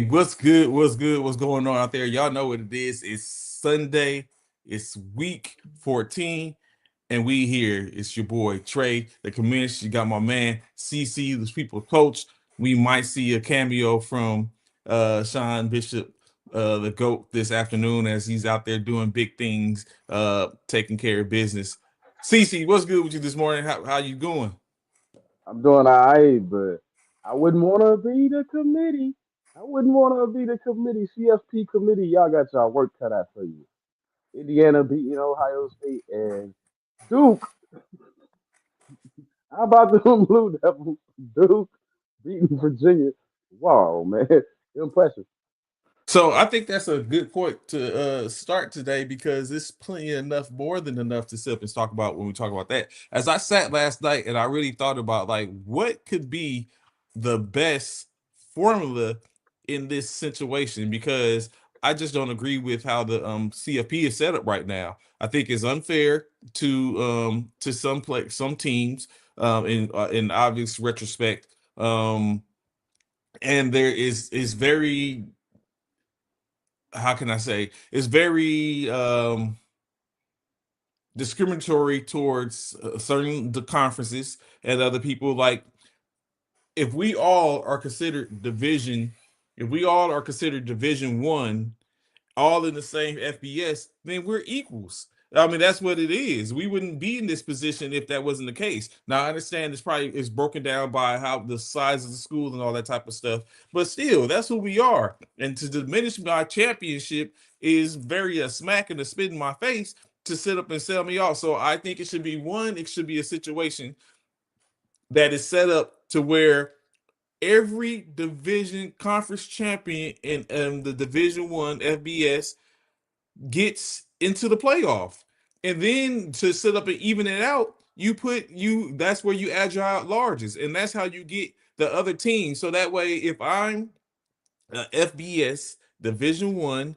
Hey, what's good? What's good? What's going on out there? Y'all know what it is. It's Sunday. It's week 14. And we here. It's your boy Trey, the community. You got my man CC, the people coach. We might see a cameo from Sean Bishop, the GOAT, this afternoon as he's out there doing big things, taking care of business. CC, what's good with you this morning? How you going? I'm doing all right, but I wouldn't want to be the committee. I wouldn't want to be the committee, CFP committee. Y'all got y'all work cut out for you. Indiana beating Ohio State and Duke. How about them Blue Devils? Duke beating Virginia. Wow, man. Impressive. So I think that's a good point to start today because it's plenty enough, more than enough to sit up and talk about when we talk about that. As I sat last night and I really thought about like what could be the best formula in this situation because I just don't agree with how the CFP is set up right now. I think it's unfair to some teams in obvious retrospect. And there is very, how can I say, it's very discriminatory towards certain the conferences and other people. Like if we all are considered division, if we all are considered Division 1, all in the same FBS, then we're equals. I mean, that's what it is. We wouldn't be in this position if that wasn't the case. Now, I understand it's broken down by how the size of the school and all that type of stuff, but still, that's who we are. And to diminish my championship is very a smack and a spit in my face to sit up and sell me off. So I think it should be one. It should be a situation that is set up to where every division conference champion in the Division 1 FBS gets into the playoff. And then to set up and even it out, that's where you add your largest. And that's how you get the other team. So that way, if I'm FBS Division 1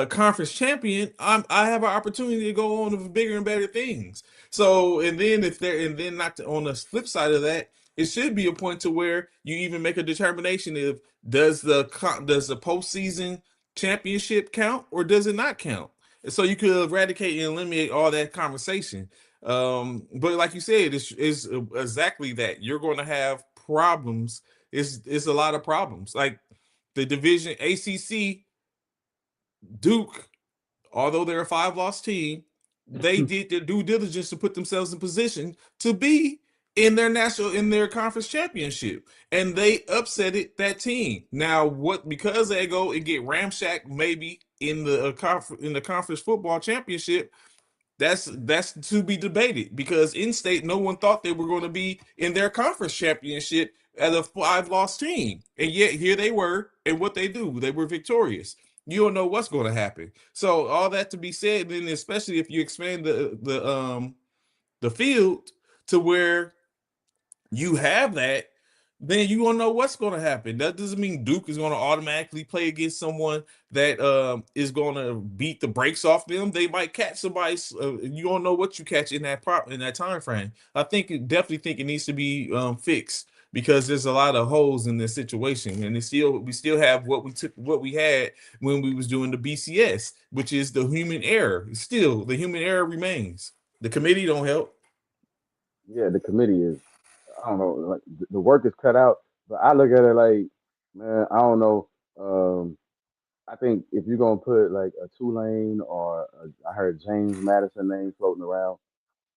conference champion, I have an opportunity to go on to bigger and better things. So, and then if they're, and then not to, on the flip side of that, it should be a point to where you even make a determination if does the postseason championship count or does it not count? And so you could eradicate and eliminate all that conversation. But like you said, it's exactly that. You're going to have problems. It's a lot of problems. Like the division ACC, Duke, although they're a 5 loss team, they did their due diligence to put themselves in position to be in their conference championship, and they upsetted that team. Now, what because they go and get ramshacked maybe in the in the conference football championship, that's to be debated because in state no one thought they were going to be in their conference championship as a 5 loss team, and yet here they were, and what they were victorious. You don't know what's going to happen. So all that to be said, then especially if you expand the field to where you have that, then you don't know what's going to happen. That doesn't mean Duke is going to automatically play against someone that is going to beat the brakes off them. They might catch somebody. You don't know what you catch in in that time frame. I definitely think it needs to be fixed because there's a lot of holes in this situation, and we still have what we had when we was doing the BCS, which is the human error. Still, the human error remains. The committee don't help. Yeah, the committee is, I don't know, like the work is cut out. But I look at it like, man, I don't know. I think if you're gonna put like a Tulane or I heard James Madison name floating around.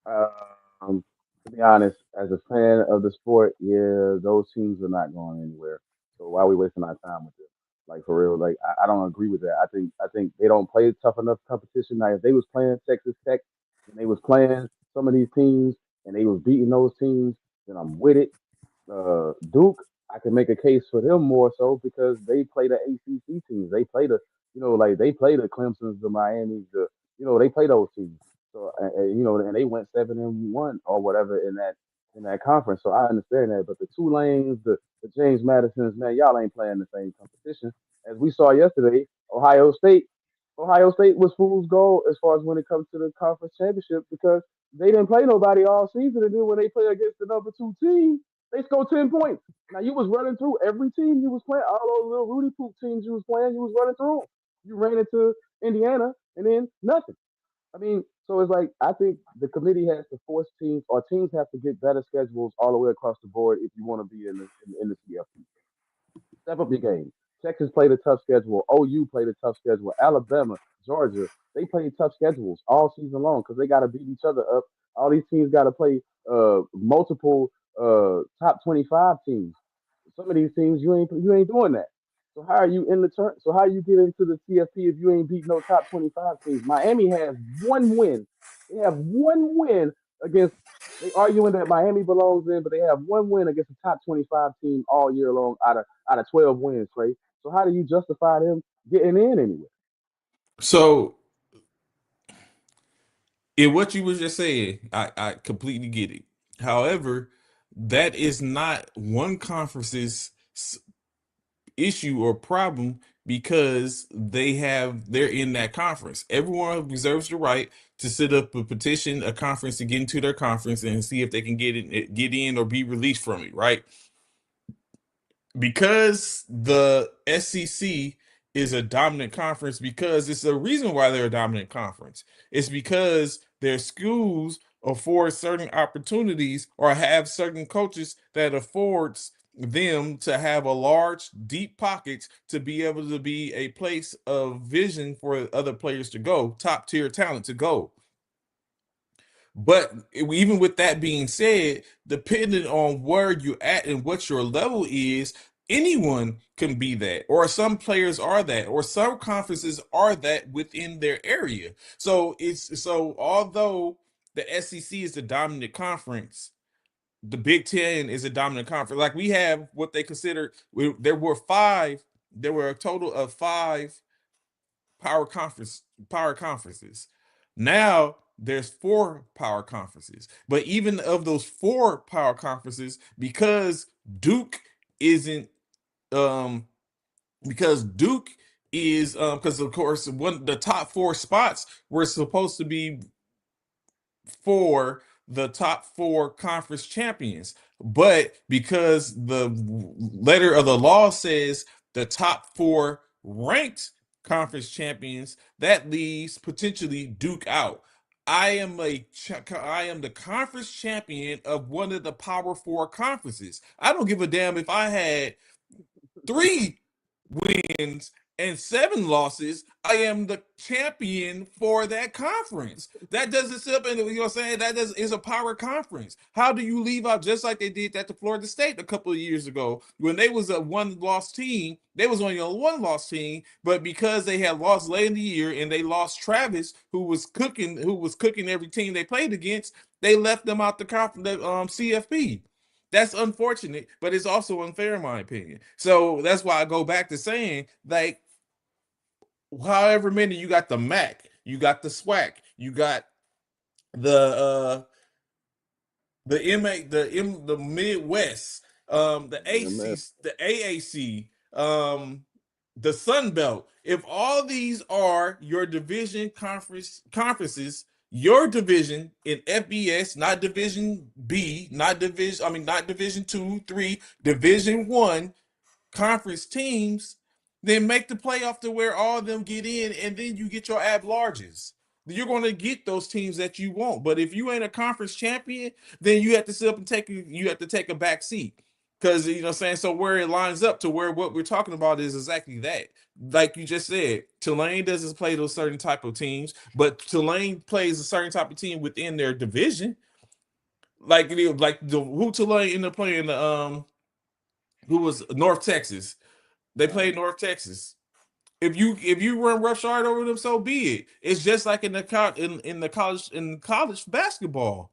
Um, to be honest, as a fan of the sport, yeah, those teams are not going anywhere. So why are we wasting our time with them? Like for real, like I don't agree with that. I think they don't play tough enough competition. Now, if they was playing Texas Tech and they was playing some of these teams and they was beating those teams, then I'm with it. Duke, I can make a case for them more so because they play the ACC teams. They play like they play the Clemson's, the Miami's, they play those teams. So, and they went 7-1 or whatever in that conference. So I understand that. But the Tulanes, the James Madisons, man, y'all ain't playing the same competition as we saw yesterday. Ohio State, Ohio State was fool's gold as far as when it comes to the conference championship because they didn't play nobody all season, and then when they play against the number 2 team, They scored 10 points. Now you was running through every team you was playing, all those little Rudy Poop teams you was playing, you was running through 'em. You ran into Indiana and then nothing. I mean, so it's like I think the committee has to force teams, or teams have to get better schedules all the way across the board if you want to be in the CFP. Step up your game. Texas played a tough schedule. OU played a tough schedule. Alabama, Georgia, they played tough schedules all season long because they got to beat each other up. All these teams got to play multiple top 25 teams. Some of these teams you ain't doing that. So how are you in the turn? So how you get into the CFP if you ain't beat no top 25 teams? Miami has one win. They have one win against. They arguing that Miami belongs in, but they have one win against a top 25 team all year long out of 12 wins, Trey. So how do you justify them getting in anyway? So, in what you was just saying, I completely get it. However, that is not one conference's issue or problem because they're in that conference. Everyone reserves the right to set up a petition, a conference to get into their conference and see if they can get in or be released from it, right? Because the SEC is a dominant conference, because it's a reason why they're a dominant conference. It's because their schools afford certain opportunities or have certain coaches that affords them to have a large, deep pockets to be able to be a place of vision for other players to go, top tier talent to go. But even with that being said, depending on where you're at and what your level is, anyone can be that, or some players are that, or some conferences are that within their area. So although the SEC is the dominant conference, the Big Ten is a dominant conference. Like we have what they consider, there were a total of five power conferences. Now there's four power conferences. But even of those four power conferences, Duke isn't um because Duke is because of course one the top four spots were supposed to be for the top four conference champions. But because the letter of the law says the top four ranked conference champions, that leaves potentially Duke out. I am the conference champion of one of the power four conferences. I don't give a damn if I had 3 wins and 7 losses. I am the champion for that conference. That doesn't sit up in, you know what I'm saying? Is a power conference. How do you leave out, just like they did that to Florida State a couple of years ago when they was a one-loss team? They was only a one-loss team, but because they had lost late in the year and they lost Travis, who was cooking every team they played against, they left them out the CFP. That's unfortunate, but it's also unfair in my opinion. So that's why I go back to saying, like, however many you got the MAC, you got the SWAC, you got the the Midwest, the AC, the AAC, the Sun Belt. If all these are your division conferences, your division in FBS, not Division B, not Division 2, 3, Division 1 conference teams, then make the playoff to where all of them get in, and then you get your at-larges. You're going to get those teams that you want. But if you ain't a conference champion, then you have to sit up and take a back seat. Because you know what I'm saying? So where it lines up to where what we're talking about is exactly that. Like you just said, Tulane doesn't play those certain type of teams, but Tulane plays a certain type of team within their division. Who Tulane ended up playing the who was North Texas. They played North Texas. If you run roughshod over them, so be it. It's just like in college basketball.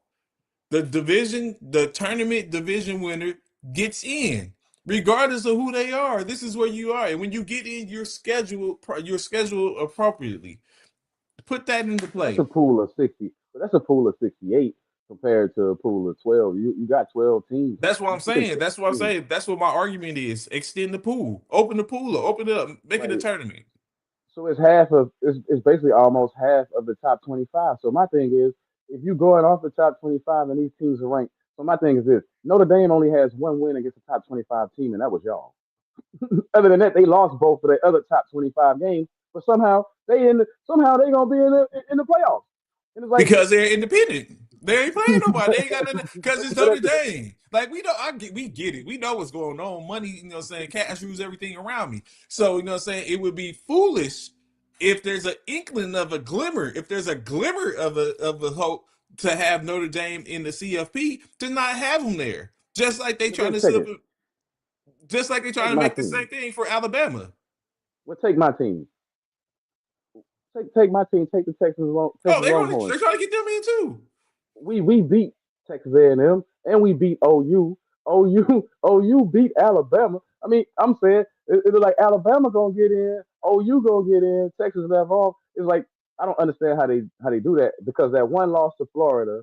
The tournament division winner gets in, regardless of who they are. This is where you are, and when you get in, you're scheduled appropriately. Put that into That's play. a pool of 60, but that's a pool of 68 compared to a pool of 12. You got 12 teams. That's what You I'm picking saying. 6 That's what I'm teams. saying. That's what my argument is. Extend the pool. Open the pool up. Open it up. Make it a Like tournament. so it's basically almost half of the top 25. So my thing is, if you going off the top 25 and these teams are ranked So my thing is this: Notre Dame only has one win against a top 25 team, and that was y'all. Other than that, they lost both of their other top 25 games, but somehow they gonna be in the playoffs. And it's like, because they're independent. They ain't playing nobody. They ain't got nothing because it's Notre but Dame. Like we get it. We know what's going on. Money, saying, cash rules everything around me. So, saying, it would be foolish if there's an inkling of a glimmer, if there's a glimmer of a hope to have Notre Dame in the CFP, to not have them there. Just like they trying let's to check set up, it. just like they trying Take to my make the team. same thing for Alabama. Well, take my team. Take my team. Take the Oh, Texas they're Longhorns. trying to get them in too. We beat Texas A&M and we beat OU. OU beat Alabama. I mean, I'm saying it's like Alabama gonna get in, OU gonna get in, Texas left off. It's like I don't understand how they do that because that one loss to Florida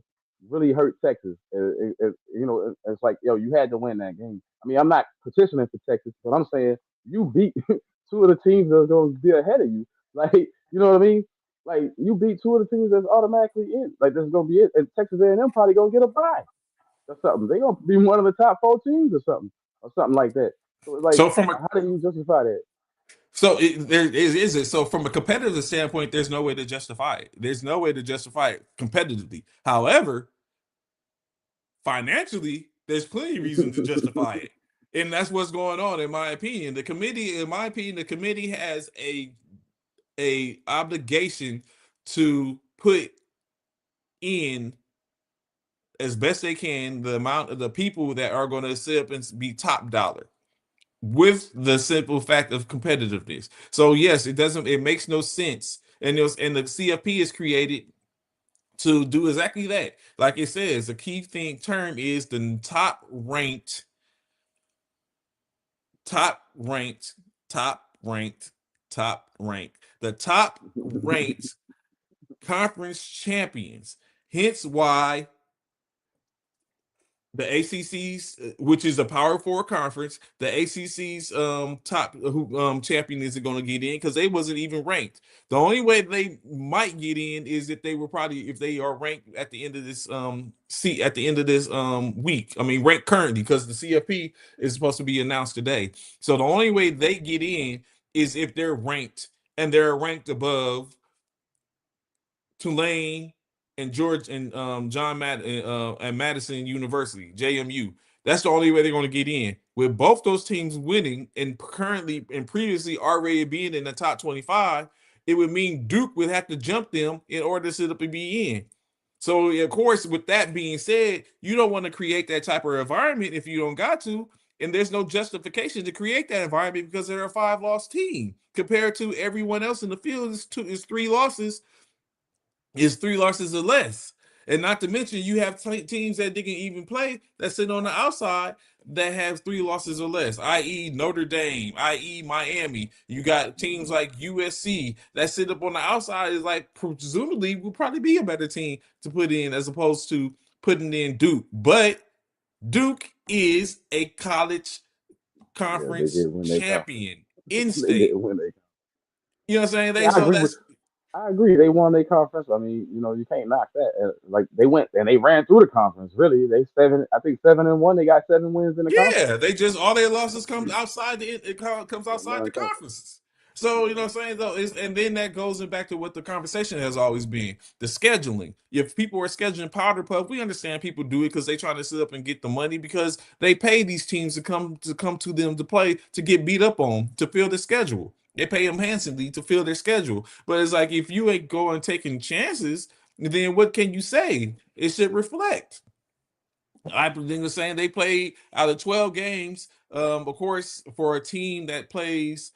really hurt Texas. It's like you had to win that game. I mean, I'm not petitioning for Texas, but I'm saying you beat two of the teams that's gonna be ahead of you. Like, you know what I mean? Like you beat two of the teams that's automatically in. Like this is gonna be it. And Texas A&M probably gonna get a bye or something. They gonna be one of the top four teams or something like that. So it's like, So from a how do you justify that? There is it. So from a competitive standpoint, there's no way to justify it. There's no way to justify it competitively. However, financially, there's plenty of reason to justify it. And that's what's going on, in my opinion. The committee has a obligation to put in as best they can the amount of the people that are going to sit up and be top dollar, with the simple fact of competitiveness. So yes, it makes no sense. And the CFP is created to do exactly that. Like it says, the key term is the top ranked, top ranked, top ranked. The top ranked conference champions. Hence why the ACC's, which is a Power Four conference, the ACC's top champion isn't going to get in because they wasn't even ranked. The only way they might get in is if they are ranked at the end of this week. I mean, ranked currently because the CFP is supposed to be announced today. So the only way they get in is if they're ranked and they're ranked above Tulane and George and and Madison University, JMU. That's the only way they're going to get in. With both those teams winning and currently and previously already being in the top 25, it would mean Duke would have to jump them in order to sit up and be in. So, of course, with that being said, you don't want to create that type of environment if you don't got to. And there's no justification to create that environment because they're a 5-loss team compared to everyone else in the field is 3 losses, is 3 losses or less. And not to mention, you have teams that didn't even play that sit on the outside that have 3 losses or less, i.e., Notre Dame, i.e., Miami. You got teams like USC that sit up on the outside, is like presumably will probably be a better team to put in as opposed to putting in Duke. But Duke is a college Yeah, they conference did win their conference. champion in They did state. win their. You know what I'm saying? Yeah, I agree. They won their conference. I mean, you can't knock that. Like they went and they ran through the conference. Really, they I think 7-1. They got 7 wins in the conference. Yeah, they just all their losses comes outside comes Yeah, outside the one conference. conferences. So you know what I'm saying though, and then that goes back to what the conversation has always been: the scheduling. If people are scheduling powder puff, we understand people do it because they trying to sit up and get the money because they pay these teams to come to them to play to get beat up on to fill the schedule. They pay them handsomely to fill their schedule. But it's like if you ain't going taking chances, then what can you say? It should reflect. I think the saying they played out of 12 games. Of course, for a team that plays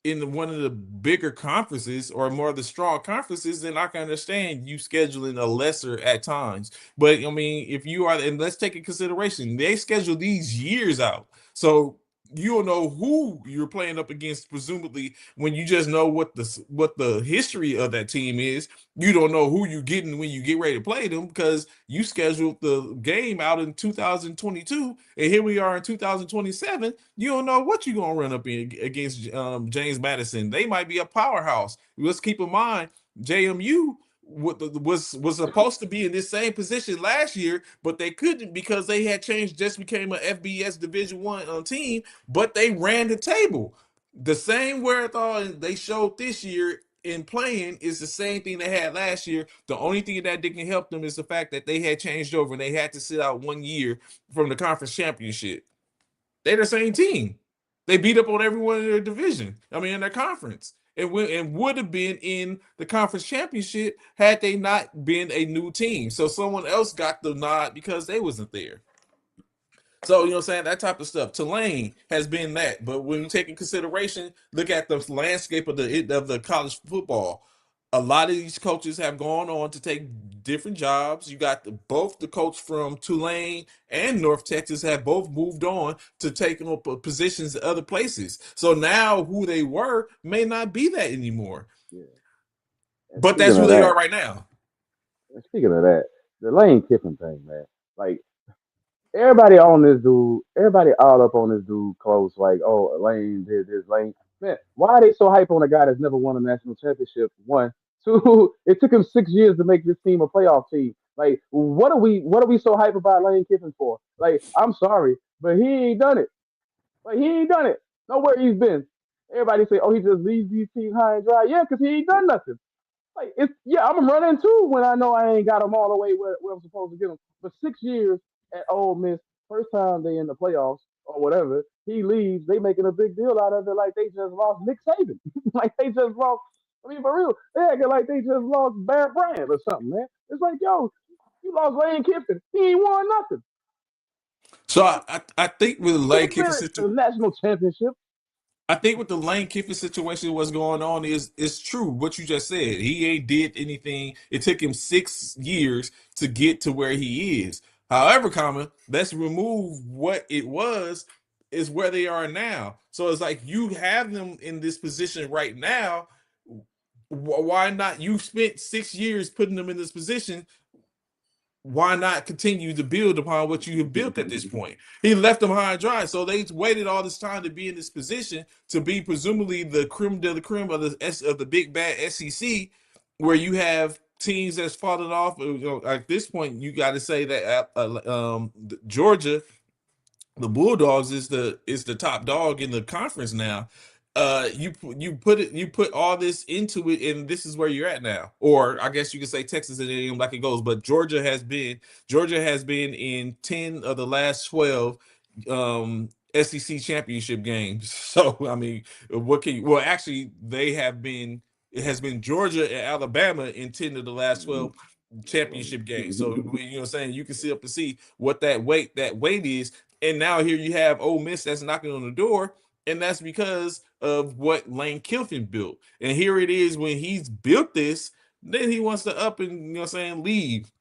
in one of the bigger conferences or more of the strong conferences, then I can understand you scheduling a lesser at times. But I mean, if you are, and let's take in consideration, they schedule these years out. So you don't know who you're playing up against, presumably, when you just know what the history of that team is. You don't know who you're getting when you get ready to play them because you scheduled the game out in 2022, and here we are in 2027. You don't know what you're gonna run up in against James Madison. They might be a powerhouse. Let's keep in mind JMU. was supposed to be in this same position last year, but they couldn't because they had changed, just became a FBS Division One team, but they ran the table. The same wherewithal they showed this year in playing is the same thing they had last year. The only thing that didn't help them is the fact that they had changed over and they had to sit out 1 year from the conference championship. They're the same team. They beat up on everyone in their division. I mean, in their conference. And would have been in the conference championship had they not been a new team. So someone else got the nod because they wasn't there. So, you know what I'm saying? That type of stuff. Tulane has been that. But when you take in consideration, look at the landscape of the college football. A lot of these coaches have gone on to take different jobs. You got both the coach from Tulane and North Texas have both moved on to taking up positions at other places. So now who they were may not be that anymore. Yeah. And But that's speaking who of they that, are right now. the Lane Kiffin thing, man. Like everybody all up on this dude close, like, oh, Lane did this, Lane. Man, why are they so hype on a guy that's never won a national championship? One. Two, it took him 6 years to make this team a playoff team. Like, what are we so hype about Lane Kiffin for? Like, I'm sorry, but he ain't done it. Like, he ain't done it. Nowhere he's been. Everybody say, oh, he just leaves these teams high and dry. Yeah, because he ain't done nothing. Like, it's, yeah, I'm running too when I know I ain't got them all the way where I'm supposed to get them. But 6 years at Ole Miss, first time they in the playoffs or whatever, he leaves. They making a big deal out of it, like they just lost Nick Saban, like they just lost. I mean, for real, they acting like they just lost Bear Bryant or something, man. It's like, yo, you lost Lane Kiffin. He ain't won nothing. So I think with the He Lane ain't Kiffin been to the situation, national championship. I think with the Lane Kiffin situation, what's going on is true. What you just said, he ain't did anything. It took him 6 years to get to where he is. However, let's remove what it was, is where they are now. So it's like you have them in this position right now. Why not? You spent 6 years putting them in this position. Why not continue to build upon what you have built at this point? He left them high and dry, so they waited all this time to be in this position to be presumably the creme de la creme of the big bad SEC, where you have teams that's fallen off. You know, at this point, you got to say that Georgia, the Bulldogs, is the top dog in the conference now. You put all this into it, and this is where you're at now. Or I guess you could say Texas and like it goes, but Georgia has been in 10 of the last 12 SEC championship games. So I mean, what can you, well actually they have been it has been Georgia and Alabama in 10 of the last 12 championship games. So you know what I'm saying, you can see up to see what that weight is. And now here you have Ole Miss that's knocking on the door, and that's because of what Lane Kiffin built. And here it is, when he's built this, then he wants to up and, you know what I'm saying, leave.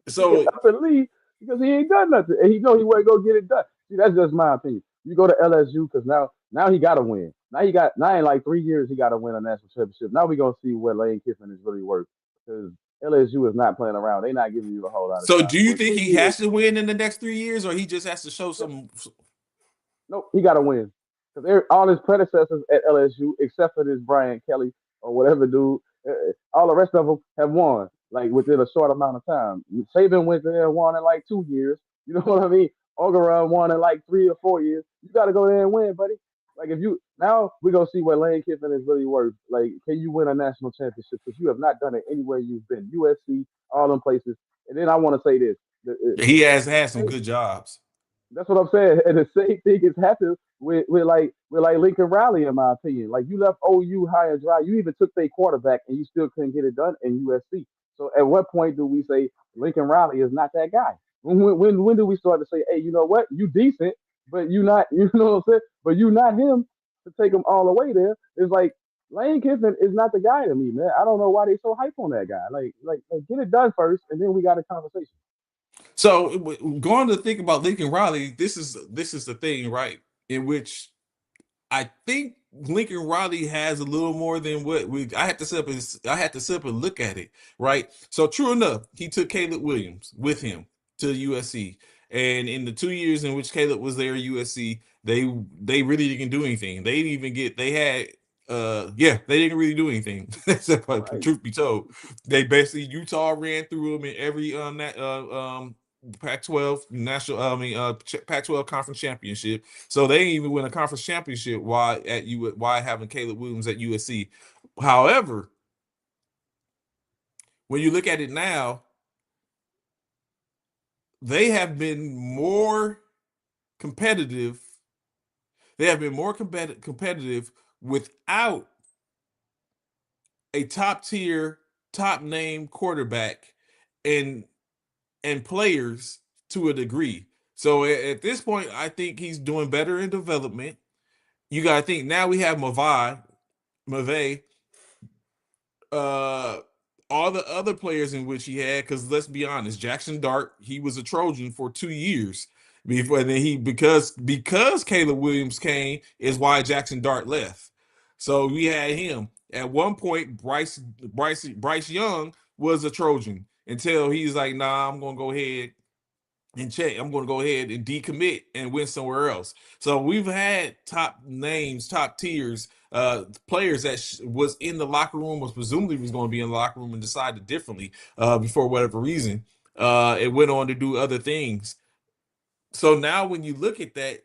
Get So up and leave because he ain't done nothing, and he know he wasn't gonna get it done. See, that's just my opinion. You go to LSU because now he got to win. Now in like 3 years he got to win a national championship. Now we gonna see what Lane Kiffin is really worth because LSU is not playing around. They not giving you a whole lot of so time. do you For think three he years, has to win in the next 3 years, or he just has to show yep, some? nope, he got to win because all his predecessors at LSU, except for this Brian Kelly or whatever dude, all the rest of them have won like within a short amount of time. Saban went there and won in like 2 years. You know what I mean? Ogeron won in like 3 or 4 years. You got to go there and win, buddy. Like if you now we're gonna see what Lane Kiffin is really worth. Like, can you win a national championship? Because you have not done it anywhere you've been. USC, all them places. And then I want to say this: He has had some the, good jobs. that's what I'm saying. And the same thing is happening with Lincoln Riley, in my opinion. Like you left OU high and dry. You even took their quarterback and you still couldn't get it done in USC. So at what point do we say Lincoln Riley is not that guy? When do we start to say, hey, you know what? You decent, but you not you know what I'm saying? But you not him to take him all the way there. It's like Lane Kiffin is not the guy to me, man. I don't know why they so hype on that guy. Like get it done first, and then we got a conversation. So going to think about Lincoln Riley, this is the thing, right? In which I think Lincoln Riley has a little more than what we. I had to sit up and look at it, right? So true enough, he took Caleb Williams with him to USC, and in the 2 years in which Caleb was there at USC, they really didn't do anything. They didn't even get. They had Yeah, they didn't really do anything. Right. Truth be told, they basically Utah ran through them in every Pac-12 national, Pac-12 conference championship. So they didn't even win a conference championship. Why having Caleb Williams at USC? However, when you look at it now, they have been more competitive. They have been more competitive without a top tier, top name quarterback and players to a degree. So at this point, I think he's doing better in development. You got to think now we have Mave, uh, all the other players in which he had. Because let's be honest, Jackson Dart, he was a Trojan for 2 years before. And then because Caleb Williams came is why Jackson Dart left. So we had him at one point. Bryce Young was a Trojan until he's like, nah, I'm gonna go ahead and check. I'm going to go ahead and decommit and win somewhere else. So we've had top names, top tiers, players that was in the locker room, was presumably was going to be in the locker room and decided differently before whatever reason. It went on to do other things. So now when you look at that,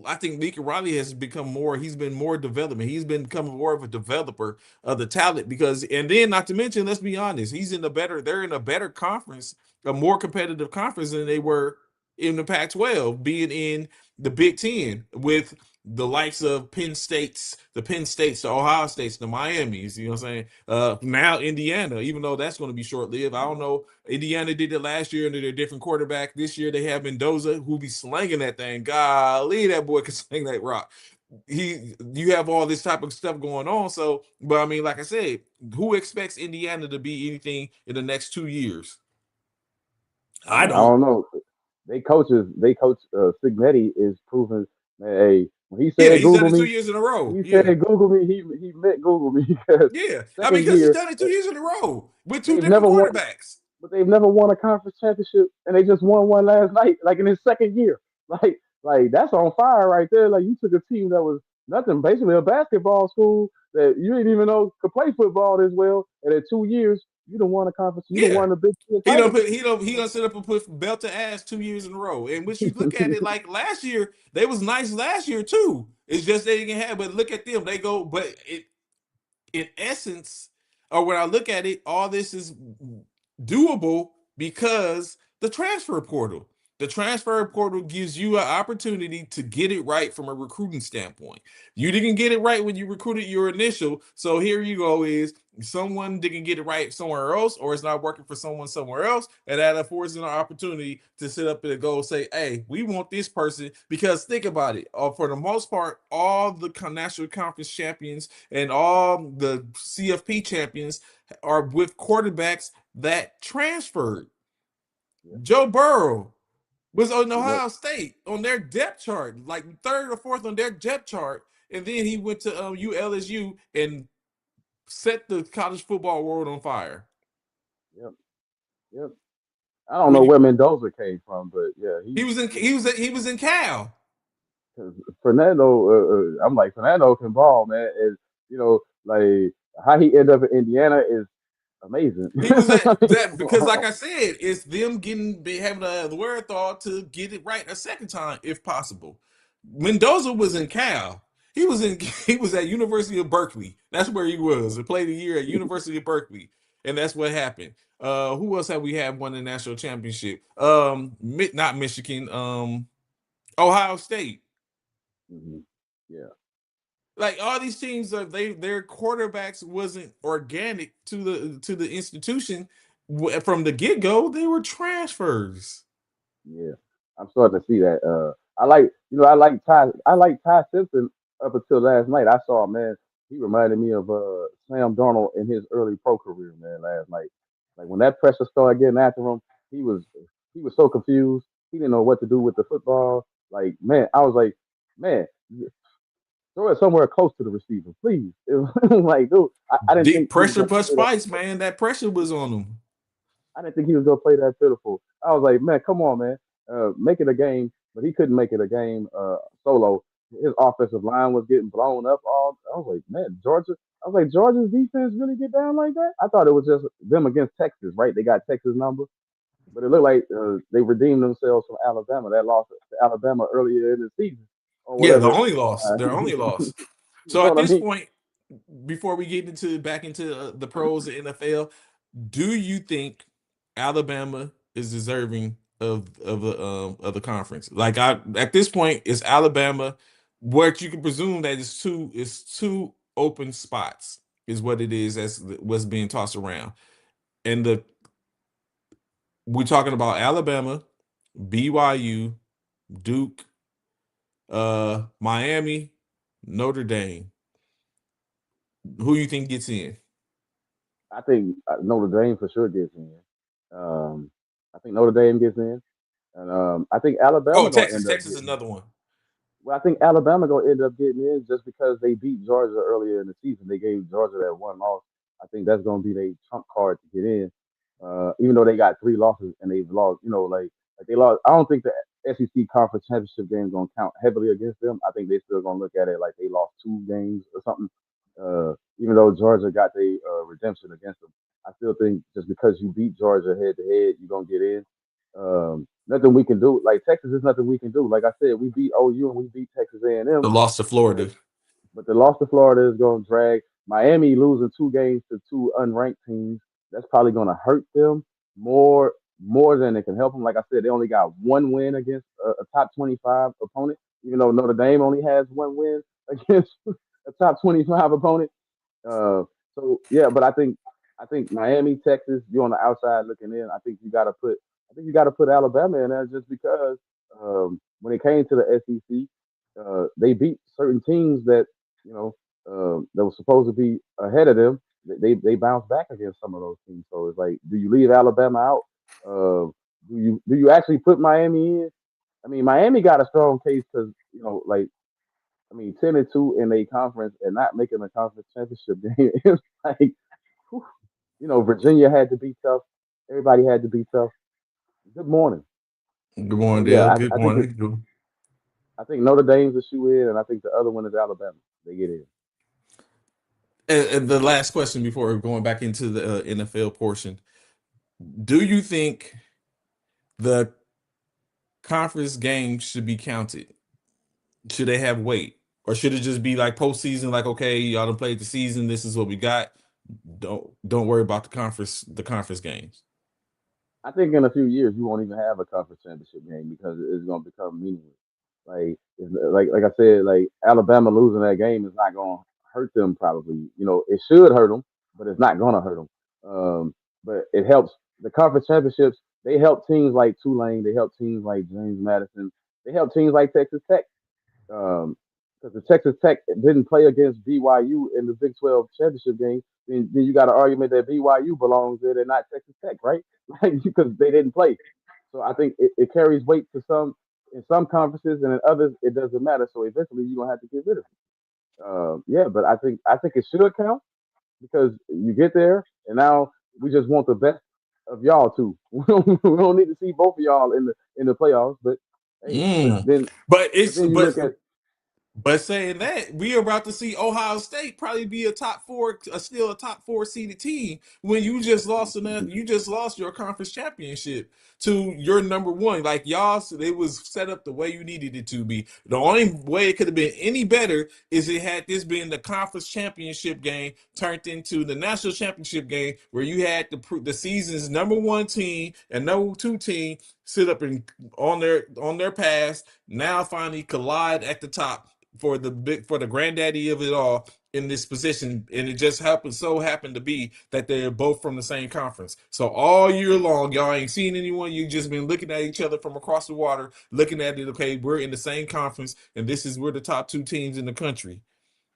I think Lincoln Riley has become more. He's been more development. He's been becoming more of a developer of the talent because, and then not to mention, let's be honest, he's in the better. They're in a better conference, a more competitive conference than they were in the Pac-12, being in the Big Ten with the likes of the Penn States, the Ohio States, the Miamis. You know what I'm saying? Now Indiana, even though that's going to be short-lived. I don't know. Indiana did it last year under their different quarterback. This year they have Mendoza who be slanging that thing. Golly, that boy can sling that rock. You have all this type of stuff going on. So, but I mean, like I said, who expects Indiana to be anything in the next 2 years? I Man, I don't. don't know. They coach Signetti is proving that hey, Yeah, he's done it 2 years in a When row. he Yeah. said Google me, he meant Google me because Yeah. I mean, second because he's year done it 2 years in a row with two they've different never won, quarterbacks. but they've never won a conference championship, and they just won one last night, like in his second year. Like that's on fire right there. Like you took a team that was nothing, basically a basketball school that you didn't even know could play football this well, and in 2 years you don't won a conference, you don't Yeah. won the Big Ten He don't title. put he don't sit up and put belt to ass 2 years in a row. And which you look at it like last year, they was nice last year too. It's just they didn't have, but look at them. They go, but it in essence, or when I look at it, all this is doable because the transfer portal. The transfer portal gives you an opportunity to get it right from a recruiting standpoint. You didn't get it right when you recruited your initial, so here you go is someone didn't get it right somewhere else, or it's not working for someone somewhere else, and that affords an opportunity to sit up and go say, "Hey, we want this person." Because think about it, for the most part, all the national conference champions and all the CFP champions are with quarterbacks that transferred. Yeah, Joe Burrow was on you know, Ohio State on their depth chart, like third or fourth on their depth chart, and then he went to ULSU and set the college football world on fire. yep, yep. I don't When know you where Mendoza came from, but yeah, he was in Cal. because Fernando, I'm like Fernando can ball, man. Is like how he ended up in Indiana is amazing. He was at I mean, that come because, like on. I said, it's them having the wherewithal to get it right a second time if possible. Mendoza was in Cal. He was in he was at University of Berkeley. That's where he was. He played a year at University of Berkeley, and that's what happened. Who else have we had won the national championship? Not Michigan. Ohio State. Mhm. Yeah, Like all these teams, their quarterbacks wasn't organic to the institution from the get go. They were transfers. yeah. I'm starting to see that. I like Ty Simpson up until last night. I saw man, he reminded me of Sam Darnold in his early pro career, man. Last night, like when that pressure started getting after him, he was he was so confused. He didn't know what to do with the football. Like man, I was like, man, throw it somewhere close to the receiver, please. It was like, dude, I didn't Deep think he was pressure gonna plus play that. spice, man. That pressure was on them. I didn't think he was gonna play that pitiful. I was like, man, come on, man, make it a game. But he couldn't make it a game solo. his offensive line was getting blown up. All I was like, man, Georgia. I was like, Georgia's defense really get down like that? I thought it was just them against Texas, right? They got Texas number, but it looked like they redeemed themselves from Alabama. That lost to Alabama earlier in the season or Yeah, the whatever. only loss. Their only You loss. So know at what I this mean? point, before we get into back into the pros of NFL, do you think Alabama is deserving of the conference? Like I at this point, is Alabama what you can presume that is two open spots is what it is as what's being tossed around. And the we're talking about Alabama, BYU, Duke, Miami, Notre Dame. Who you think gets in? I think Notre Dame for sure gets in. I think Notre Dame gets in, and I think Oh, Alabama gonna Texas. end up Texas getting in. another one. Well, I think Alabama gonna end up getting in just because they beat Georgia earlier in the season. They gave Georgia that one loss. I think that's gonna be their trump card to get in. Even though they got three losses and they've lost, like they lost. I don't think the SEC conference championship game is gonna count heavily against them. I think they still gonna look at it like they lost two games or something. Even though Georgia got their redemption against them, I still think just because you beat Georgia head to head, you're gonna get in. Nothing we can do. Like Texas is nothing we can do. Like I said, we beat OU and we beat Texas A&M, The loss to but Florida. the loss to Florida is going to drag. Miami losing two games to two unranked teams. That's probably going to hurt them more than it can help them. Like I said, they only got one win against a top 25 opponent, even though Notre Dame only has one win against a top 25 opponent. Uh, so yeah, but I think Miami, Texas, you're on the outside looking in. I think you got to put Alabama in there just because when it came to the SEC, they beat certain teams that you know that was supposed to be ahead of them. They bounced back against some of those teams. So it's like, do you leave Alabama out? Do you actually put Miami in? I mean, Miami got a strong case because like, I mean, 10-2 in a conference and not making a conference championship game. It's like, whew, Virginia had to be tough. Everybody had to be tough. Good morning. Good So morning, yeah, Dale. I, Good I think it's morning. I think Notre Dame's a shoe in, and I think the other one is Alabama. They get in. And the last question before going back into the NFL portion: do you think the conference games should be counted? Should they have weight, or should it just be like postseason? Like, okay, y'all done played the season. This is what we got. Don't worry about the conference games. I think in a few years you won't even have a conference championship game because it's going to become meaningless. Like I said, like Alabama losing that game is not going to hurt them. Probably, it should hurt them, but it's not going to hurt them. But it helps the conference championships. They help teams like Tulane. They help teams like James Madison. They help teams like Texas Tech. Um, because the Texas Tech didn't play against BYU in the Big 12 championship game, then you got an argument that BYU belongs there, they're not Texas Tech, right? Like, because they didn't play. So I think it carries weight to some in some conferences, and in others it doesn't matter. So eventually you're gonna have to get rid of it. Yeah, but I think it should count because you get there, and now we just want the best of y'all too. We don't need to see both of y'all in the playoffs, but hey, but Mm. then But but it's then you but look at But saying that, we are about to see Ohio State probably be a top four, still a top four seeded team when you just lost your conference championship to your number one. Like y'all, it was set up the way you needed it to be. The only way it could have been any better is it had this been the conference championship game turned into the national championship game where you had the season's number one team and number two team sit up and on their pass now finally collide at the top for the granddaddy of it all in this position, and it just happened to be that they're both from the same conference. So all year long, y'all ain't seen anyone. You just been looking at each other from across the water, looking at it. Okay, we're in the same conference, and we're the top two teams in the country,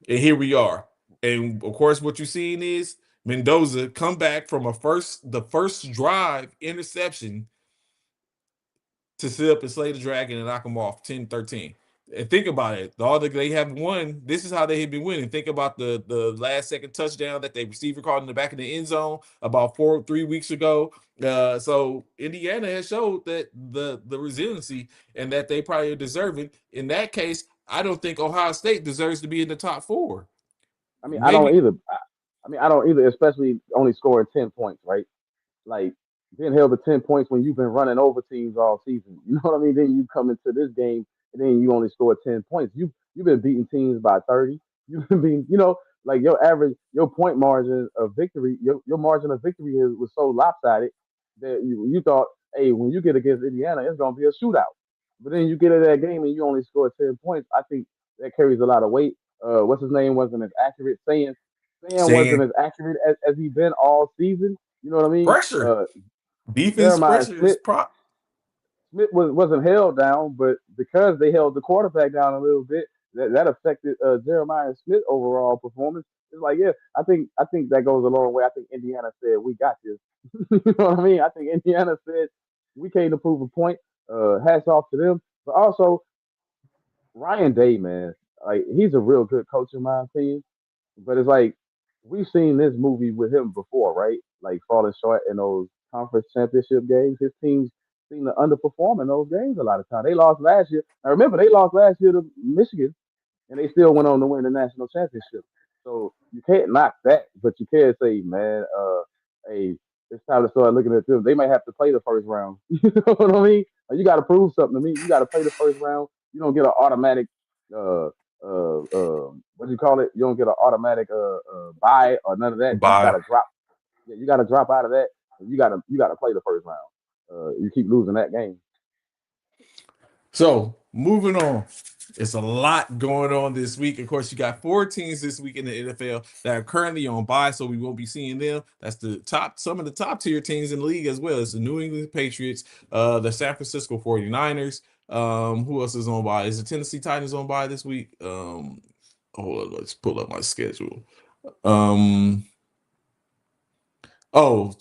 and here we are. And of course, what you're seeing is Mendoza come back from the first drive interception to sit up and slay the dragon and knock them off 10-13. And think about it. They have won. This is how they have been winning. Think about the last second touchdown that they receiver caught in the back of the end zone about 3 weeks ago. So Indiana has showed that the resiliency and that they probably are deserving. In that case, I don't think Ohio State deserves to be in the top four. I mean, I don't Maybe either. I don't either, especially only scoring 10 points, right? Like being held to 10 points when you've been running over teams all season. You know what I mean? Then you come into this game and then you only score 10 points. You've been beating teams by 30. You've been beating, like your average, your point margin of victory, your margin of victory was so lopsided that you thought, hey, when you get against Indiana, it's gonna be a shootout. But then you get in that game and you only score 10 points. I think that carries a lot of weight. What's his name wasn't as accurate. Saying wasn't saying as accurate as he been all season. You know what I mean? pressure, defense Jeremiah pressure is Smith prop. Smith wasn't held down, but because they held the quarterback down a little bit, that affected Jeremiah Smith overall performance. It's like, yeah, I think that goes a long way. I think Indiana said we got this. You know what I mean? I think Indiana said we came to prove a point. Hats off to them, but also Ryan Day, man, like he's a real good coach in my opinion. But it's like we've seen this movie with him before, right? Like falling short in those conference championship games. His teams seem to underperform in those games a lot of time. They lost last year. Now remember, they lost last year to Michigan, and they still went on to win the national championship. So you can't knock that, but you can say, man, hey, it's time to start looking at them. They might have to play the first round. You know what I mean? Like, you got to prove something to me. You got to play the first round. You don't get an automatic uh, what do you call it? You don't get an automatic buy or none of that. You Bye. gotta drop. Yeah, you gotta drop out of that. You gotta play the first round. You keep losing that game. So moving on. It's a lot going on this week. Of course, you got four teams this week in the NFL that are currently on bye, so we won't be seeing them. That's some of the top tier teams in the league as well. It's the New England Patriots, the San Francisco 49ers. Who else is on bye? Is the Tennessee Titans on bye this week? Hold on, let's pull up my schedule. Um, Oh,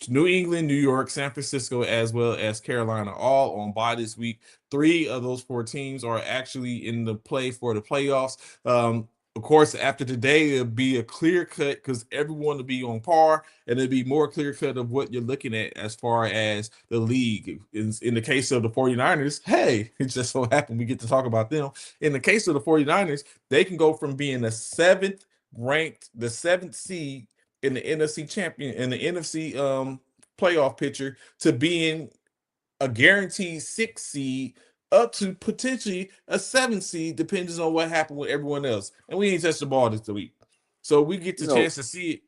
New England, New York, San Francisco, as well as Carolina, all on bye this week. Three of those four teams are actually in the play for the playoffs. Of course, after today, it'll be a clear cut because everyone will be on par, and it'll be more clear cut of what you're looking at as far as the league. In the case of the 49ers, hey, it just so happened we get to talk about them. In the case of the 49ers, they can go from being the seventh seed in the NFC champion in the NFC playoff picture to being a guaranteed 6 seed up to potentially a 7 seed, depending on what happened with everyone else. And we ain't touched the ball this week. So we get You the know, chance to see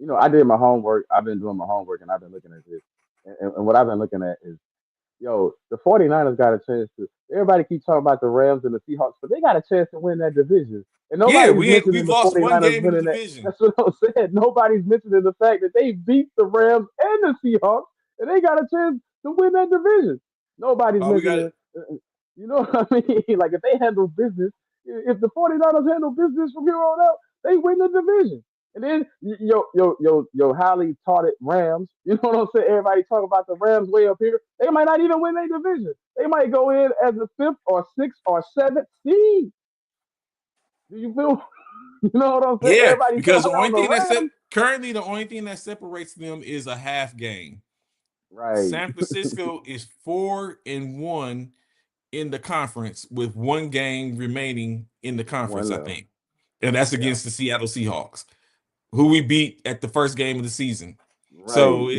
it. I did my homework. I've been doing my homework, and I've been looking at this. And what I've been looking at is, the 49ers got a chance to. Everybody keeps talking about the Rams and the Seahawks, but they got a chance to win that division. And Yeah, nobody's mentioning we've the lost one 49ers game in the winning that. division. That's what I'm saying. Nobody's mentioning the fact that they beat the Rams and the Seahawks, and they got a chance to win that division. Nobody's We got mentioning, it. you know what I mean? Like, if they handle business, if the 49ers handle business from here on out, they win the division. And then your highly touted Rams, you know what I'm saying? Everybody talk about the Rams way up here. They might not even win their division. They might go in as the fifth or sixth or seventh seed. Do you feel? You know what I'm saying? Yeah, Everybody because talking the only on the thing that Rams. currently the only thing that separates them is a half game. Right. San Francisco is 4-1 in the conference with one game remaining in the conference, One I left. think. And that's Yeah. against the Seattle Seahawks, who we beat at the first game of the season. Right. So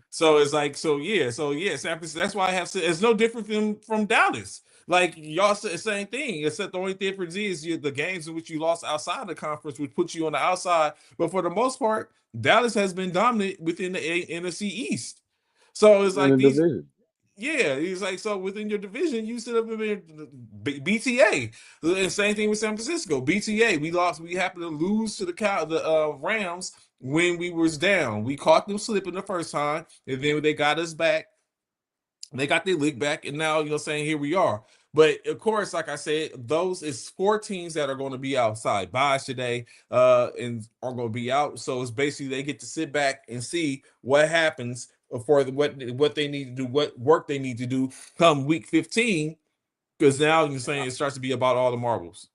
so yeah, San Francisco. That's why I have to. It's no different from Dallas. Like y'all said the same thing, except the only difference is the games in which you lost outside the conference, which put you on the outside. But for the most part, Dallas has been dominant within the NFC East. So it's Within like the these division. yeah, he's like, so within your division, you sit up in BTA. And same thing with San Francisco. BTA, we lost. We happened to lose to the Rams when we was down. We caught them slipping the first time, and then they got us back. They got their league back, and now saying here we are. But of course, like I said, those is four teams that are going to be outside buys today, and are going to be out. So it's basically they get to sit back and see what happens for what they need to do, what work they need to do come week 15. Because now you're And I, saying it starts to be about all the marbles.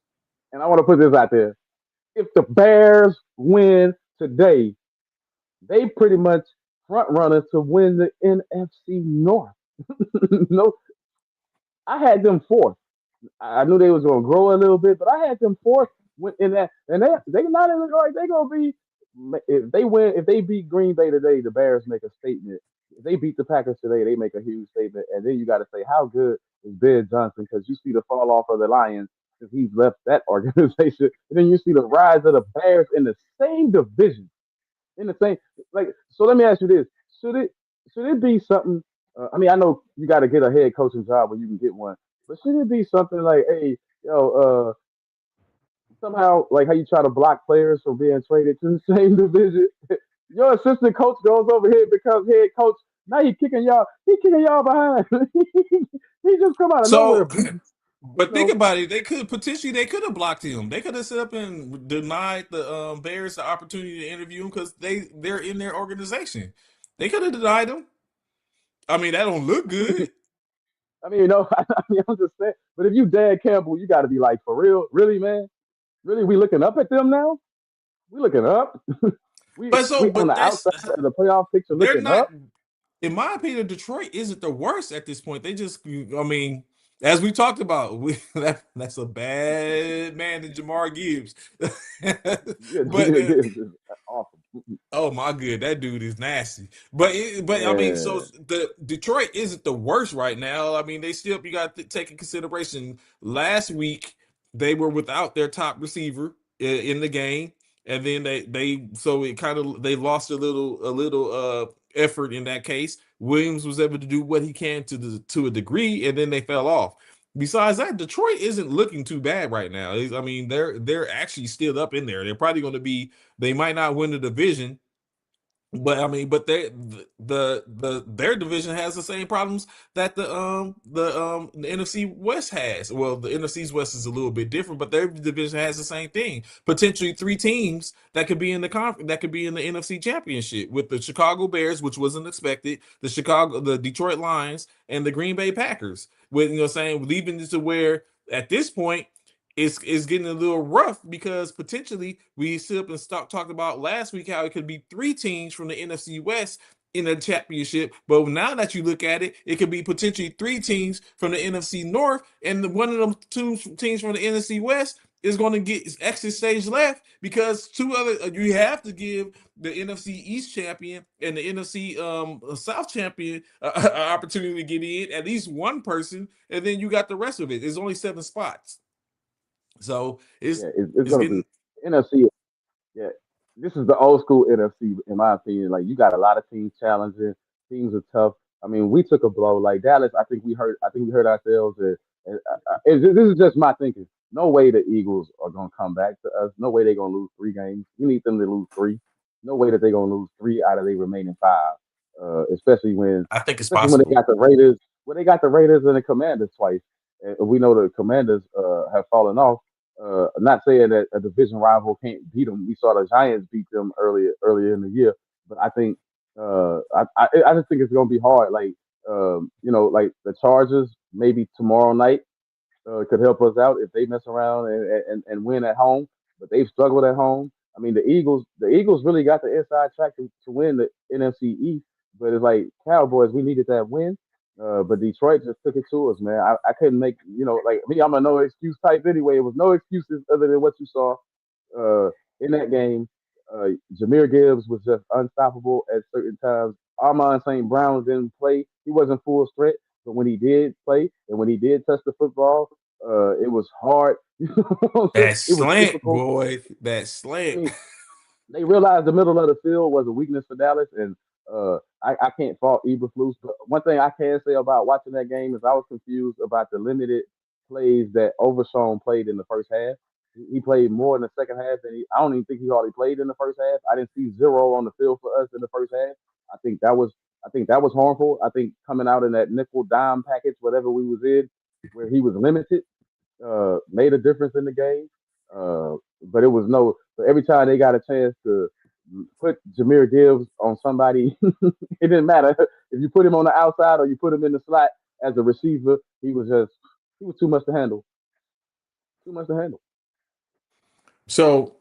and I want to put this out there. If the Bears win today, they pretty much front runners to win the NFC North. No, I had them fourth. I knew they was gonna grow a little bit, but I had them fourth in that, and they not even like they gonna be if they win if they beat Green Bay today, the Bears make a statement. If they beat the Packers today, they make a huge statement, and then you got to say how good is Ben Johnson because you see the fall off of the Lions because he's left that organization, and then you see the rise of the Bears in the same division in the same like. So let me ask you this: should it should it be something? I mean, I know you got to get a head coaching job when you can get one, but should it be something like, hey, somehow like how you try to block players from being traded to the same division? Your assistant coach goes over here becomes head coach. Now he kicking y'all behind. He just come out of nowhere So, beating. You but think know, about it. They could have blocked him. They could have set up and denied the Bears the opportunity to interview him because they're in their organization. They could have denied him. I mean, that don't look good. I mean, I mean, I'm just saying. But if you Dan Campbell, you got to be like, for real, really, man, really, we looking up at them now. We looking up. We on But the that's outside of the playoff picture they're looking not. up. In my opinion, Detroit isn't the worst at this point. They just, I mean, as we talked about, that's a bad man in Jamar Gibbs. Yeah, but awesome. Oh my good, that dude is nasty. But I mean, so Yeah, the Detroit isn't the worst right now. I mean, they still you got to take in consideration. Last week they were without their top receiver in the game, and then they so it kind of they lost a little effort in that case. Williams was able to do what he can to a degree, and then they fell off. Besides that, Detroit isn't looking too bad right now. I mean, they're actually still up in there. They're probably going to be. They might not win the division, but I mean, but their division has the same problems that the NFC West has. Well, the NFC West is a little bit different, but their division has the same thing. Potentially three teams that could be in the that could be in the NFC Championship with the Chicago Bears, which wasn't expected, the Detroit Lions, and the Green Bay Packers. With saying leaving it to where at this point it's getting a little rough because potentially we sit up and stop talking about last week how it could be three teams from the NFC West in a championship. But now that you look at it, it could be potentially three teams from the NFC North, and one of them two teams from the NFC West is going to get exit stage left because two other you have to give the NFC East champion and the NFC South champion an opportunity to get in, at least one person, and then you got the rest of it. There's only 7 spots. So yeah, it's it's gonna be getting. NFC. Yeah, this is the old school NFC, in my opinion. Like you got a lot of teams challenging. Teams are tough. I mean, we took a blow. Like Dallas, I think we hurt. I think we hurt ourselves. This is just my thinking. No way the Eagles are gonna come back to us. No way they're gonna lose 3 games. We need them to lose three. No way that they're gonna lose three out of their remaining five. Especially when, I think it's especially when they possible. got the Raiders. When they got the Raiders and the Commanders twice. And we know the Commanders have fallen off. I'm not saying that a division rival can't beat them. We saw the Giants beat them earlier in the year, but I think I just think it's gonna be hard. Like like the Chargers maybe tomorrow night could help us out if they mess around and win at home, but they've struggled at home. I mean, the Eagles really got the inside track to win the NFC East, but it's like Cowboys, we needed that win. But Detroit just took it to us, man. I couldn't make, like me, I'm a no excuse type anyway. It was no excuses other than what you saw uh, in that game. Jameer Gibbs was just unstoppable at certain times. Armon St. Brown didn't play. He wasn't full strength, but when he did play and when he did touch the football, it was hard. You know what I'm saying? That It was slant, difficult. boy. That I slant. mean, they realized the middle of the field was a weakness for Dallas, and I can't fault Eberflus. But one thing I can say about watching that game is I was confused about the limited plays that Overshown played in the first half. He played more in the second half, and I don't even think he hardly played in the first half. I didn't see zero on the field for us in the first half. I think that was I think that was harmful. I think coming out in that nickel dime package, whatever we was in, where he was limited, made a difference in the game. But it was no. So every time they got a chance to put Jameer Gibbs on somebody, it didn't matter if you put him on the outside or you put him in the slot as a receiver. He was too much to handle. Too much to handle. So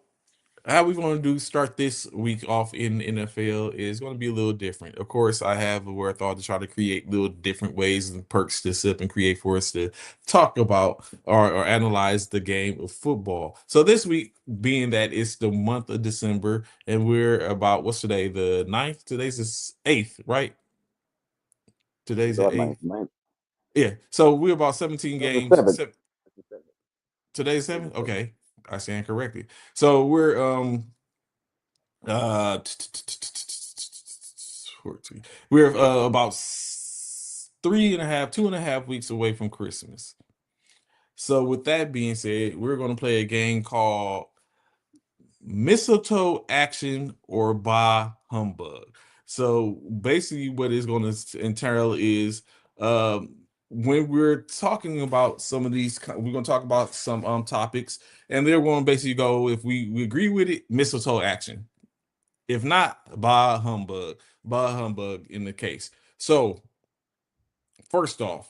how we going to do start this week off in NFL is going to be a little different. Of course, I have a wherewithal to try to create little different ways and perks to sip and create for us to talk about or analyze the game of football. So this week, being that it's the month of December, and we're about what's today, the 9th? Today's the 8th, right? Today's the Start ninth, 8th. ninth. Yeah. So we're about 17 That's the games. seventh. That's the seventh. Today's Today's 7th. the seventh. Okay, I stand correctly. So we're Uh, 14. We're about 3.5, 2.5 weeks away from Christmas. So with that being said, we're going to play a game called Mistletoe Action or Bah Humbug. So basically, what it's going to entail is um, when we're talking about some of these, we're going to talk about some topics, and they're going to basically go if we agree with it, mistletoe action. If not, bah humbug in the case. So, first off,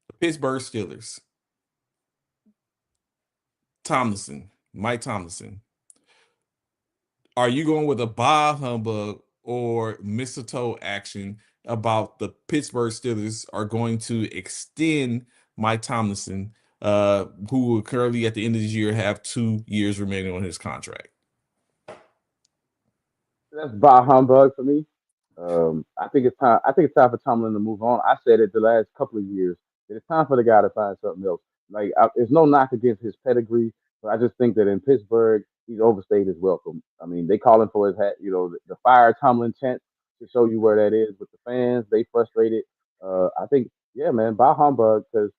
the Pittsburgh Steelers, Mike Tomlinson. Are you going with a bah humbug or mistletoe action about the Pittsburgh Steelers are going to extend Mike Tomlinson, who will currently at the end of the year have 2 years remaining on his contract? That's bah humbug for me. I think it's time. I think it's time for Tomlin to move on. I said it the last couple of years that it's time for the guy to find something else. There's no knock against his pedigree, but I just think that in Pittsburgh he's overstayed his welcome. I mean, they calling for his hat. You know, the fire Tomlin chant to show you where that is with the fans. They frustrated. I think, yeah, man, bah humbug because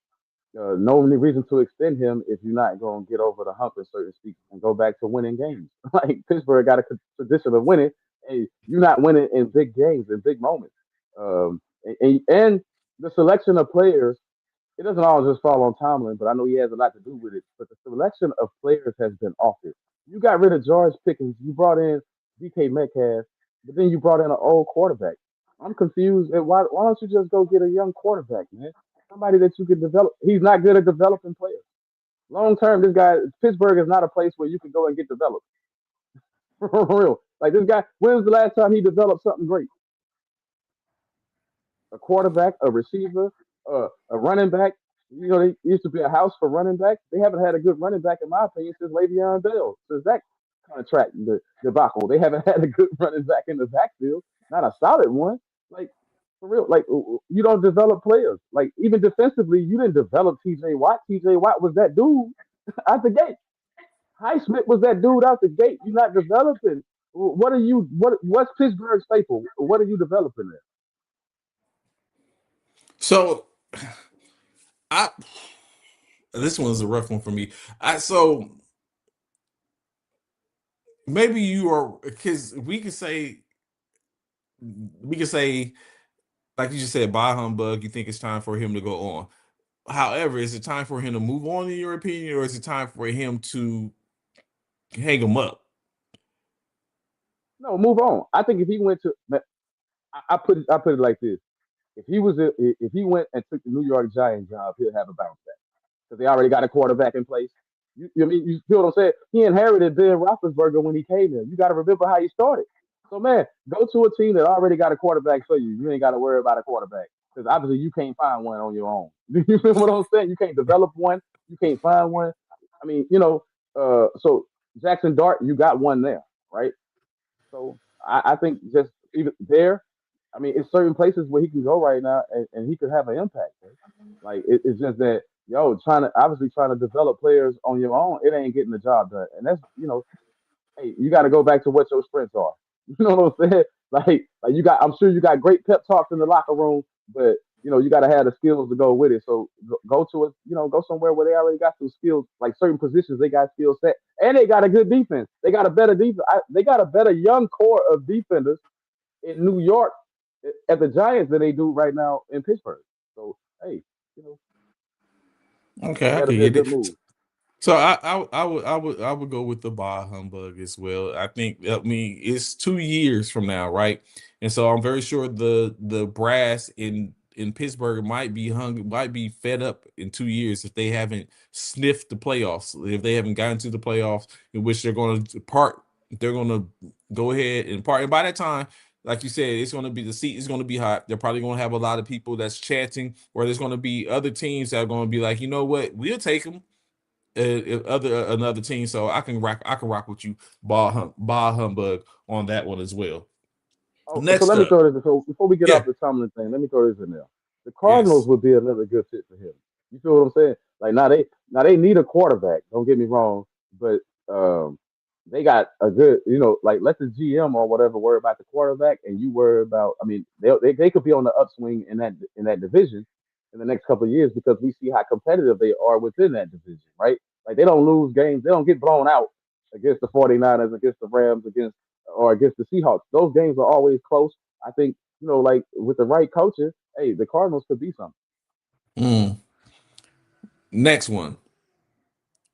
no only reason to extend him if you're not going to get over the hump, in certain speak, and go back to winning games. Like Pittsburgh got a tradition of winning, and you're not winning in big games, in big moments. And the selection of players, it doesn't always just fall on Tomlin, but I know he has a lot to do with it. But the selection of players has been off it. You got rid of George Pickens, you brought in DK Metcalf, but then you brought in an old quarterback. I'm confused. Why don't you just go get a young quarterback, man? Somebody that you can develop. He's not good at developing players. Long term, this guy Pittsburgh is not a place where you can go and get developed. For real. Like this guy, when was the last time he developed something great? A quarterback, a receiver, a running back. You know, they used to be a house for running backs. They haven't had a good running back, in my opinion, since Le'Veon Bell. Since that contract debacle, they haven't had a good running back in the backfield. Not a solid one. Like for real. Like you don't develop players. Like even defensively, you didn't develop T.J. Watt. T.J. Watt was that dude out the gate. Highsmith was that dude out the gate. You're not developing. What are you? What's Pittsburgh's staple? What are you developing there? So, I this one's a rough one for me. So maybe you are because we could say like you just said, by humbug. You think it's time for him to go on. However, is it time for him to move on in your opinion, or is it time for him to hang him up? No, move on. I think if he went to, I put it like this: if he went and took the New York Giants job, he'll have a bounce back because they already got a quarterback in place. You feel what I'm saying? He inherited Ben Roethlisberger when he came in. You got to remember how he started. So man, go to a team that already got a quarterback for you. You ain't got to worry about a quarterback because obviously you can't find one on your own. You feel what I'm saying? You can't develop one. You can't find one. I mean, so Jackson Dart, you got one there, right? So I think just even there, I mean, it's certain places where he can go right now, and he could have an impact. Right? Like it's just that trying to develop players on your own, it ain't getting the job done, and that's hey, you got to go back to what your strengths are. You know what I'm saying? Like you got, I'm sure you got great pep talks in the locker room, but you got to have the skills to go with it. So go to it, go somewhere where they already got some skills, like certain positions they got skill set, and they got a good defense. They got a better defense. They got a better young core of defenders in New York at the Giants than they do right now in Pittsburgh. So hey, you know, I Okay, think I that'll can be a get good it. move. So I would go with the bah humbug as well. I mean it's 2 years from now, right? And so I'm very sure the brass in in Pittsburgh might be fed up in 2 years if they haven't sniffed the playoffs, if they haven't gotten to the playoffs, in which they're going to go ahead and part. And by that time, like you said, it's going to be the seat is going to be hot. They're probably going to have a lot of people that's chanting, or there's going to be other teams that are going to be like, you know what, we'll take them. Another team, so I can rock with you, ball humbug on that one as well. Oh, so Next let me up, throw this. So before we get yeah, off the Tomlin thing, let me throw this in there. The Cardinals yes, would be another good fit for him. You feel what I'm saying? Like now they need a quarterback. Don't get me wrong, but um, they got a good, like let the GM or whatever worry about the quarterback, and you worry about. I mean, they could be on the upswing in that division in the next couple of years because we see how competitive they are within that division, right? Like they don't lose games, they don't get blown out against the 49ers, against the Rams, against the Seahawks. Those games are always close. I think, like with the right coaches, hey, the Cardinals could be something. mm. Next one,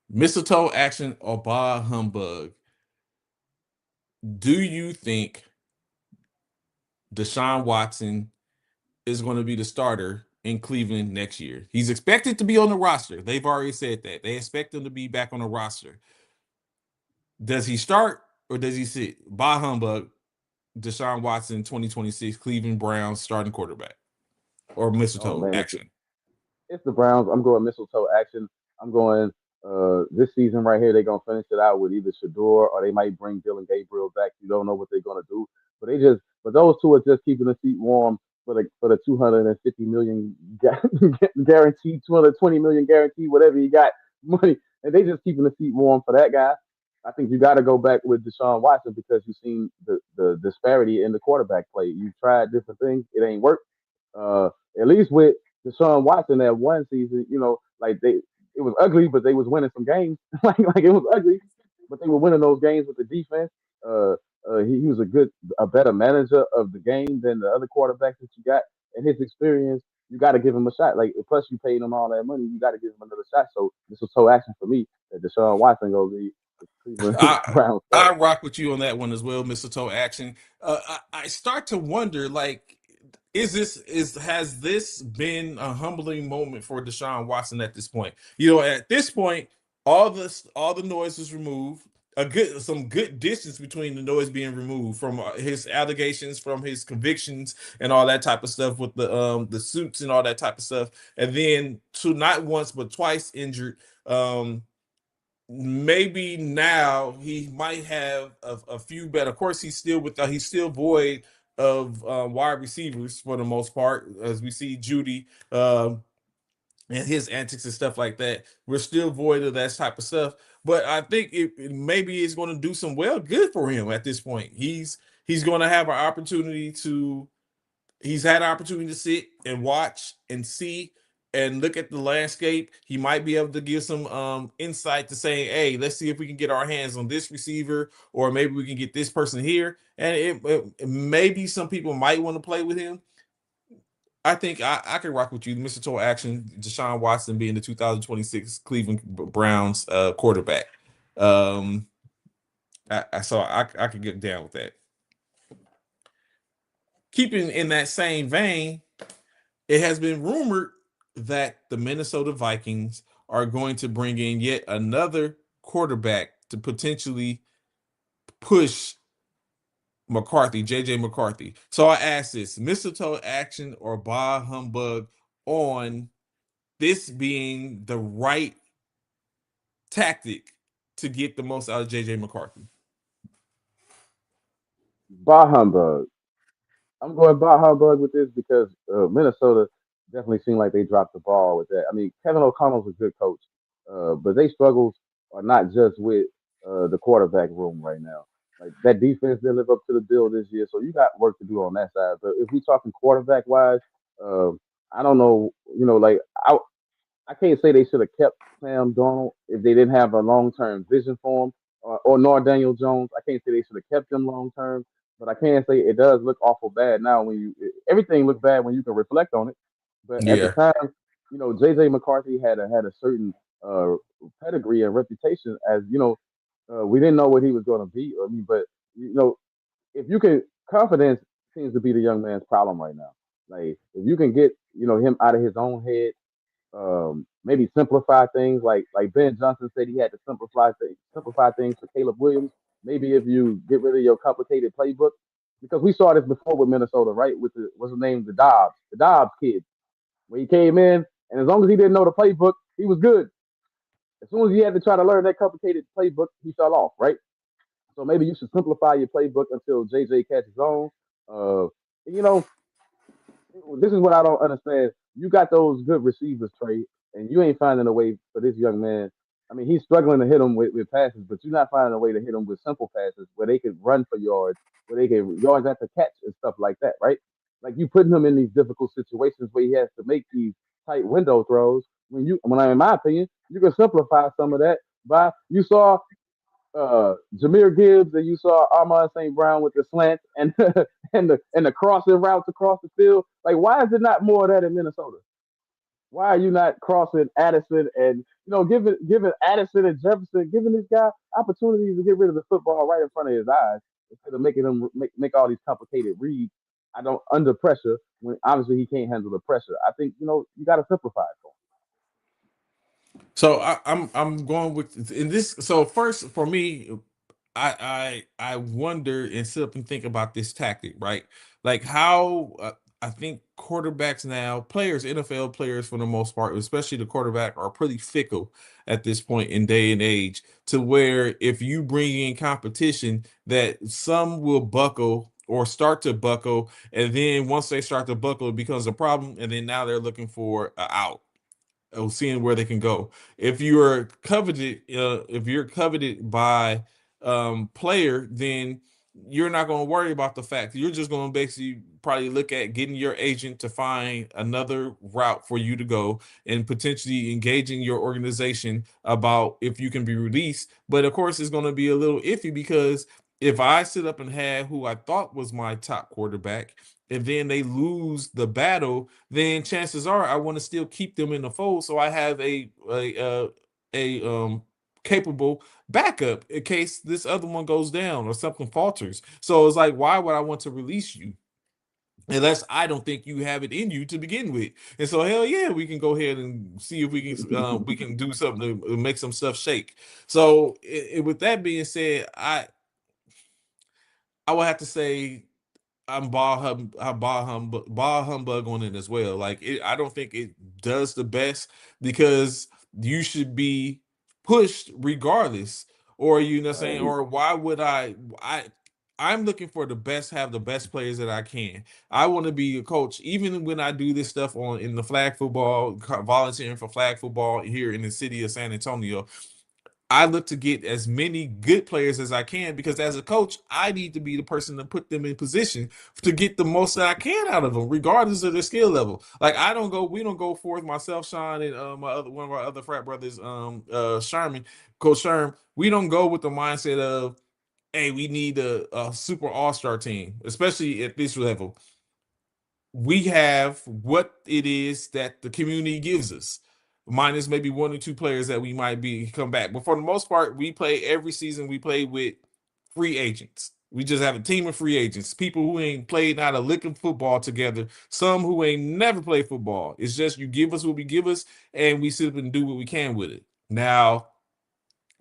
mistletoe action or bah humbug. Do you think Deshaun Watson is going to be the starter in Cleveland next year? He's expected to be on the roster. They've already said that they expect him to be back on the roster. Does he start or does he sit? Bah humbug. Deshaun Watson, 2026 Cleveland Browns starting quarterback, or Oh mistletoe man, action. it's the Browns. I'm going mistletoe action. I'm going this season right here. They're gonna finish it out with either Shador or they might bring Dylan Gabriel back. You don't know what they're gonna do, but those two are just keeping the seat warm for the 250 million guaranteed, 220 million guaranteed, whatever you got money, and they just keeping the seat warm for that guy. I think you got to go back with Deshaun Watson because you've seen the disparity in the quarterback play. You've tried different things, it ain't worked. Uh, at least with Deshaun Watson that one season, like it was ugly, but they was winning some games. like it was ugly, but they were winning those games with the defense. Uh, he was a better manager of the game than the other quarterbacks that you got. And his experience, you got to give him a shot. Like plus, you paid him all that money, you got to give him another shot. So this was so action for me that Deshaun Watson gonna be the Cleveland I Browns I starter. rock with you on that one as well, mistletoe action. I start to wonder, like, has this been a humbling moment for Deshaun Watson at this point? At this point, all the noise was removed. Some good distance between the noise being removed from his allegations, from his convictions, and all that type of stuff with the suits and all that type of stuff. And then to not once but twice injured. Maybe now he might have a few better. Of course, he's still void of wide receivers for the most part, as we see Judy and his antics and stuff like that. We're still void of that type of stuff, but I think maybe it's going to do some good for him at this point. He's going to have an opportunity to he's had an opportunity to sit and watch and see and look at the landscape. He might be able to give some insight to saying, "Hey, let's see if we can get our hands on this receiver, or maybe we can get this person here." And maybe some people might want to play with him. I think I can rock with you, Mr. Tour Action. Deshaun Watson being the 2026 Cleveland Browns quarterback. Um, so I could get down with that. Keeping in that same vein, it has been rumored that the Minnesota Vikings are going to bring in yet another quarterback to potentially push McCarthy, JJ McCarthy. So I ask this: mistletoe action or bah humbug on this being the right tactic to get the most out of JJ McCarthy? Bah humbug. I'm going Bah humbug with this because Minnesota definitely seemed like they dropped the ball with that. I mean, Kevin O'Connell's a good coach, but they struggles are not just with the quarterback room right now. Like that defense didn't live up to the bill this year, so you got work to do on that side. But if we talking quarterback wise, uh, I don't know. Like I can't say they should have kept Sam Donald if they didn't have a long term vision for him, or nor Daniel Jones. I can't say they should have kept them long term, but I can say it does look awful bad now when everything looks bad when you can reflect on it. But at the Yeah, time, JJ McCarthy had a certain uh, pedigree and reputation as we didn't know what he was going to be. But you know if you can confidence seems to be the young man's problem right now. Like if you can get him out of his own head, maybe simplify things like Ben Johnson said he had to simplify things for Caleb Williams. Maybe if you get rid of your complicated playbook, because we saw this before with Minnesota, right? With what's his name, the Dobbs kid, when he came in, and as long as he didn't know the playbook, he was good. As soon as he had to try to learn that complicated playbook, he fell off, right? So maybe you should simplify your playbook until JJ catches on. And, this is what I don't understand. You got those good receivers, Trey, and you ain't finding a way for this young man. I mean, he's struggling to hit them with passes, but you're not finding a way to hit them with simple passes where they can run for yards, where they can yards after catch and stuff like that, right? Like you putting him in these difficult situations where he has to make these tight window throws. When I'm in my opinion, you can simplify some of that by you saw Jameer Gibbs and you saw Armand St. Brown with the slant and and the crossing routes across the field. Like, why is it not more of that in Minnesota? Why are you not crossing Addison and giving Addison and Jefferson, giving this guy opportunities to get rid of the football right in front of his eyes instead of making him make all these complicated reads? I don't under pressure when obviously he can't handle the pressure. I think you got to simplify it for So I'm going with in this. So first for me, I wonder and sit up and think about this tactic, right? Like how I think quarterbacks now, players, NFL players for the most part, especially the quarterback, are pretty fickle at this point in day and age. To where if you bring in competition, that some will buckle or start to buckle, and then once they start to buckle, it becomes a problem, and then now they're looking for a out of seeing where they can go. If you're coveted by player, then you're not going to worry about the fact. You're just going to basically probably look at getting your agent to find another route for you to go and potentially engaging your organization about if you can be released. But of course, it's going to be a little iffy because if I sit up and have who I thought was my top quarterback, and then they lose the battle, then chances are I want to still keep them in the fold so I have a capable backup in case this other one goes down or something falters. So it's like, why would I want to release you unless I don't think you have it in you to begin with? And so hell yeah, we can go ahead and see if we can do something to make some stuff shake. So with that being said, I would have to say I'm ball humbug on it as well. Like I don't think it does the best because you should be pushed regardless. Or you know what I'm saying, right. or why would I'm looking for the best, have the best players that I can. I want to be a coach, even when I do this stuff on in the flag football, volunteering for flag football here in the city of San Antonio. I look to get as many good players as I can because as a coach, I need to be the person to put them in position to get the most that I can out of them, regardless of their skill level. Like we don't go forth myself, Sean, and one of our other frat brothers, Sherman, Coach Sherm. We don't go with the mindset of, hey, we need a super all-star team, especially at this level. We have what it is that the community gives us, minus maybe one or two players that we might be come back. But for the most part, we play every season. We play with free agents. We just have a team of free agents, people who ain't played not a lick of football together, some who ain't never played football. It's just you give us what we give us, and we sit up and do what we can with it. Now,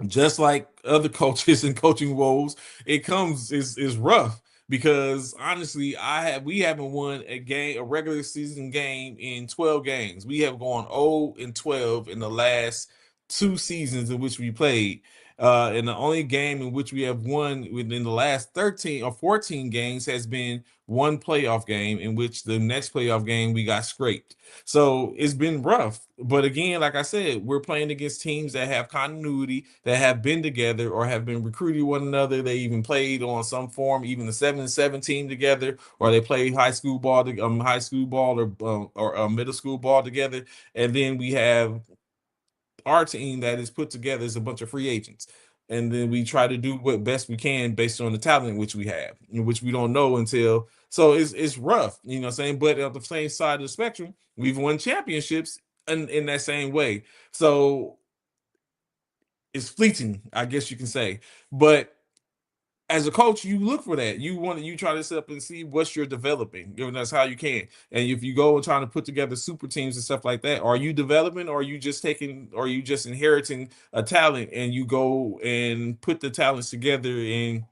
just like other coaches and coaching roles, it comes is rough because honestly, we haven't won a regular season game in 12 games. We have gone 0 and 12 in the last two seasons in which we played. And the only game in which we have won within the last 13 or 14 games has been one playoff game, in which the next playoff game we got scraped. So it's been rough. But again, like I said, we're playing against teams that have continuity, that have been together or have been recruiting one another. They even played on some form, even the 7-7 team together, or they played high school ball or middle school ball together. And then we have our team that is put together as a bunch of free agents. And then we try to do what best we can based on the talent which we have, which we don't know until. So it's rough, you know what I'm saying? But on the same side of the spectrum, we've won championships in that same way. So it's fleeting, I guess you can say. But as a coach, you look for that. You try to set up and see what you're developing. That's how you can. And if you go and trying to put together super teams and stuff like that, are you developing, or are you just taking, or are you just inheriting a talent and you go and put the talents together and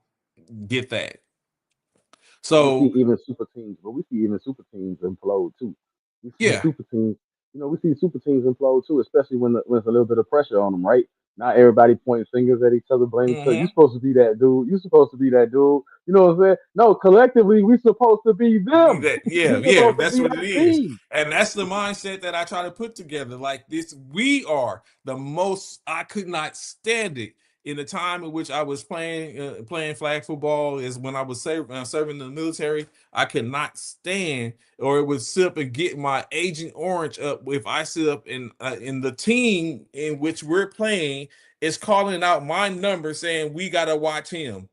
get that? But we see So even super teams, implode too. We see yeah. super teams, we see super teams implode too, especially when it's a little bit of pressure on them, right? Not everybody pointing fingers at each other, blaming each other. You Mm-hmm. supposed to be that dude. You supposed to be that dude. You know what I'm saying? No, collectively, we supposed to be them. That, yeah, We yeah, supposed to that's be what it that is. team. And that's the mindset that I try to put together. Like this, we are the most, I could not stand it in the time in which I was playing flag football, is when I was serving in the military. I could not stand, or it would sit up and get my Agent Orange up if I sit up in the team in which we're playing is calling out my number saying we got to watch him.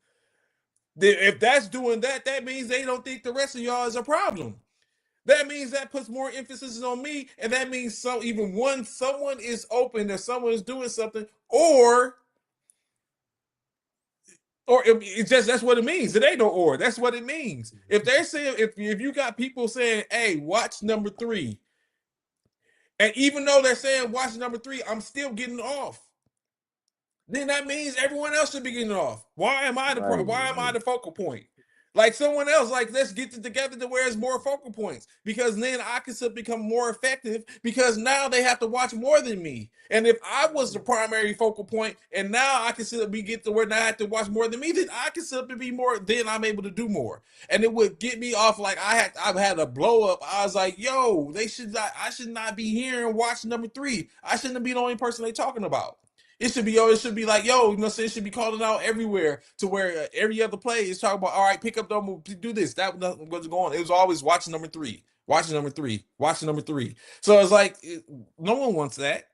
If that's doing that, that means they don't think the rest of y'all is a problem. That means that puts more emphasis on me, and that means someone is open, or someone is doing something, or it's just, that's what it means. It ain't no or. That's what it means. If they're saying, if you got people saying, "Hey, watch number 3," and even though they're saying watch number 3, I'm still getting off, then that means everyone else should be getting off. Right, Why am I right. the focal point? Like someone else, like let's get it together to where it's more focal points, because then I can still become more effective, because now they have to watch more than me. And if I was the primary focal point and now I can still be get to where now I have to watch more than me, then I can still be more, then I'm able to do more. And it would get me off, like I've had a blow up. I was like, yo, I should not be here and watch number 3. I shouldn't be the only person they talking about. It should be like, yo, it should be calling out everywhere, to where every other play is talking about, all right, pick up number, do this. That was going on. It was always watching number 3, watching number 3, watching number 3. So it's like, no one wants that.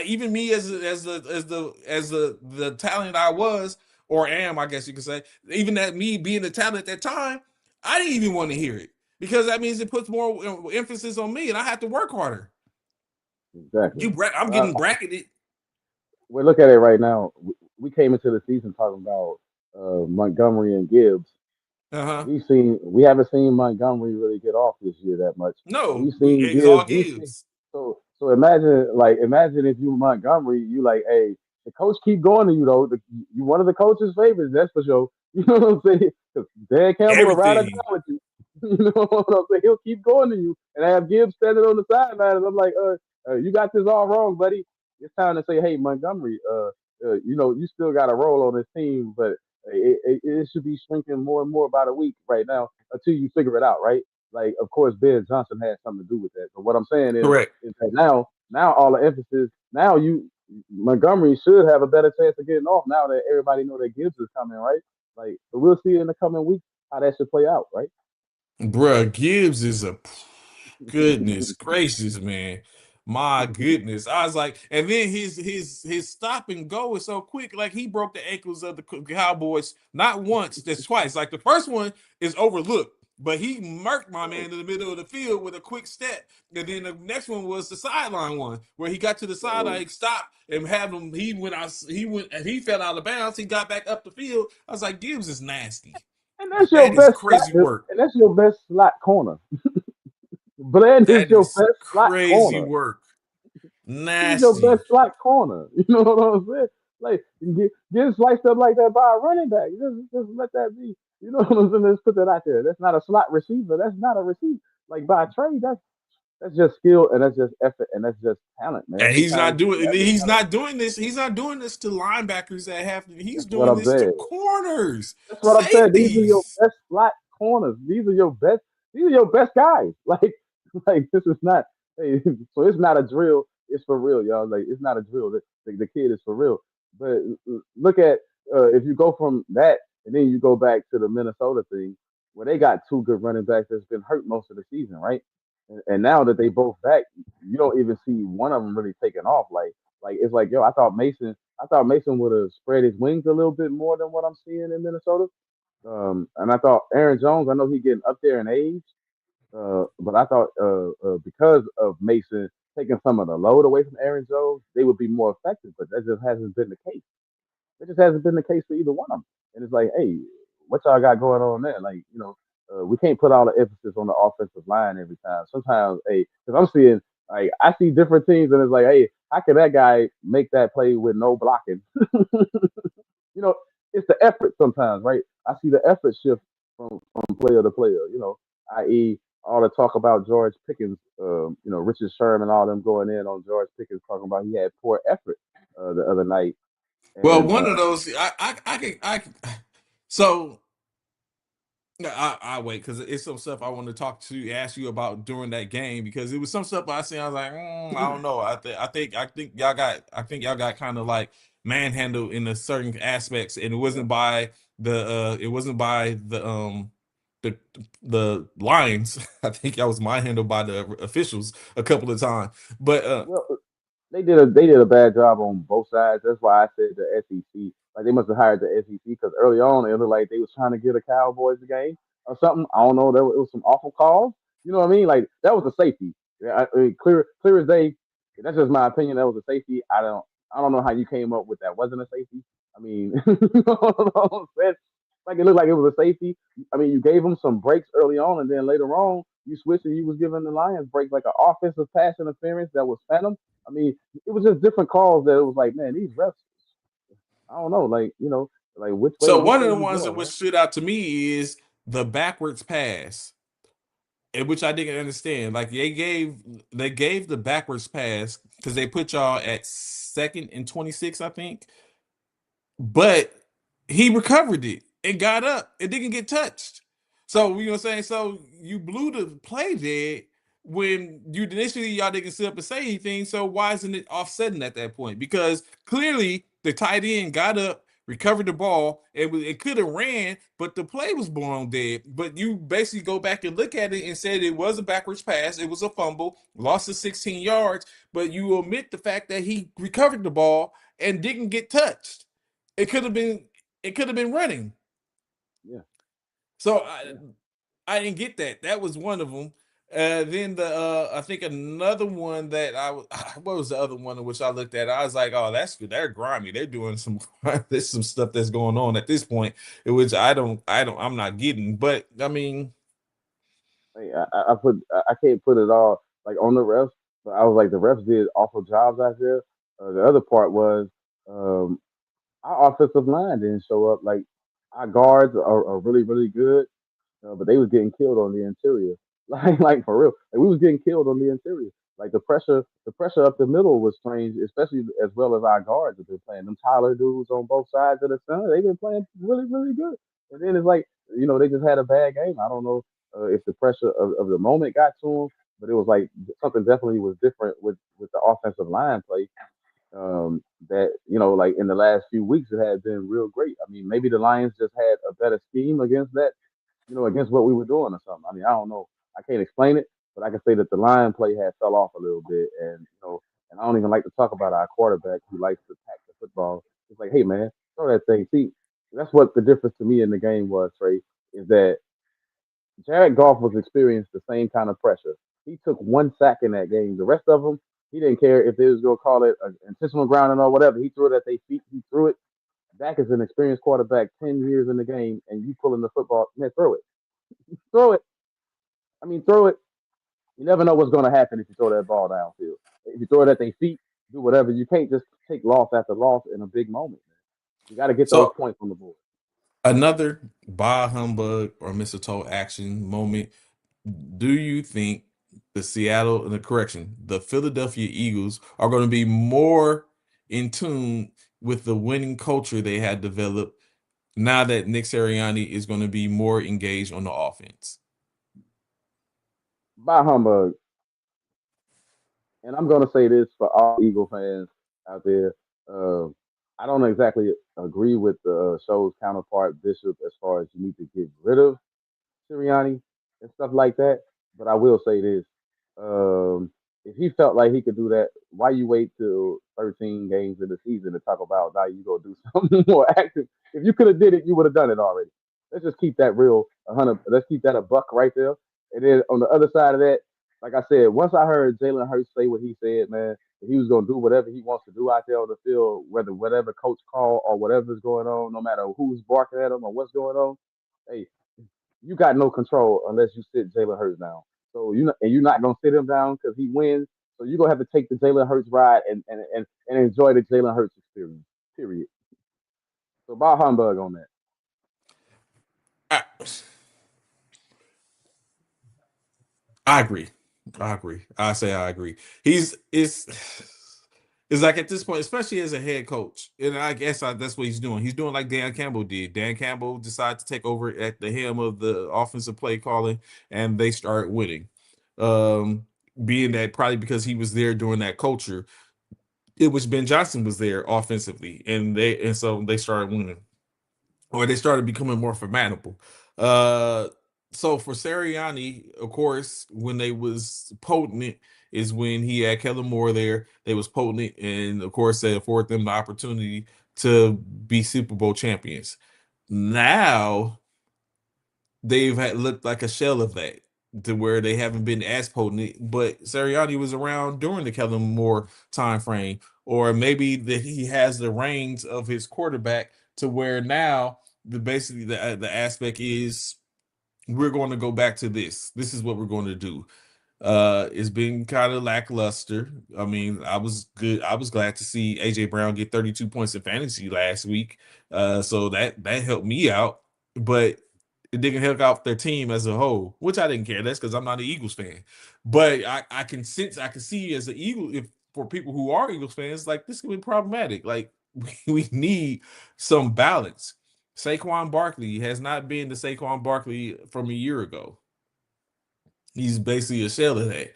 Even me as the talent I was, or am, I guess you could say, even that me being the talent at that time, I didn't even want to hear it, because that means it puts more emphasis on me, and I have to work harder. Exactly. I'm getting bracketed. Well, look at it right now. We came into the season talking about Montgomery and Gibbs. Uh huh. We haven't seen Montgomery really get off this year that much, but No, we've seen it's all Gibbs. We've seen gives. so imagine if you Montgomery, you like, hey, the coach keep going to you though. You one of the coach's favorites, that's for sure. You know what I'm saying? Because Dan Campbell will ride or Everything. die with you. You know what I'm saying? He'll keep going to you, and I have Gibbs standing on the sideline, and I'm like, you got this all wrong, buddy. It's time to say, hey, Montgomery, you still got a role on this team, but it should be shrinking more and more by the week right now until you figure it out, right? Like, of course, Ben Johnson has something to do with that. But what I'm saying Correct. is that now all the emphasis, now you Montgomery should have a better chance of getting off now that everybody know that Gibbs is coming, right? Like, so we'll see in the coming weeks how that should play out, right? Bruh, Gibbs is a goodness gracious, man. My goodness. I was like, and then his stop and go is so quick. Like he broke the ankles of the Cowboys not once, just twice. Like the first one is overlooked, but he murked my man in the middle of the field with a quick step. And then the next one was the sideline one, where he got to the So, sideline, he stopped and had him. He fell out of bounds. He got back up the field. I was like, Gibbs is nasty. and that's your That is best slot, crazy work. and that's your best slot corner. Bland is That your is best slot crazy corner. work. He's your Nasty. best slot corner. You know what I'm saying? Like get sliced up like that by a running back. Just let that be. You know what I'm saying? Let's put that out there. That's not a slot receiver. That's not a receiver. Like by trade, that's just skill and that's just effort and that's just talent, man. And Sometimes that's just he's talent. not doing this. He's not doing this to linebackers that have he's That's what doing I'm this to saying. corners, That's what I'm saying. These are your safeties. best slot corners. These are your best. These are your best guys. Like this is not. Hey, so it's not a drill. It's for real, y'all. Like it's not a drill. The kid is for real. But look at if you go from that and then you go back to the Minnesota thing, where they got two good running backs that's been hurt most of the season, right? And now that they both back, you don't even see one of them really taking off. Like it's like, yo, I thought Mason would have spread his wings a little bit more than what I'm seeing in Minnesota. And I thought Aaron Jones, I know he's getting up there in age, but I thought because of Mason taking some of the load away from Aaron Jones, they would be more effective. But that just hasn't been the case. It just hasn't been the case for either one of them. and it's like, hey, what y'all got going on there? Like, we can't put all the emphasis on the offensive line every time. Sometimes, hey, because I'm seeing like I see different teams, and it's like, hey, how can that guy make that play with no blocking? you know, it's the effort sometimes, right? I see the effort shift from player to player. I.e., all the talk about George Pickens, Richard Sherman, all them going in on George Pickens, talking about he had poor effort the other night, Well, and one of those, so I wait because it's some stuff I want to ask you about during that game because it was some stuff I seen. I was like, I don't know. I think y'all got kind of like manhandled in a certain aspects, and yeah, it wasn't by the the Lions. I think I was manhandled by the officials a couple of times, but well, they did a bad job on both sides. That's why I said the SEC. Like they must have hired the SEC because early on it looked like they was trying to get a Cowboys game or something. I don't know. It was some awful calls. You know what I mean? Like that was a safety. Yeah, I mean, clear as day. That's just my opinion. That was a safety. I don't know how you came up with that. Wasn't a safety. I mean, you know what I'm saying? Like it looked like it was a safety. I mean, you gave them some breaks early on, and then later on you switched and you was giving the Lions breaks like an offensive pass interference that was phantom. I mean, it was just different calls that it was like, man, these refs, I don't know, like like so which one of way the you ones that going, was man? stood out to me is the backwards pass, and which I didn't understand. Like they gave the backwards pass because they put y'all at 2nd and 26, I think, but he recovered it and got up. It didn't get touched. So you know what I'm saying? So you blew the play there when you initially y'all didn't sit up and say anything. So why isn't it offsetting at that point? Because clearly the tight end got up, recovered the ball, it could have ran, but the play was blown dead. But you basically go back and look at it and said it was a backwards pass, it was a fumble, lost to 16 yards, but you omit the fact that he recovered the ball and didn't get touched. It could have been it could have been running. Yeah, So yeah. I didn't get that. That was one of them. Then the I think another one that what was the other one in which I looked at? I was like, oh, that's good. They're grimy. They're doing some there's some stuff that's going on at this point, which I'm not getting. But I mean, Like, I can't put it all like on the refs, but I was like the refs did awful jobs out there. The other part was um, our offensive line didn't show up. Like our guards are really really good, but they was getting killed on the interior. Like for real, like we was getting killed on the interior. Like the pressure up the middle was strange, especially as well as our guards have been playing. Them Tyler dudes on both sides of the center, they've been playing really really good. And then it's like they just had a bad game. I don't know if the pressure of the moment got to them, but it was like something definitely was different with the offensive line play. That like in the last few weeks, it had been real great. I mean, maybe the Lions just had a better scheme against that against what we were doing or something. I mean, I don't know. I can't explain it, but I can say that the line play had fell off a little bit, and and I don't even like to talk about our quarterback who likes to pack the football. It's like, hey man, throw that thing. See, that's what the difference to me in the game was, Trey, is that Jared Goff was experiencing the same kind of pressure. He took one sack in that game. The rest of them, he didn't care if they was going to call it an intentional grounding or whatever. He threw it at their feet. He threw it. Dak is an experienced quarterback, 10 years in the game, and you pulling the football. Man, throw it. Throw it. I mean, throw it. You never know what's going to happen if you throw that ball downfield. If you throw it at their feet, do whatever. You can't just take loss after loss in a big moment. Man. You got to get those so points on the board. another bah humbug or mistletoe action moment. Do you think the Philadelphia Eagles are going to be more in tune with the winning culture they had developed now that Nick Sirianni is going to be more engaged on the offense? By humbug, and I'm going to say this for all Eagle fans out there. Uh, I don't exactly agree with the show's counterpart Bishop as far as you need to get rid of Sirianni and stuff like that. But I will say this: if he felt like he could do that, why you wait till 13 games in the season to talk about now you go do something more active? If you could have did it, you would have done it already. Let's just keep that real 100. Let's keep that a buck right there. And then on the other side of that, like I said, once I heard Jalen Hurts say what he said, man, he was gonna do whatever he wants to do out there on the field, whether whatever coach call or whatever's going on, no matter who's barking at him or what's going on. Hey, you got no control unless you sit Jalen Hurts down. So you're not gonna sit him down because he wins. So you're gonna have to take the Jalen Hurts ride and enjoy the Jalen Hurts experience. Period. So Bob humbug on that. I, I agree. I agree. I say I agree. He's it's like at this point, especially as a head coach, and I guess that's what he's doing. He's doing like Dan Campbell did. Dan Campbell decided to take over at the helm of the offensive play calling, and they start winning. Um, Being that probably because he was there during that culture, it was Ben Johnson was there offensively, and so they started winning, or they started becoming more formidable. Uh, so for Sirianni, of course, when they was potent is when he had Kellen Moore there. They was potent, and of course, they afforded them the opportunity to be Super Bowl champions. Now they've had looked like a shell of that to where they haven't been as potent. But Sirianni was around during the Kellen Moore time frame, or maybe that he has the reins of his quarterback to where now the aspect is we're going to go back to this. This is what we're going to do. It's been kind of lackluster. I mean, I was good. I was glad to see AJ Brown get 32 points in fantasy last week. So that helped me out, but it didn't help out their team as a whole, which I didn't care. That's because I'm not an Eagles fan. But I can sense, I can see as an Eagle, if for people who are Eagles fans, like this could be problematic. Like we need some balance. Saquon Barkley has not been the Saquon Barkley from a year ago. He's basically a shell of that.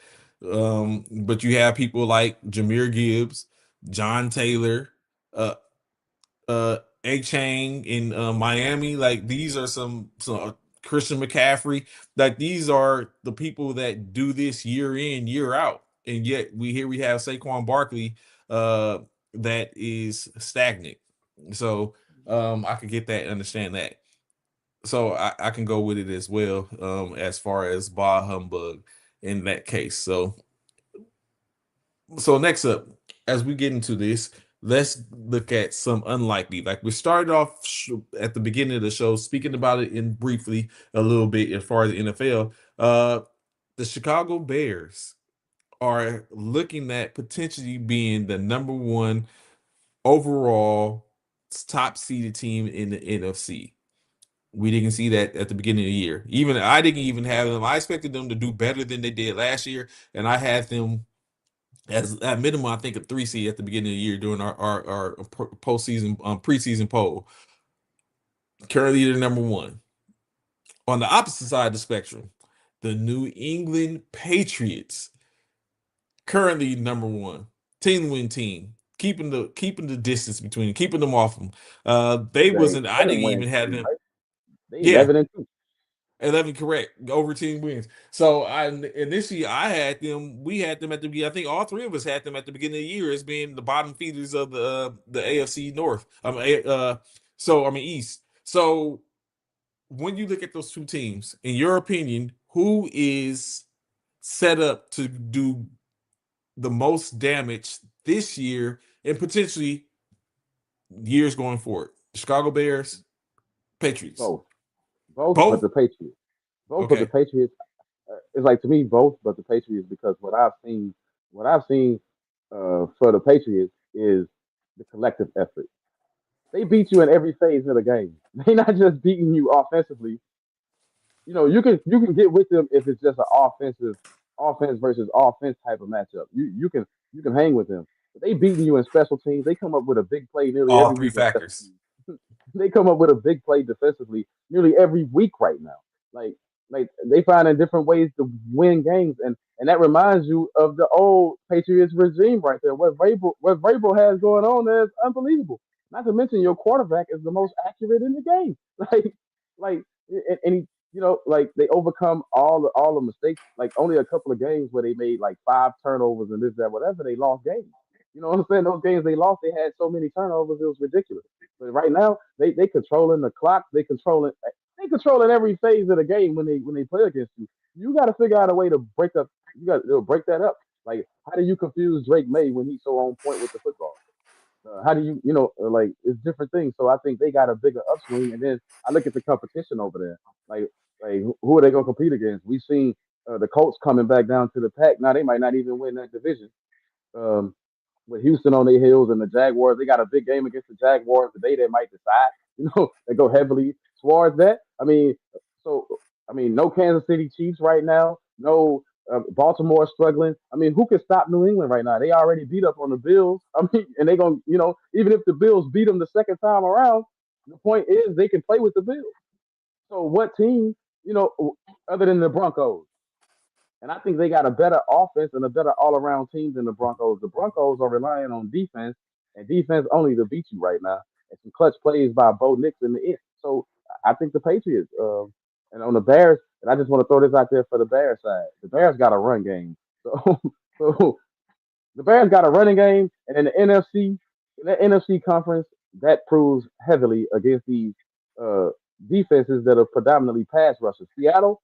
But you have people like Jameer Gibbs, John Taylor, uh, A Chain in Miami. Like these are some Christian McCaffrey. Like these are the people that do this year in, year out. And yet we have Saquon Barkley uh, that is stagnant. So I could get that, understand that. So I can go with it as well, as far as Bah Humbug in that case. So next up, as we get into this, let's look at some unlikely. Like we started off at the beginning of the show, speaking about it in briefly a little bit as far as the NFL. The Chicago Bears are looking at potentially being the number one overall top seeded team in the NFC. We didn't see that at the beginning of the year. Even I didn't even have them. I expected them to do better than they did last year, and I had them as at minimum, I think a 3 seed at the beginning of the year during our postseason preseason poll. Currently, they're number one. On the opposite side of the spectrum, the New England Patriots currently number one, team win team, keeping the distance between, keeping them off them. They They wasn't. I didn't 11 wins even have too, them. right? They Yeah, 11-2. 11 correct. Over team wins. So I initially I had them. We had them at the beginning. I think all three of us had them at the beginning of the year as being the bottom feeders of the AFC North. I mean East. So when you look at those two teams, in your opinion, who is set up to do the most damage this year and potentially years going forward? Chicago Bears, Patriots. Both, both, but Both? the Patriots, both, but the Okay. Patriots. It's like to me both, but the Patriots because what I've seen for the Patriots is the collective effort. They beat you in every phase of the game. They not just beating you offensively. You can get with them if it's just an offense versus offense type of matchup. You can hang with them. But they beating you in special teams. They come up with a big play nearly All every three week in special factors. teams. They come up with a big play defensively nearly every week right now. Like like they finding different ways to win games, and that reminds you of the old Patriots regime right there. What Vrabel has going on there is unbelievable. Not to mention your quarterback is the most accurate in the game. Like and he, like they overcome all the mistakes. Like only a couple of games where they made like five turnovers and this that whatever they lost games. You know what I'm saying? Those games they lost, they had so many turnovers, it was ridiculous. But right now, they controlling the clock. They controlling every phase of the game when they play against you. You got to figure out a way to break up. You got to break that up. Like, how do you confuse Drake May when he's so on point with the football? How do you, like it's different things. So I think they got a bigger upswing. And then I look at the competition over there. Like who are they gonna compete against? We've seen the Colts coming back down to the pack. Now they might not even win that division. Um, with Houston on their heels and the Jaguars, they got a big game against the Jaguars today that might decide. They go heavily towards that. So no Kansas City Chiefs right now. No Baltimore struggling. Who can stop New England right now? They already beat up on the Bills. And they gonna, even if the Bills beat them the second time around, the point is they can play with the Bills. So what team, other than the Broncos? And I think they got a better offense and a better all around team than the Broncos. The Broncos are relying on defense, and defense only to beat you right now. And some clutch plays by Bo Nix in the end. So I think the Patriots, and on the Bears, and I just want to throw this out there for the Bears side. The Bears got a run game. So, so the Bears got a running game, and in the NFC conference, that proves heavily against these uh, defenses that are predominantly pass rushers. Seattle,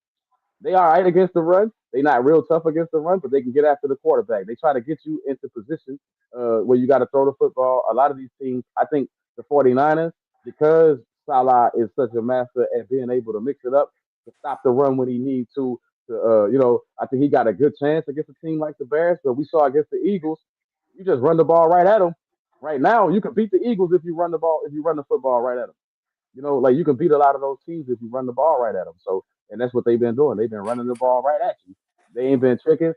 they all right against the run. They not real tough against the run, but they can get after the quarterback. They try to get you into position where you got to throw the football. A lot of these teams, I think the 49ers, because Salah is such a master at being able to mix it up to stop the run when he needs to I think he got a good chance against a team like the Bears. But we saw against the Eagles, you just run the ball right at them. Right now, you can beat the Eagles if you run the football right at them. Like you can beat a lot of those teams if you run the ball right at them. So, and that's what they've been doing. They've been running the ball right at you. They ain't been tricking.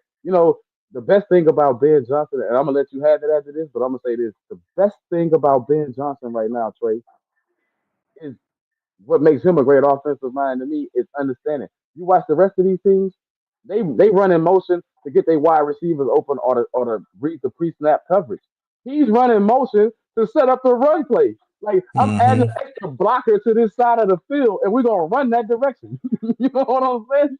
The best thing about Ben Johnson, and I'm gonna let you have it after this, but I'm gonna say this: the best thing about Ben Johnson right now, Trey, is what makes him a great offensive mind to me is understanding. You watch the rest of these teams, they run in motion to get their wide receivers open or to read the pre-snap coverage. He's running motion to set up the run play. Like I'm adding an Mm-hmm. extra blocker to this side of the field, and we're gonna run that direction. You know what I'm saying?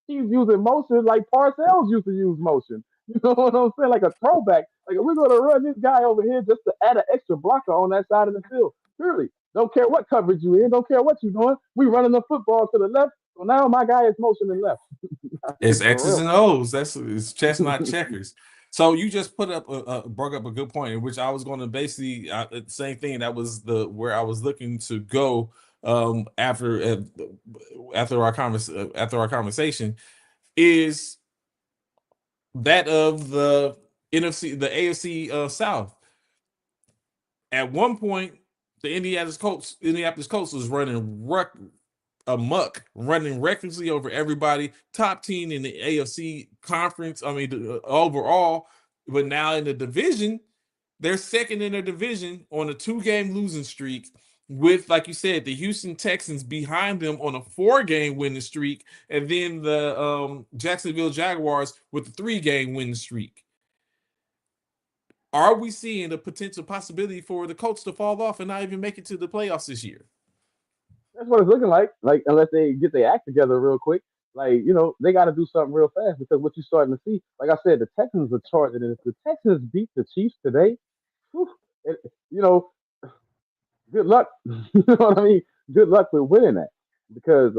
He's using motion like Parcells used to use motion. You know what I'm saying? Like a throwback. Like we're gonna run this guy over here just to add an extra blocker on that side of the field. Surely, don't care what coverage you in, don't care what you're doing. We running the football to the left. So now my guy is motioning left. It's For X's real. and O's. It's chess, not checkers. So you just brought up a good point, in which I was going to basically same thing. That was the where I was looking to go after our conversation is that of the the AFC South. At one point, the Indianapolis Colts was running amok, running recklessly over everybody. Top team in the AFC conference. I mean, overall, but now in the division, they're second in their division on a 2-game losing streak. With, like you said, the Houston Texans behind them on a 4-game winning streak, and then the Jacksonville Jaguars with a 3-game winning streak. Are we seeing a potential possibility for the Colts to fall off and not even make it to the playoffs this year? That's what it's looking like. Like unless they get their act together real quick. Like, they got to do something real fast because what you're starting to see, like I said, the Texans are charging. And if the Texans beat the Chiefs today, whew, it, you know, good luck. You know what I mean? Good luck with winning that because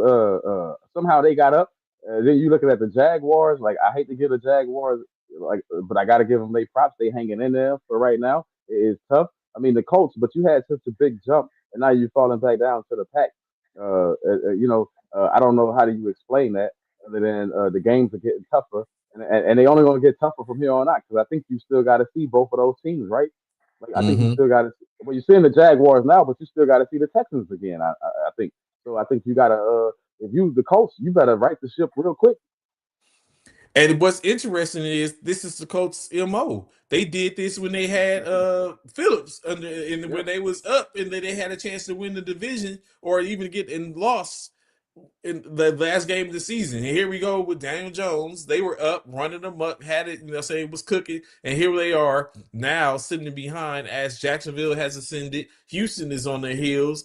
somehow they got up. Then you looking at the Jaguars. Like I hate to give the Jaguars but I got to give them their props. They hanging in there for right now. It is tough. The Colts, but you had such a big jump, and now you're falling back down to the pack. I don't know how do you explain that other than the games are getting tougher, and they only going to get tougher from here on out because I think you still got to see both of those teams, right? Like I think you Mm-hmm. still got to. Well, you're seeing the Jaguars now, but you still got to see the Texans again. I think so. I think you got to. If you the Colts, you better right the ship real quick. And what's interesting is this is the Colts MO. They did this when they had Phillips under and when Yep. they was up and they had a chance to win the division or even get in loss in the last game of the season. And here we go with Daniel Jones. They were up, running them up, had it, say it was cooking, and here they are now sitting behind as Jacksonville has ascended. Houston is on their heels.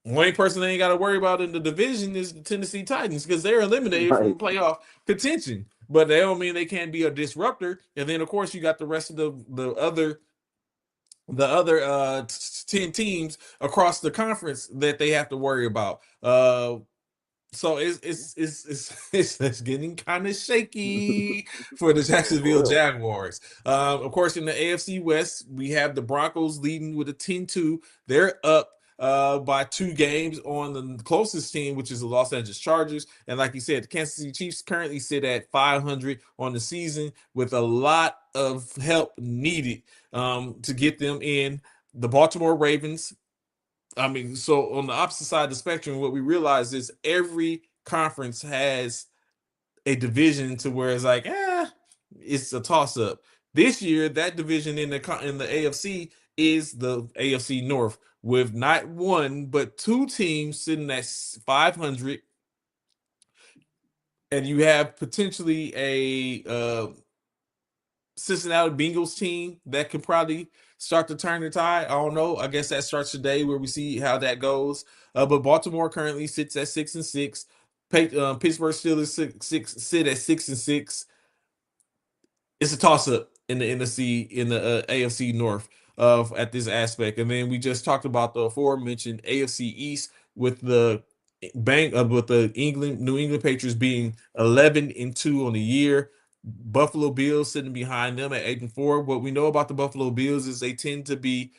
One person they ain't got to worry about in the division is the Tennessee Titans because they're eliminated Right. from playoff contention. But they don't mean they can't be a disruptor. And then of course you got the rest of the other 10 teams across the conference that they have to worry about. So it's getting kind of shaky for the Oh, for Jacksonville real. Jaguars. Of course, in the AFC West, we have the Broncos leading with a 10-2. They're up by 2 games on the closest team, which is the Los Angeles Chargers. And like you said, the Kansas City Chiefs currently sit at 500 on the season with a lot of help needed to get them in. The Baltimore Ravens, I mean, so on the opposite side of the spectrum, what we realize is every conference has a division to where it's like, it's a toss up. This year, that division in the AFC is the AFC North with not one but two teams sitting at 500, and you have potentially a Cincinnati Bengals team that could probably start to turn the tide. I don't know. I guess that starts today where we see how that goes. But Baltimore currently sits at 6-6. Pittsburgh Steelers sit at 6-6. It's a toss up in the NFC in the AFC North of at this aspect. And then we just talked about the aforementioned AFC East with the with the New England Patriots being 11-2 on the year. Buffalo Bills sitting behind them at 8-4. What we know about the Buffalo Bills is they tend to be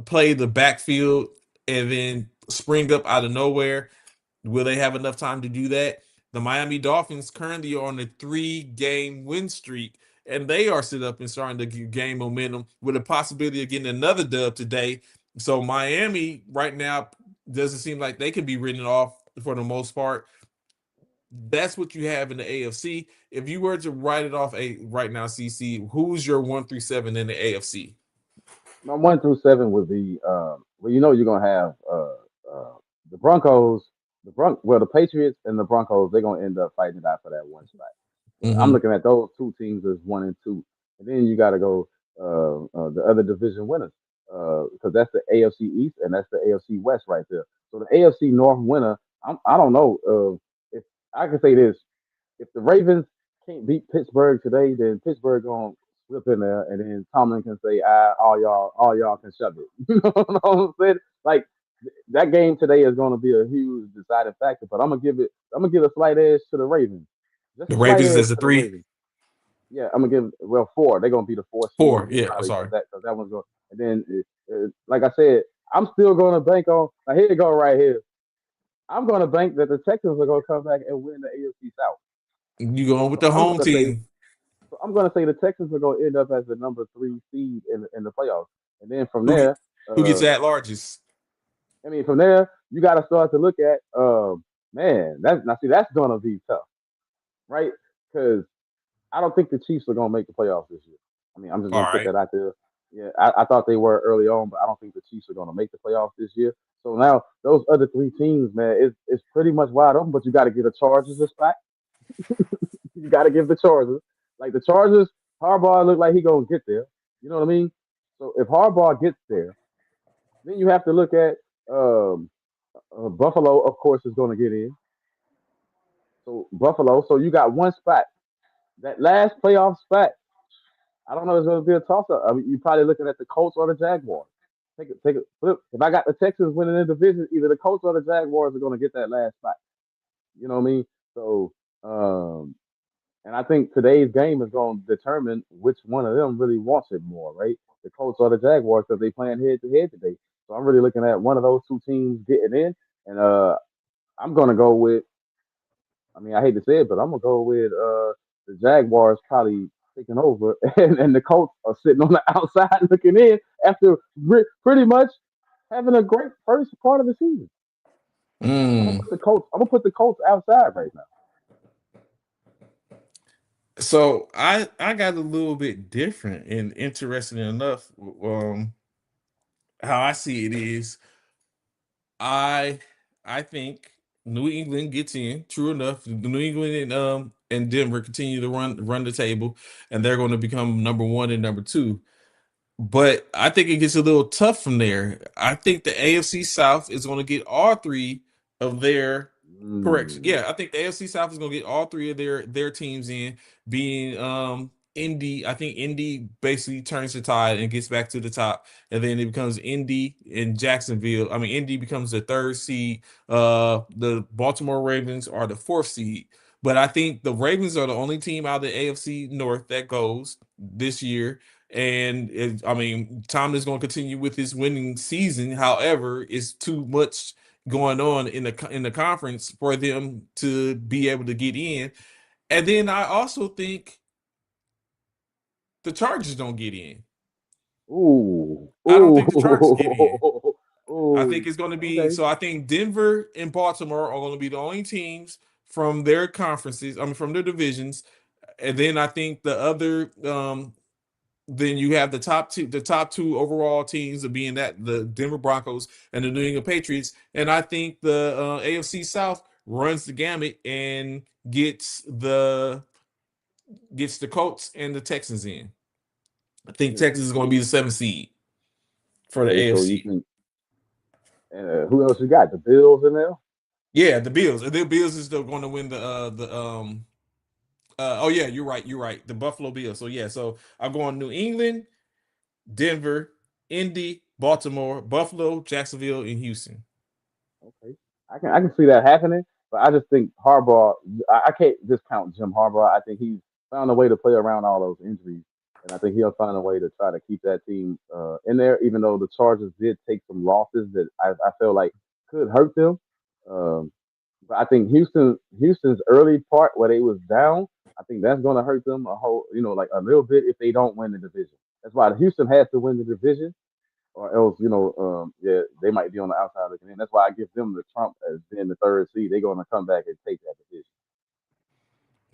play the backfield and then spring up out of nowhere. Will they have enough time to do that? The Miami Dolphins currently are on a 3-game win streak, and they are set up and starting to gain momentum with a possibility of getting another dub today. So Miami right now doesn't seem like they can be written off for the most part. That's what you have in the AFC. If you were to write it off right now, CC, who's your 1-7 in the AFC? My 1 through 7 would be well, you're gonna have the Broncos, the Patriots and the Broncos. They're gonna end up fighting it out for that one spot. So I'm Mm-hmm. looking at those two teams as 1 and 2, and then you got to go the other division winners because that's the AFC East and that's the AFC West right there. So the AFC North winner, I don't know if I can say this: if the Ravens can't beat Pittsburgh today, then Pittsburgh gonna slip in there, and then Tomlin can say, all y'all can shove it." You know what I'm saying? Like that game today is going to be a huge deciding factor. But I'm gonna give a slight edge to the Ravens, just The a slight Ravens edge as a to the 3. Ravens. Yeah, I'm gonna give well 4. They're gonna be the 4 seed 4. Yeah, I'm probably sorry. because that one's going. And then like I said, I'm still going to bank on. Now here you go right here. I'm going to bank that the Texans are going to come back and win the AFC South. You going with So the home team. I'm going to say the Texans are going to end up as the number 3 seed in the playoffs. And then from Who get, there, who gets uh, at largest? I mean, from there you got to start to look at, man, that's going to be tough, right? Because I don't think the Chiefs are going to make the playoffs this year. I mean, I'm just All going to put right. that out there. Yeah, I thought they were early on, but I don't think the Chiefs are going to make the playoffs this year. So now those other 3 teams, man, it's pretty much wide open. But you got to get the Chargers a spot. You got to give the Chargers. Like the Chargers, Harbaugh look like he gonna get there. You know what I mean? So if Harbaugh gets there, then you have to look at Buffalo. Of course, is going to get in. So Buffalo. So you got one spot. That last playoff spot. I don't know. It's going to be a toss up. I mean, you're probably looking at the Colts or the Jaguars. Take it. Flip. If I got the Texans winning the division, either the Colts or the Jaguars are going to get that last spot. You know what I mean? So and I think today's game is going to determine which one of them really wants it more, right? The Colts or the Jaguars because they playing head to head today. So I'm really looking at one of those two teams getting in, and I'm going to go with. I mean, I hate to say it, but I'm gonna go with the Jaguars probably taking over, and the Colts are sitting on the outside looking in after pretty much having a great first part of the season. I'm gonna Mm. put the Colts. I'm gonna put the Colts outside right now. So I got a little bit different and interesting enough. How I see it is, I I think New England gets in. True enough, the New England and Denver continue to run the table, and they're going to become number 1 and number 2. But I think it gets a little tough from there. I think the AFC South is going to get all 3 of their correction. Mm. Yeah, I think the AFC South is going to get all 3 of their teams in, being Indy. I think Indy basically turns the tide and gets back to the top, and then it becomes Indy and Jacksonville. I mean, Indy becomes the third seed. The Baltimore Ravens are the fourth seed. But I think the Ravens are the only team out of the AFC North that goes this year. And I mean, Tom is going to continue with his winning season. However, it's too much going on in the conference for them to be able to get in. And then I also think the Chargers don't get in. Ooh, I don't think the Chargers get in. ooh, I ooh. think it's going to be Okay. so. I think Denver and Baltimore are going to be the only teams from their conferences. I mean, from their divisions, and then I think the other. Then you have the top two overall teams of being that the Denver Broncos and the New England Patriots, and I think the AFC South runs the gamut and gets the Colts and the Texans in. I think Hmm. Texas is going to be the seventh seed for the Okay, so you AFC. think who else you got? The Bills in there? Yeah, the Bills. The Bills is still going to win the. Oh yeah, you're right. You're right. The Buffalo Bills. So yeah. So I'm going New England, Denver, Indy, Baltimore, Buffalo, Jacksonville, and Houston. Okay, I can see that happening, but I just think Harbaugh. I can't discount Jim Harbaugh. I think he's found a way to play around all those injuries, and I think he'll find a way to try to keep that team in there. Even though the Chargers did take some losses that I feel like could hurt them. Um, but I think Houston's early part where they was down, I think that's going to hurt them a whole, like a little bit if they don't win the division. That's why Houston has to win the division, or else, yeah, they might be on the outside looking in. That's why I give them the trump as being the third seed. They're going to come back and take that division.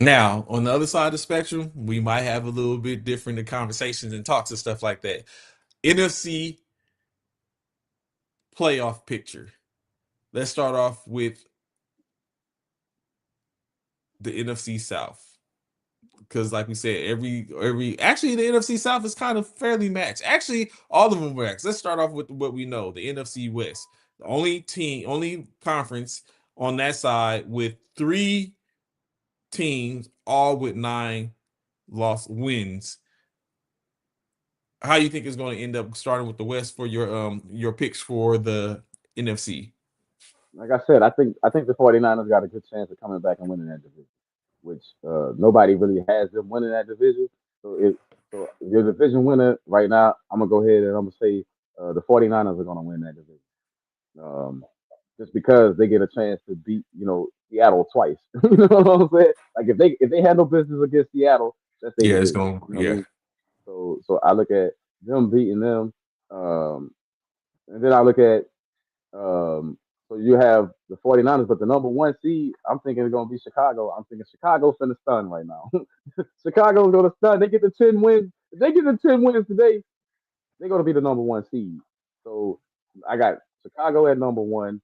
Now, on the other side of the spectrum, we might have a little bit different in conversations and talks and stuff like that. NFC playoff picture. Let's start off with the NFC South. Because like we said, every actually the NFC South is kind of fairly matched. Actually, all of them are matched. Let's start off with what we know, the NFC West. The only conference on that side with three teams, all with 9 wins. How you think it's going to end up starting with the West for your picks for the NFC? Like I said, I think the 49ers got a good chance of coming back and winning that division, which nobody really has them winning that division. So your division winner right now, I'm gonna go ahead and I'm gonna say the 49ers are gonna win that division. Um, just because they get a chance to beat, Seattle twice. You know what I'm saying? Like if they had no business against Seattle, that's their Yeah, it's division. going. You know what I Yeah. mean? So I look at them beating them, um, and then I look at so you have the 49ers, but the number one seed, I'm thinking it's gonna be Chicago. I'm thinking Chicago's finna stun right now. Chicago's gonna stun. They get the 10 wins. If they get the 10 wins today, they're gonna be the number one seed. So I got Chicago at number one.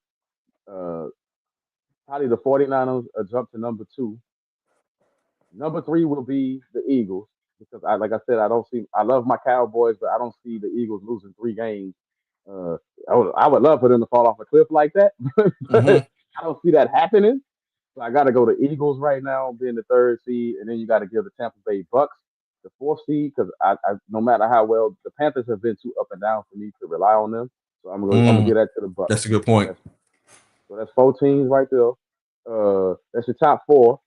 Uh, Probably the 49ers jump to number two. Number three will be the Eagles because like I said, I don't see. I love my Cowboys, but I don't see the Eagles losing 3 games. Uh, I would love for them to fall off a cliff like that, but Hmm. I don't see that happening. So I got to go to Eagles right now, being the third seed, and then you got to give the Tampa Bay Bucks the fourth seed because no matter how well the Panthers have been too up and down for me to rely on them, so I'm gonna Mm, give that to the Bucks. that's a good So point. that's 4 teams right there. That's your top four.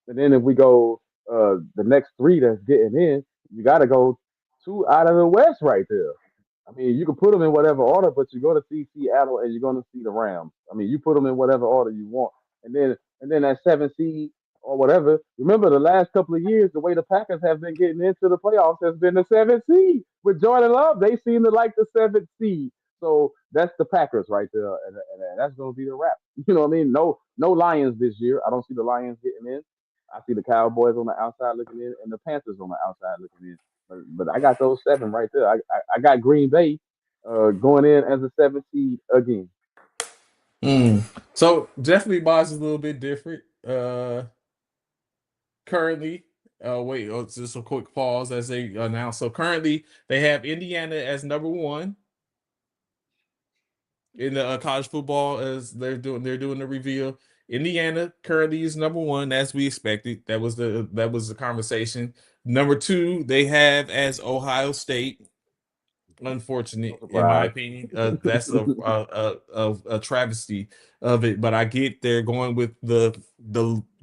And then if we go the next three that's getting in, you got to go two out of the West right there. I mean, you can put them in whatever order, but you're going to see Seattle and you're going to see the Rams. I mean, you put them in whatever order you want, and then that 7 seed or whatever. Remember, the last couple of years, the way the Packers have been getting into the playoffs has been the 7 seed with Jordan Love. They seem to like the 7th seed, so that's the Packers right there, and that's going to be the wrap. You know what I mean? No Lions this year. I don't see the Lions getting in. I see the Cowboys on the outside looking in, and the Panthers on the outside looking in. But I got those 7 right there. I got Green Bay going in as a 7th seed again. Mm. So definitely Boz is a little bit different. Currently, wait, just a quick pause as they announce. So currently, they have Indiana as number one in the college football as they're doing the reveal. Indiana currently is number one, as we expected. That was the conversation. Number two, they have as Ohio State. No Unfortunate, in my surprise. opinion. That's a travesty of it. But I get they're going with the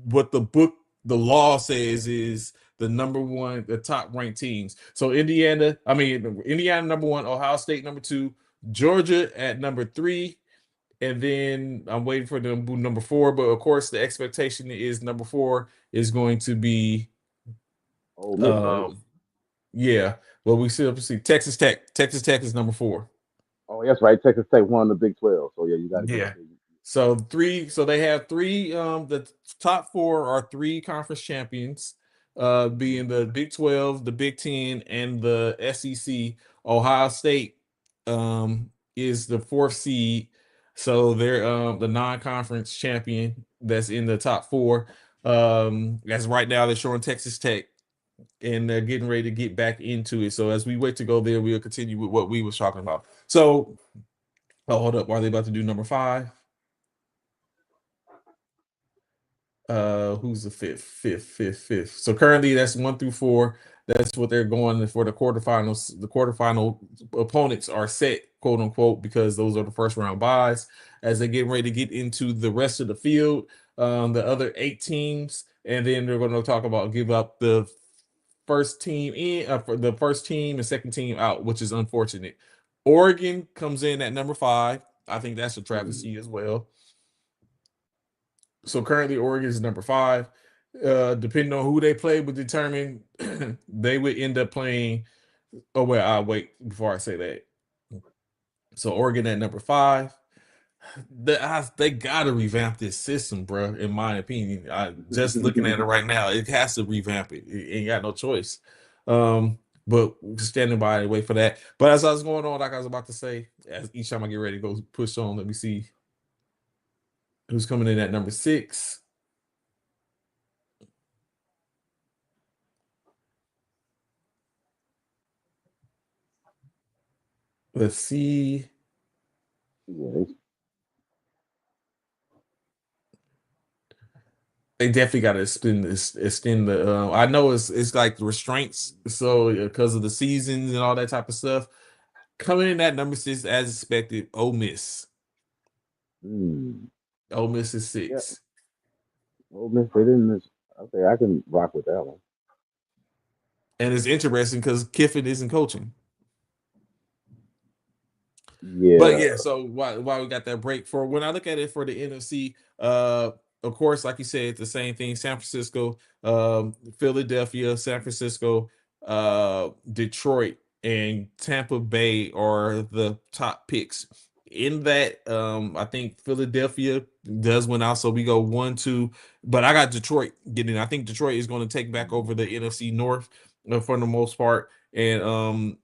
what the law says is the number one, the top ranked teams. So Indiana number one, Ohio State number two, Georgia at number three, and then I'm waiting for them number four. But of course, the expectation is number four is going to be Ole Miss, right? um yeah. Well, we still see Texas Tech. Texas Tech is number four. Oh, that's right. Texas Tech won the Big 12. So yeah, you got to get. Yeah. So they have three. The top four are three conference champions, being the Big 12, the Big 10, and the SEC. Ohio State, is the fourth seed, so they're the non-conference champion that's in the top four. As right now they're showing Texas Tech, and they're getting ready to get back into it. So as we wait to go there, we'll continue with what we was talking about. So, hold up, are they about to do number five? Who's the fifth? So currently that's 1 through 4. That's what they're going for the quarterfinals. The quarterfinal opponents are set, quote unquote, because those are the first round buys. As they get ready to get into the rest of the field, the other 8 teams, and then they're going to talk about give up the first team in for the first team and second team out, which is unfortunate. Oregon comes in at number 5. I think that's a travesty as well. So currently Oregon is number 5. Depending on who they play would determine they would end up playing. Oh, well, I'll wait before I say that. So Oregon at number 5. They gotta revamp this system, bro. In my opinion, just looking at it right now, it has to revamp it. It ain't got no choice. But standing by and wait for that. But as I was going on, like I was about to say, as each time I get ready to go push on, let me see who's coming in at number 6. Let's see. Yeah, they definitely got to extend the. I know it's like restraints, so because of the seasons and all that type of stuff. Coming in at number 6 as expected, Ole Miss. Ole Miss is yeah. 6. Ole Miss, they didn't miss. Okay, I can rock with that one. And it's interesting because Kiffin isn't coaching. Yeah. But yeah, so why we got that break for when I look at it for the NFC, of course, like you said, it's the same thing. San Francisco, Philadelphia, San Francisco, Detroit, and Tampa Bay are the top picks. In that, I think Philadelphia does win out, so we go 1, 2. But I got Detroit getting. I think Detroit is going to take back over the NFC North for the most part, and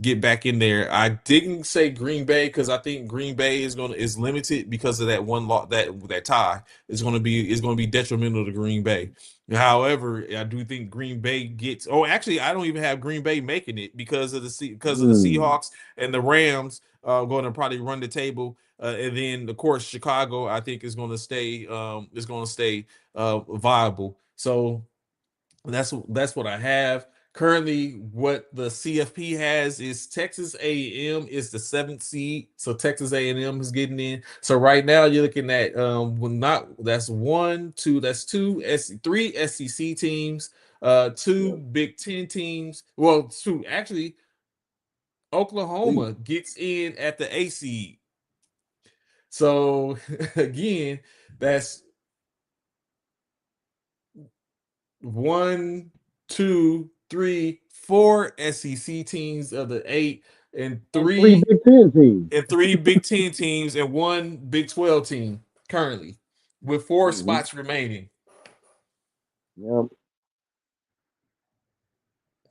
get back in there. I didn't say Green Bay because I think Green Bay is limited because of that one lot that tie is going to be detrimental to Green Bay. However, I do think Green Bay gets. Oh, actually, I don't even have Green Bay making it because of the Seahawks and the Rams going to probably run the table. And then of course Chicago, I think is going to stay viable. So that's what I have. Currently, what the CFP has is Texas A&M is the 7th seed, so Texas A&M is getting in. So right now you're looking at that's 1, 2, that's 3 SEC teams, 2 Big 10 teams. Well, 2 actually. Oklahoma gets in at the A seed. So again, that's 1, 2, 3, 4 SEC teams of the 8, and 3 Big 10 teams, and 3 Big 10 teams, and 1 Big 12 team currently, with 4 spots remaining. Yep.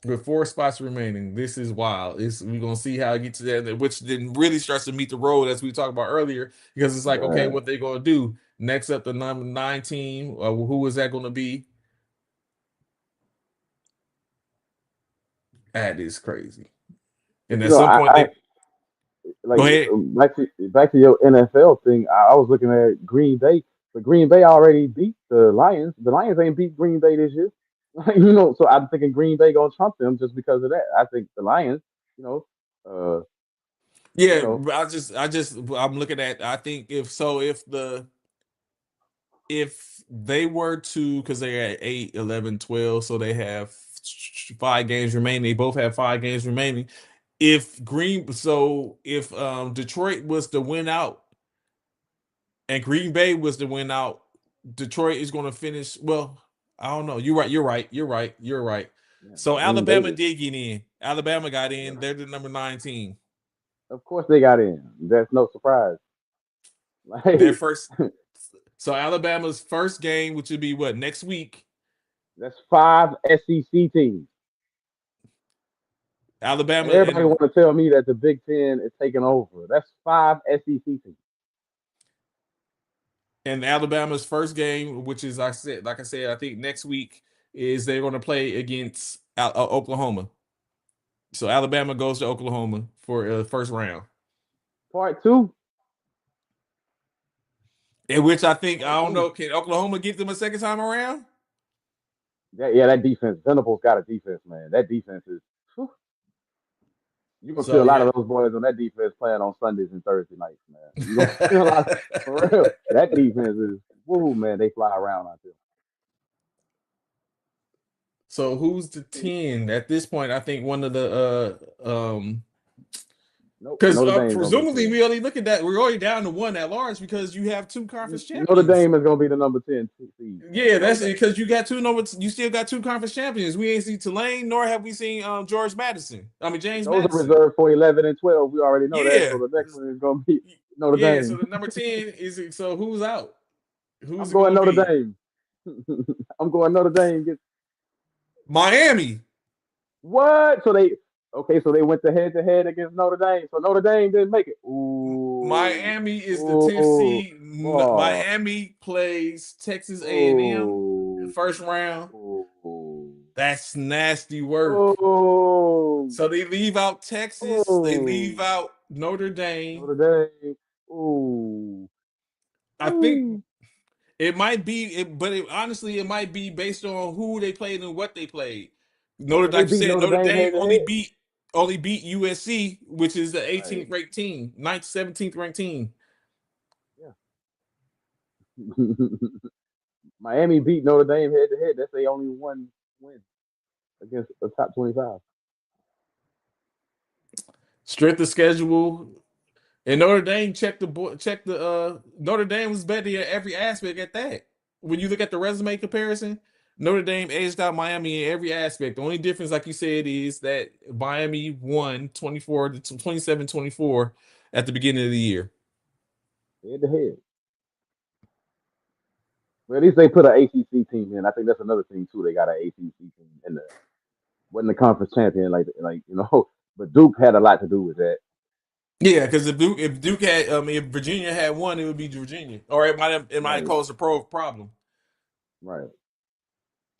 With 4 spots remaining, this is wild. We're gonna see how it gets to that, which then really starts to meet the road as we talked about earlier, because it's like, okay, what they gonna do next up? The number 9 team, who is that gonna be? That is crazy. And at some point, like go ahead. back to your NFL thing. I was looking at Green Bay. But Green Bay already beat the Lions. The Lions ain't beat Green Bay this year. So I'm thinking Green Bay gonna trump them just because of that. I think the Lions, you know, uh, you Yeah, know, I'm looking at. I think if they were to, because they're at 8, 11, 12, so they have 5 games remaining. They both have 5 games remaining. If Detroit was to win out and Green Bay was to win out, Detroit is going to finish. Well, I don't know. You're right. You're right. yeah, So Green Bay. Alabama did get in. Alabama got Yeah, in. They're the number 9 team. of course they got in. That's no surprise. Their Like first. So Alabama's first game, which would be what, next week. that's 5 SEC teams. And Alabama everybody and want to tell me that the Big Ten is taking over. That's 5 SEC teams. Alabama's first game, which is like I said, I think next week is they're going to play against Oklahoma. So Alabama goes to Oklahoma for first round, Part two. in which I think I Part don't two. know, can Oklahoma get them a second time around? That defense. Venables got a defense, man. That defense is. Whew, you're gonna see So a lot yeah. of those boys on that defense playing on Sundays and Thursday nights, man. You're gonna see a lot for real. That defense is woo, man. They fly around out there. So who's the 10 at this point? I think one of the Nope. because Notre Dame's gonna be the presumably 10. we only look at that, we're already down to one at large because you have two conference Notre champions. Dame is gonna be the number 10 seed, Yeah, man. that's Notre it, Dame. because you still got two conference champions. We ain't seen Tulane, nor have we seen George Madison. I mean James Those are Madison. reserved for 11 and 12. We already know that. Yeah, So the next one is gonna be Notre yeah. So Dame. the number 10 is, so who's out? I'm Who's it going going to Notre be? Dame. I'm going Notre Dame. Miami. What? So they went to head against Notre Dame. So Notre Dame didn't make it. Ooh, Miami is the 10th ooh, seed. oh, Miami plays Texas A&M ooh, first round. ooh, That's nasty work. ooh, So they leave out Texas. They leave ooh. out Notre Dame. Notre Dame. Ooh, I think ooh. it might be, honestly, it might be based on who they played and what they played. Notre, But they like you beat said, Notre Notre Dame Dame head to head. only beat USC, which is the Right. 18th ranked team, 9th, 17th ranked team. Yeah. Miami beat Notre Dame head to head. That's their only one win against the top 25. Strength of schedule. And Notre Dame Notre Dame was better at every aspect at that. When you look at the resume comparison, Notre Dame edged out Miami in every aspect. The only difference, like you said, is that Miami won 24 to 27-24 at the beginning of the year. Head to head. But at least they put an ACC team in. I think that's another thing too. They got an ACC team in there. Wasn't the conference champion like you know, but Duke had a lot to do with that. Yeah, because if Duke had if Virginia had won, it would be Virginia, or it might Right, cause a pro problem. right.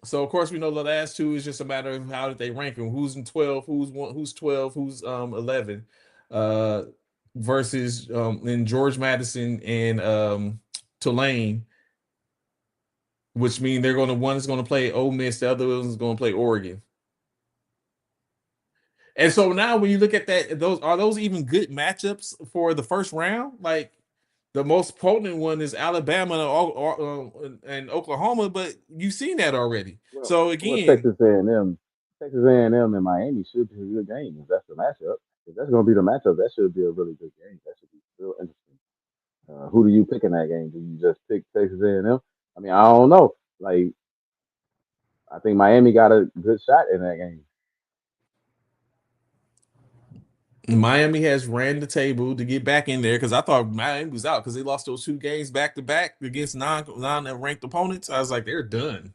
So of course we know the last two is just a matter of how did they rank them, who's in 12, who's 12, who's 11, uh, versus in George Madison and Tulane, which means one is going to play Ole Miss, the other one is going to play Oregon. And so now when you look at that, those even good matchups for the first round? Like the most potent one is Alabama and Oklahoma, but you've seen that already. So Well, again, Texas A&M and Miami should be a good game if that's the matchup. If that's going to be the matchup, that should be a really good game. That should be real interesting. Who do you pick in that game? Do you just pick Texas A&M? I mean, I don't know. Like, I think Miami got a good shot in that game. Miami has ran the table to get back in there because I thought Miami was out because they lost those 2 games back to back against non-ranked opponents. I was like, they're done.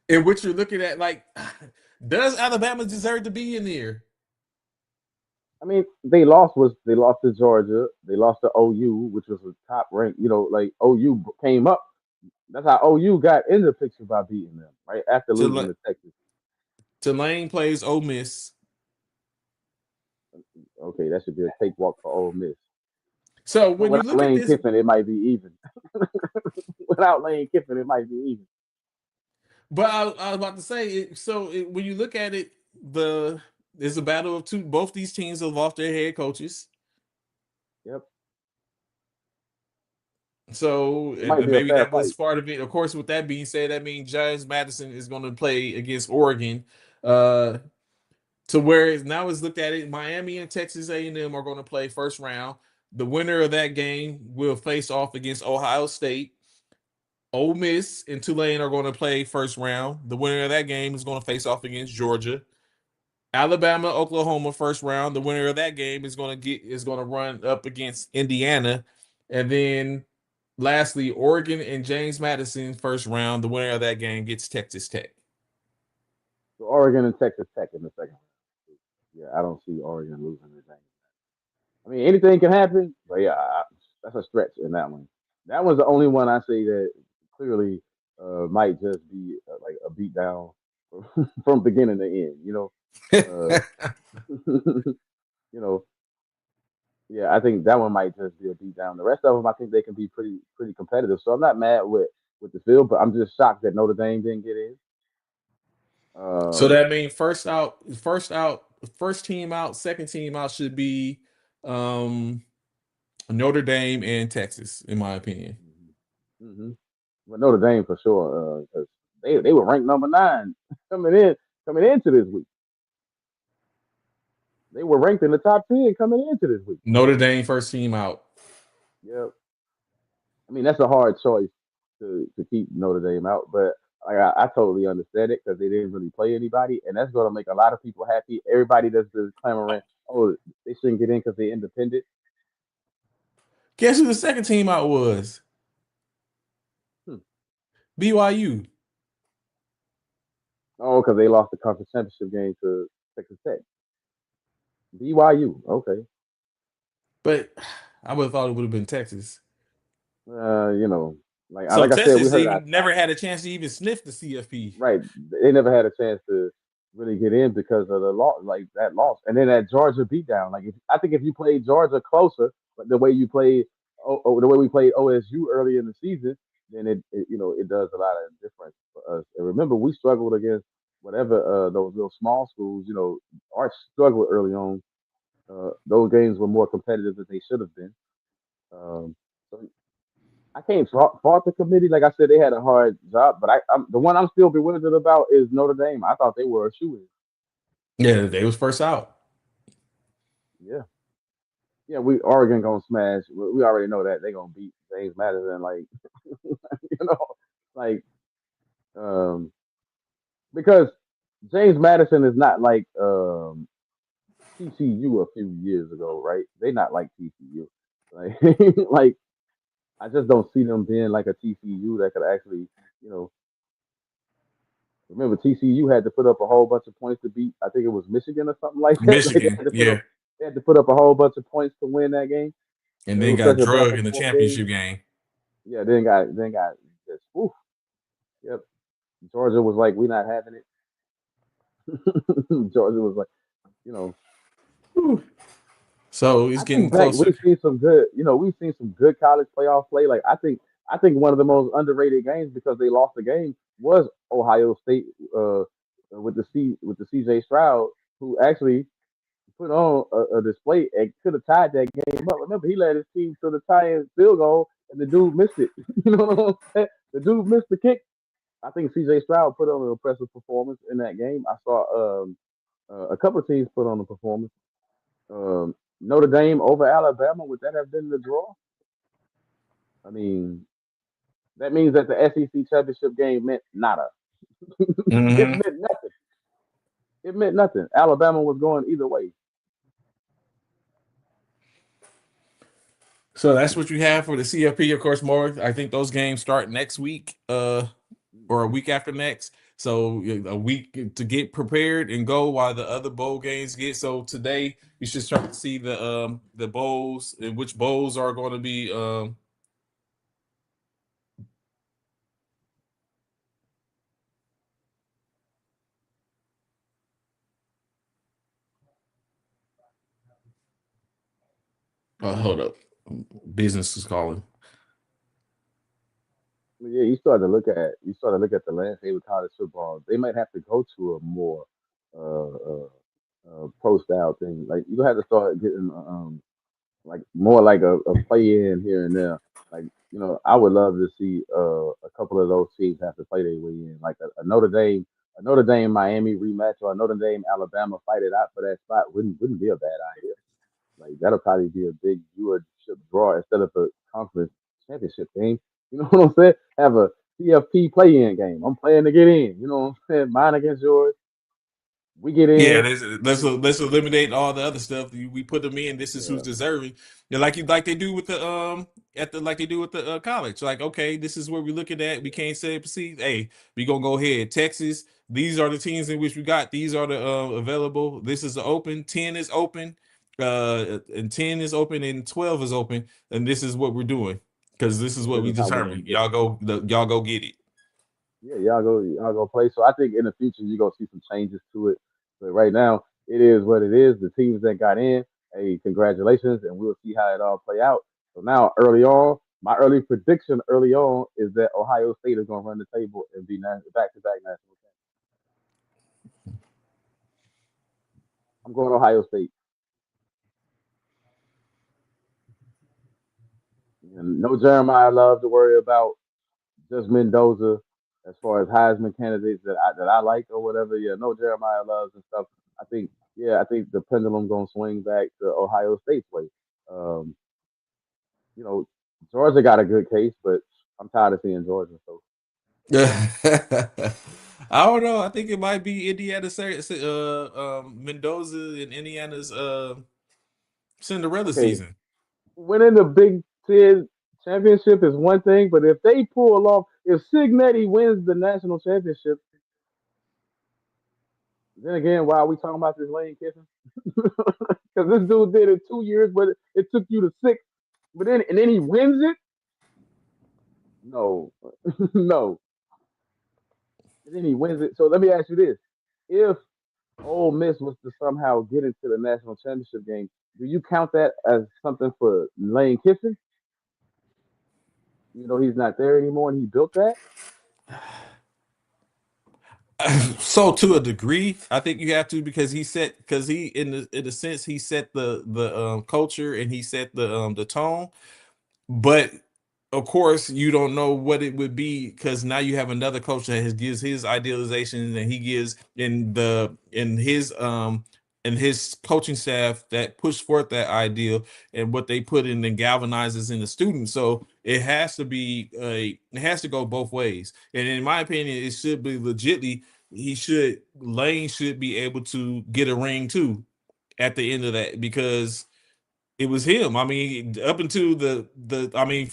And what you're looking at, like, does Alabama deserve to be in there? I mean, they lost to Georgia, they lost to OU, which was a top rank. You know, like OU came up. That's how OU got in the picture by beating them right after losing Tul- to Texas. Tulane plays Ole Miss. Okay, that should be a cakewalk for Ole Miss. So But when you without look at Lane this, Kiffin, it might be even. without Lane Kiffin, it might be easy. But I was about to say, when you look at it, it's a battle of two. Both these teams have lost their head coaches. Yep. So It might be a maybe fair that was fight. part of it. Of course, with that being said, that means James Madison is going to play against Oregon. To where now it's looked at it, Miami and Texas A&M are going to play first round. The winner of that game will face off against Ohio State. Ole Miss and Tulane are going to play first round. The winner of that game is going to face off against Georgia. Alabama, Oklahoma first round. The winner of that game is going to run up against Indiana, and then lastly, Oregon and James Madison first round. The winner of that game gets Texas Tech. So Oregon and Texas Tech in the second round. Yeah, I don't see Oregon losing the game. I mean, anything can happen, but yeah, that's a stretch in that one. That was the only one I say that clearly might just be like a beat down from beginning to end. You know, yeah, I think that one might just be a beat down. The rest of them, I think they can be pretty competitive. So I'm not mad with the field, but I'm just shocked that Notre Dame didn't get in. So Um, that means first team out, second team out should be um, Notre Dame and Texas, in my opinion. mm-hmm. But Notre Dame for sure, because they were ranked number 9 coming into this week. They were ranked in the top 10 coming into this week. Notre Dame first team out. Yep. I mean, that's a hard choice to keep Notre Dame out, but like, I totally understand it because they didn't really play anybody, and that's going to make a lot of people happy. Everybody that's just clamoring, oh, they shouldn't get in because they're independent. Guess who the second team out was? Hmm. BYU. Oh, because they lost the conference championship game to Texas Tech. BYU, okay. But I would have thought it would have been Texas. You know, So like I said, we Texas heard even never had a chance to even sniff the CFP. right. They never had a chance to really get in because of the loss, like that loss, and then that Georgia beatdown. I think if you played Georgia closer, but the way you played, the way we played OSU early in the season, then it does a lot of difference for us. And remember, we struggled against whatever those little small schools. Our struggle early on. Those games were more competitive than they should have been. So I can't fault the committee. Like I said, they had a hard job, but the one I'm still bewildered about is Notre Dame. I thought they were a shoe in. Yeah, they was first out. Yeah, yeah. We Oregon gonna smash. We already know that they gonna beat James Madison. Like you know, like um, because James Madison is not like TCU a few years ago, right? They not like TCU. Like like I just don't see them being like a TCU that could actually you know remember, TCU had to put up a whole bunch of points to beat. I think it was Michigan or something like that. Like Michigan, yeah, they had to put up a whole bunch of points to win that game. and It then was got such a back drugged and in the forth game. championship game. Yeah, then got just oof. Yep. Georgia was like, we're not having it. Georgia was like, you know, Whew. So it's I getting think back closer. we've seen some good, we've seen some good college playoff play. Like I think one of the most underrated games because they lost the game was Ohio State with the CJ Stroud who actually put on a display and could have tied that game up. Remember, he led his team to the tie-in field goal, and the dude missed it. You know what I'm saying? The dude missed the kick. I think C.J. Stroud put on an impressive performance in that game. I saw a couple of teams put on a performance. Notre Dame over Alabama. Would that have been the draw? I mean, that means that the SEC championship game meant nada. It Hmm. meant nothing. It meant nothing. Alabama was going either way. So that's what you have for the CFP. Of course, more. I think those games start next week, or a week after next. So a week to get prepared and go while the other bowl games get. So today you should start to see the bowls and which bowls are going to be. Hold up, business is calling. Yeah, you start to look at the landscape of college football. They might have to go to a more uh, uh, pro style thing. Like you have to start getting like more like a play in here and there. Like I would love to see a couple of those teams have to play their way in, like a Notre Dame Miami rematch, or a Notre Dame Alabama fight it out for that spot wouldn't be a bad idea. Like that'll probably be a big viewership draw instead of a conference championship game. You know what I'm saying? Have a CFP play-in game. I'm playing to get in. You know what I'm saying? Mine against yours. We get Yeah, in. let's eliminate all the other stuff. We put them in. This is who's Yeah, deserving. Yeah, like they do with the at the like they do with the college. Like, okay, this is where we're looking at. We can't say proceed. Hey, we gonna go ahead. Texas. These are the teams in which we got. These are the available. This is the open. 10 is open. And 10 is open and 12 is open. And this is what we're doing because this is yeah. what This we is how we're gonna determined. do it. Y'all go get it. Yeah, y'all go play. So I think in the future you're gonna see some changes to it. But right now it is what it is. The teams that got in, hey, congratulations, and we'll see how it all play out. So now early on, my early prediction early on is that Ohio State is gonna run the table and be back to back national champions. I'm going Ohio State. And no Jeremiah Love to worry about. Just Mendoza as far as Heisman candidates that I like or whatever. Yeah, no Jeremiah Loves and stuff. I think the pendulum gonna swing back to Ohio State's way. Um, you know, Georgia got a good case, but I'm tired of seeing Georgia. So I don't know. I think it might be Mendoza and Indiana's Cinderella okay, season. winning the Big Ten championship is one thing, but if they pull off, if Signetti wins the national championship, then again, why are we talking about this Lane Kiffin? Because this dude did it 2 years, but it took you to six. But then he wins it. No, no. And then he wins it. So let me ask you this: if Ole Miss was to somehow get into the national championship game, do you count that as something for Lane Kiffin? You know he's not there anymore, and he built that. So to a degree, I think you have to because he in the sense he set the culture and he set the tone. But of course, you don't know what it would be because now you have another coach that gives his idealization and he gives in his coaching staff that push forth that ideal and what they put in and galvanizes in the students. So it has to go both ways. And in my opinion, it should be legitly Lane should be able to get a ring too at the end of that because it was him. I mean, up until I mean,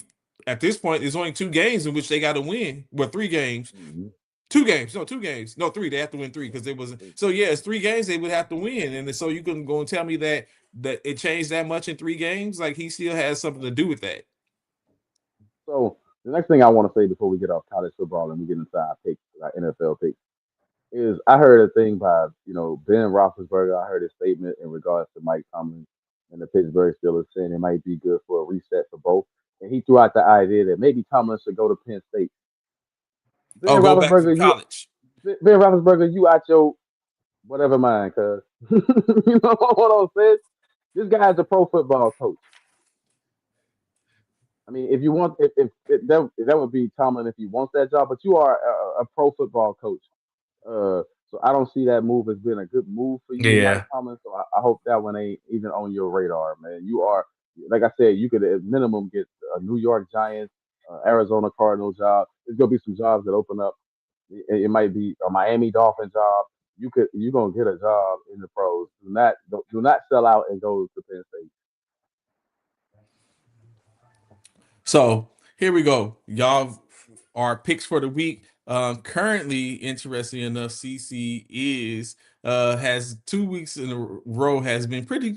at this point, there's only 2 games in which they got to win. Well, 3 games, Mm-hmm. 2 games, no, 2 games, no, three. They have to win three because there wasn't. So yeah, it's 3 games they would have to win, and so you can go and tell me that it changed that much in 3 games. Like he still has something to do with that. So the next thing I want to say before we get off college football and we get into our picks, our NFL picks, is I heard a thing by Ben Roethlisberger. I heard a statement in regards to Mike Tomlin and the Pittsburgh Steelers saying it might be good for a reset for both, and he threw out the idea that maybe Tomlin should go to Penn State. Ben Oh, go back to Roethlisberger, you college. Ben Roethlisberger, you out your whatever mind, cuz you know what I'm saying? This guy's a pro football coach. I mean, if you want, if that would be Tomlin if he wants that job, but you are a pro football coach. So I don't see that move as being a good move for you, Mike Yeah. Tomlin. So I hope that one ain't even on your radar, man. You are, like I said, you could at minimum get a New York Giants, Arizona Cardinal job. There's gonna be some jobs that open up. It might be a Miami Dolphin job. You're gonna get a job in the pros. Do not sell out and go to Penn State. So here we go. Y'all our picks for the week. Currently, interesting enough, CC is has 2 weeks in a row has been pretty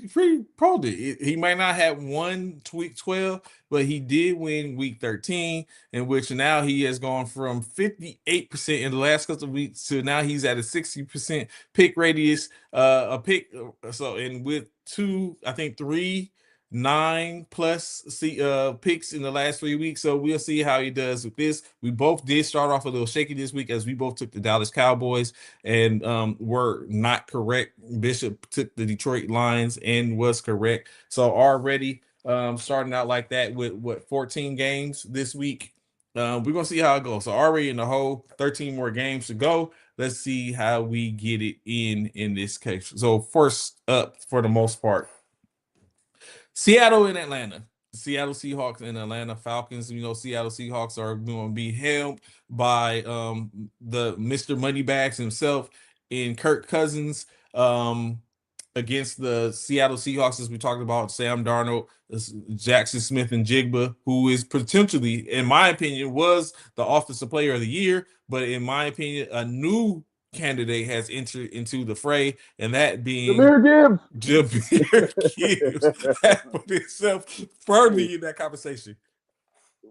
pro. He might not have won week 12, but he did win week 13, in which now he has gone from 58% in the last couple of weeks to now he's at a 60% pick radius. A pick so and with two, I think three. 9 plus picks in the last 3 weeks. So we'll see how he does with this. We both did start off a little shaky this week as we both took the Dallas Cowboys and were not correct. Bishop took the Detroit Lions and was correct. So already starting out like that with 14 games this week. We're gonna see how it goes. So already in the hole, 13 more games to go. Let's see how we get it in this case. So first up, for the most part, Seattle and Atlanta. Seattle Seahawks and Atlanta Falcons. You know, Seattle Seahawks are going to be held by the Mr. Moneybags himself in Kirk Cousins against the Seattle Seahawks, as we talked about, Sam Darnold, Jackson Smith and Jigba, who is potentially, in my opinion, was the Offensive Player of the Year, but in my opinion, a new candidate has entered into the fray, and that being Jahmyr Gibbs. Jahmyr Gibbs has put himself firmly Hey, in that conversation.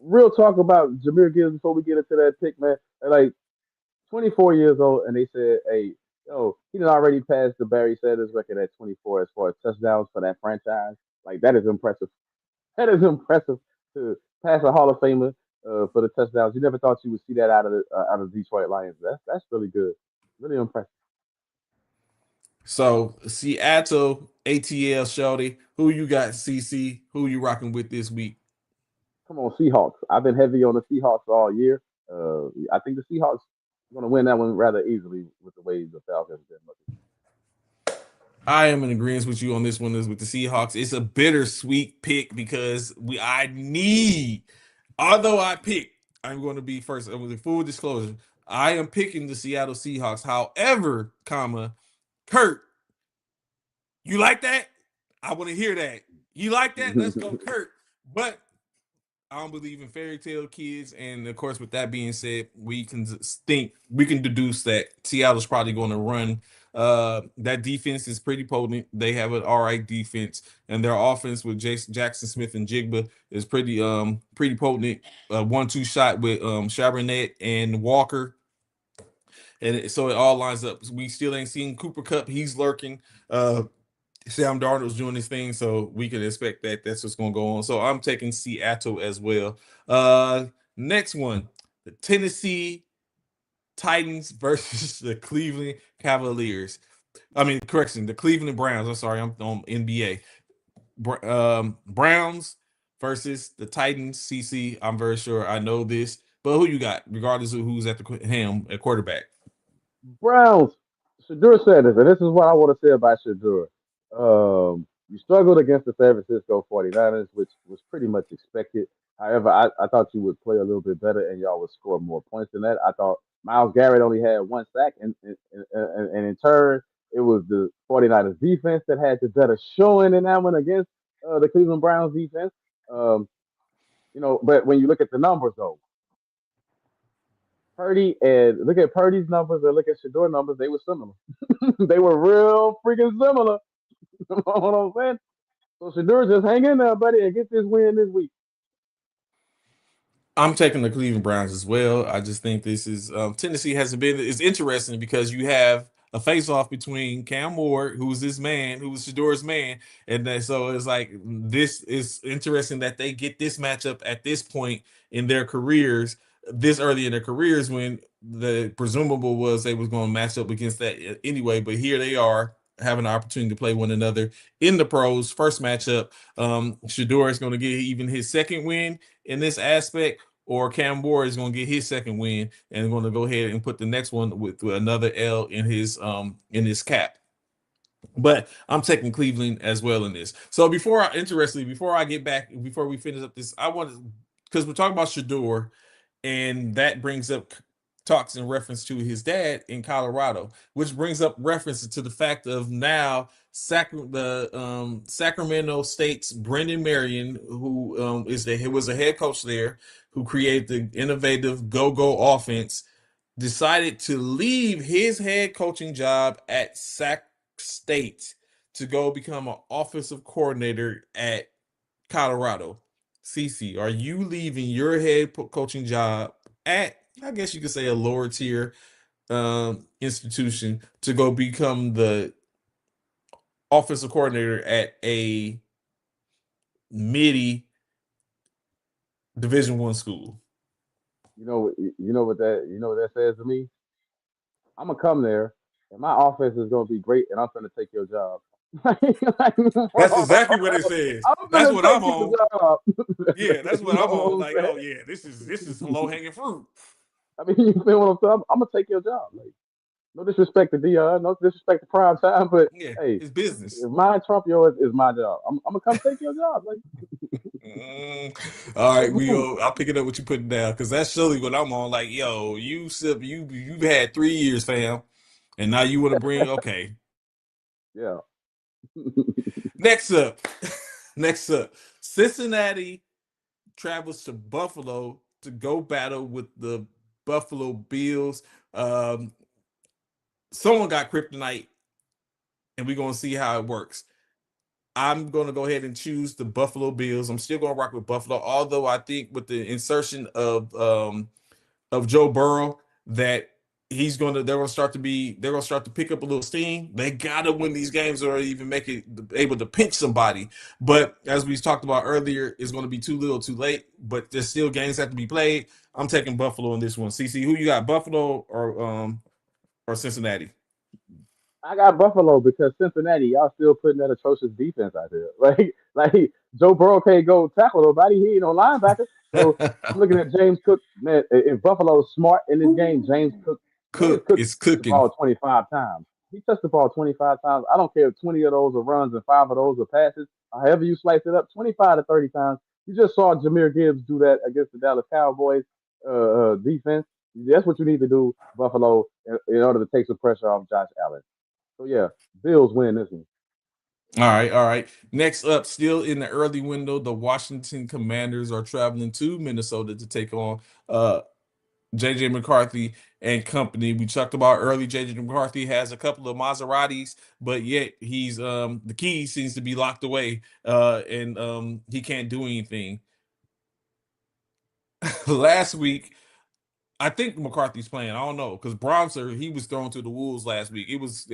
real talk about Jahmyr Gibbs before we get into that pick, man. Like 24 years old, and they said, "Hey, yo, he done already passed the Barry Sanders record at 24 as far as touchdowns for that franchise. Like that is impressive. That is impressive to pass a Hall of Famer for the touchdowns. You never thought you would see that out of the Detroit Lions. That's really good, really impressive. So Seattle ATL Shorty, who you got, CC? Who you rocking with this week? Come on, Seahawks. I've been heavy on the Seahawks all year. I think the Seahawks are going to win that one rather easily with the way the Falcons been looking. I am in agreement with you on this one. Is with the Seahawks. It's a bittersweet pick because I need, although I pick, I'm going to be first with full disclosure. I am picking the Seattle Seahawks. However, comma, Kurt, you like that? I want to hear that. You like that? Let's go, Kurt. But I don't believe in fairy tale kids, and of course, with that being said, we can deduce that Seattle's probably going to run. That defense is pretty potent. They have an all right defense, and their offense with Jackson Smith and Jigba is pretty potent. 1-2 shot with Chabernet and Walker, and so it all lines up. We still ain't seen Cooper Kupp. He's lurking. Sam Darnold's doing his thing, so we can expect that that's what's going to go on. So I'm taking Seattle as well. Next one, the Tennessee Titans versus the Cleveland Cavaliers. I mean, correction, the Cleveland Browns. I'm sorry, I'm on NBA. Browns versus the Titans. CC, I'm very sure I know this, but who you got, regardless of who's at the helm at quarterback? Browns. Shadur said this, and this is what I want to say about Shadur. You struggled against the San Francisco 49ers, which was pretty much expected. However, I thought you would play a little bit better and y'all would score more points than that. I thought Miles Garrett only had one sack, and in turn, it was the 49ers defense that had the better showing in that one against the Cleveland Browns defense. Um, but when you look at the numbers, though, Purdy and look at Purdy's numbers and look at Shador numbers, they were similar. They were real freaking similar. You know what I'm saying? So Shador just hang in there, buddy, and get this win this week. I'm taking the Cleveland Browns as well. I just think this is Tennessee hasn't been. It's interesting because you have a face off between Cam Ward, who's this man, who was Shador's man, and then so it's like this is interesting that they get this matchup at this point in their careers, this early in their careers, when the presumable was they was going to match up against that anyway. But here they are having an opportunity to play one another in the pros. First matchup, Shador is going to get even his second win in this aspect, or Cam Ward is going to get his second win and going to go ahead and put the next one with another L in his cap. But I'm taking Cleveland as well in this. So before I get back, before we finish up this, I want to, because we're talking about Shador, and that brings up talks in reference to his dad in Colorado, which brings up references to the fact of now Sacramento State's Brendan Marion, who was a head coach there, who created the innovative go-go offense, decided to leave his head coaching job at Sac State to go become an offensive coordinator at Colorado. CC, are you leaving your head coaching job at, I guess you could say, a lower tier institution to go become the offensive coordinator at a midi Division I school. You know what that says to me. I'm gonna come there, and my offense is gonna be great, and I'm gonna take your job. That's exactly what it says. I'm That's gonna what take I'm your on. job. Yeah, that's what You know I'm on. what Like, I'm oh saying? yeah, this is some low hanging fruit. I mean, you feel what I'm saying? I'm gonna take your job. Like, no disrespect to Dion, no disrespect to prime time, but Yeah, hey, it's business. if my Trump yours is my job. I'm gonna come take your job. Like, All right, let's we move. go. I'll pick it up what you putting down because that's surely what I'm on. Like, yo, you've had 3 years, fam, and now you want to bring okay. Yeah. Next up, next up, Cincinnati travels to Buffalo to go battle with the Buffalo Bills. Um, Someone got kryptonite, and we're gonna see how it works. I'm gonna go ahead and choose the Buffalo Bills. I'm still gonna rock with Buffalo, although I think with the insertion of Joe Burrow that they're gonna start to pick up a little steam. They gotta win these games or even make it able to pinch somebody. But as we talked about earlier, it's gonna be too little, too late. But there's still games that have to be played. I'm taking Buffalo in this one. CC, who you got, Buffalo or Cincinnati? I got Buffalo because Cincinnati, y'all still putting that atrocious defense out there. Like Joe Burrow can't go tackle nobody. He ain't no linebacker. So I'm looking at James Cook. Man, if Buffalo's smart in this game, James Cook Cook is touched the cooking. ball 25 times. He touched the ball 25 times. I don't care if 20 of those are runs and 5 of those are passes. However you slice it up, 25 to 30 times. You just saw Jameer Gibbs do that against the Dallas Cowboys defense. That's what you need to do, Buffalo, in order to take some pressure off Josh Allen. So yeah, Bills win this one. All right, all right. Next up, still in the early window, the Washington Commanders are traveling to Minnesota to take on JJ McCarthy and company. We talked about early. JJ McCarthy has a couple of Maseratis, but yet he's the key seems to be locked away, and he can't do anything. Last week, I think McCarthy's playing. I don't know because Bronzer he was thrown to the wolves last week. It was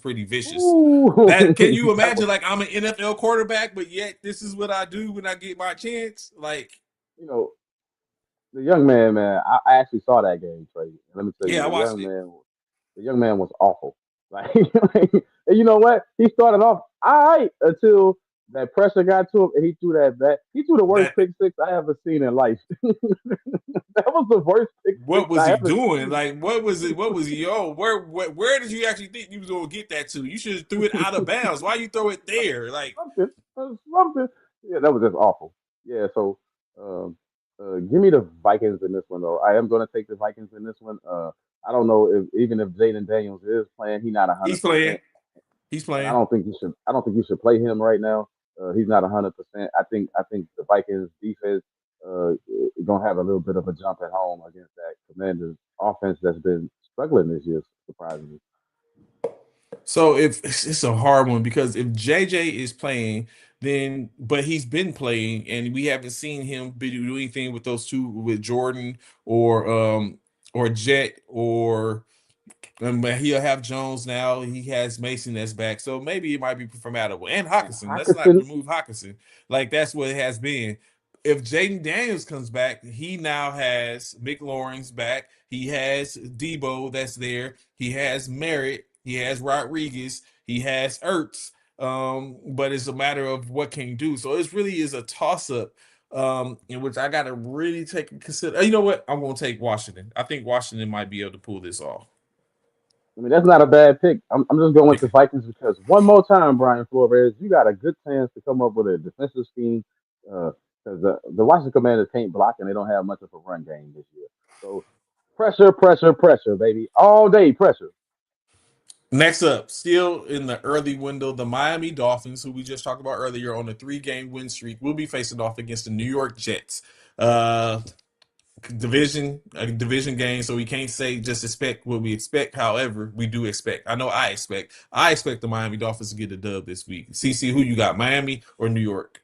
pretty vicious. Ooh, That can you that imagine? was Like I'm an NFL quarterback, but yet this is what I do when I get my chance. Like, you know the young man. I actually saw that game, Trey. And let me tell you, yeah, I watched it. the young man was awful. Like, and you know what? He started off all right until that pressure got to him, and he threw that back. He threw the worst That pick six I ever seen in life. That was the worst pick what six was I he ever doing? seen. Like, what was it? What was he? Yo, where did you actually think you was gonna get that to? You should have threw it out of bounds. Why you throw it there? Like, Something, something. Yeah, that was just awful. Yeah, so um, give me the Vikings in this one though. I am going to take the Vikings in this one. I don't know if even if Jaden Daniels is playing, he's not a hundred he's playing. percent, He's and playing. I don't think you should play him right now. He's not 100%. I think the Vikings defense is going to have a little bit of a jump at home against that Commanders offense that's been struggling this year, surprisingly. So if it's a hard one because if JJ is playing, then but he's been playing and we haven't seen him do anything with those two with Jordan or Jet or but he'll have Jones now. He has Mason that's back, so maybe it might be formatable. And And Hawkinson. Let's not Hawkinson, remove Hawkinson. Like that's what it has been. If Jaden Daniels comes back, he now has McLaurin's back. He has Debo that's there. He has Merritt. He has Rodriguez. He has Ertz. But it's a matter of what can you do. So it really is a toss up. In which I got to really take consider. You know what? I'm going to take Washington. I think Washington might be able to pull this off. I mean, that's not a bad pick. I'm just going with the Vikings because one more time, Brian Flores, you got a good chance to come up with a defensive scheme because the Washington Commanders can't block and they don't have much of a run game this year. So pressure, pressure, pressure, baby, all day pressure. Next up, still in the early window, the Miami Dolphins, who we just talked about earlier on a 3-game win streak, will be facing off against the New York Jets. Uh, a division game, so we can't say just expect what we expect. However, we do expect. I know I expect the Miami Dolphins to get a dub this week. CC, who you got, Miami or New York?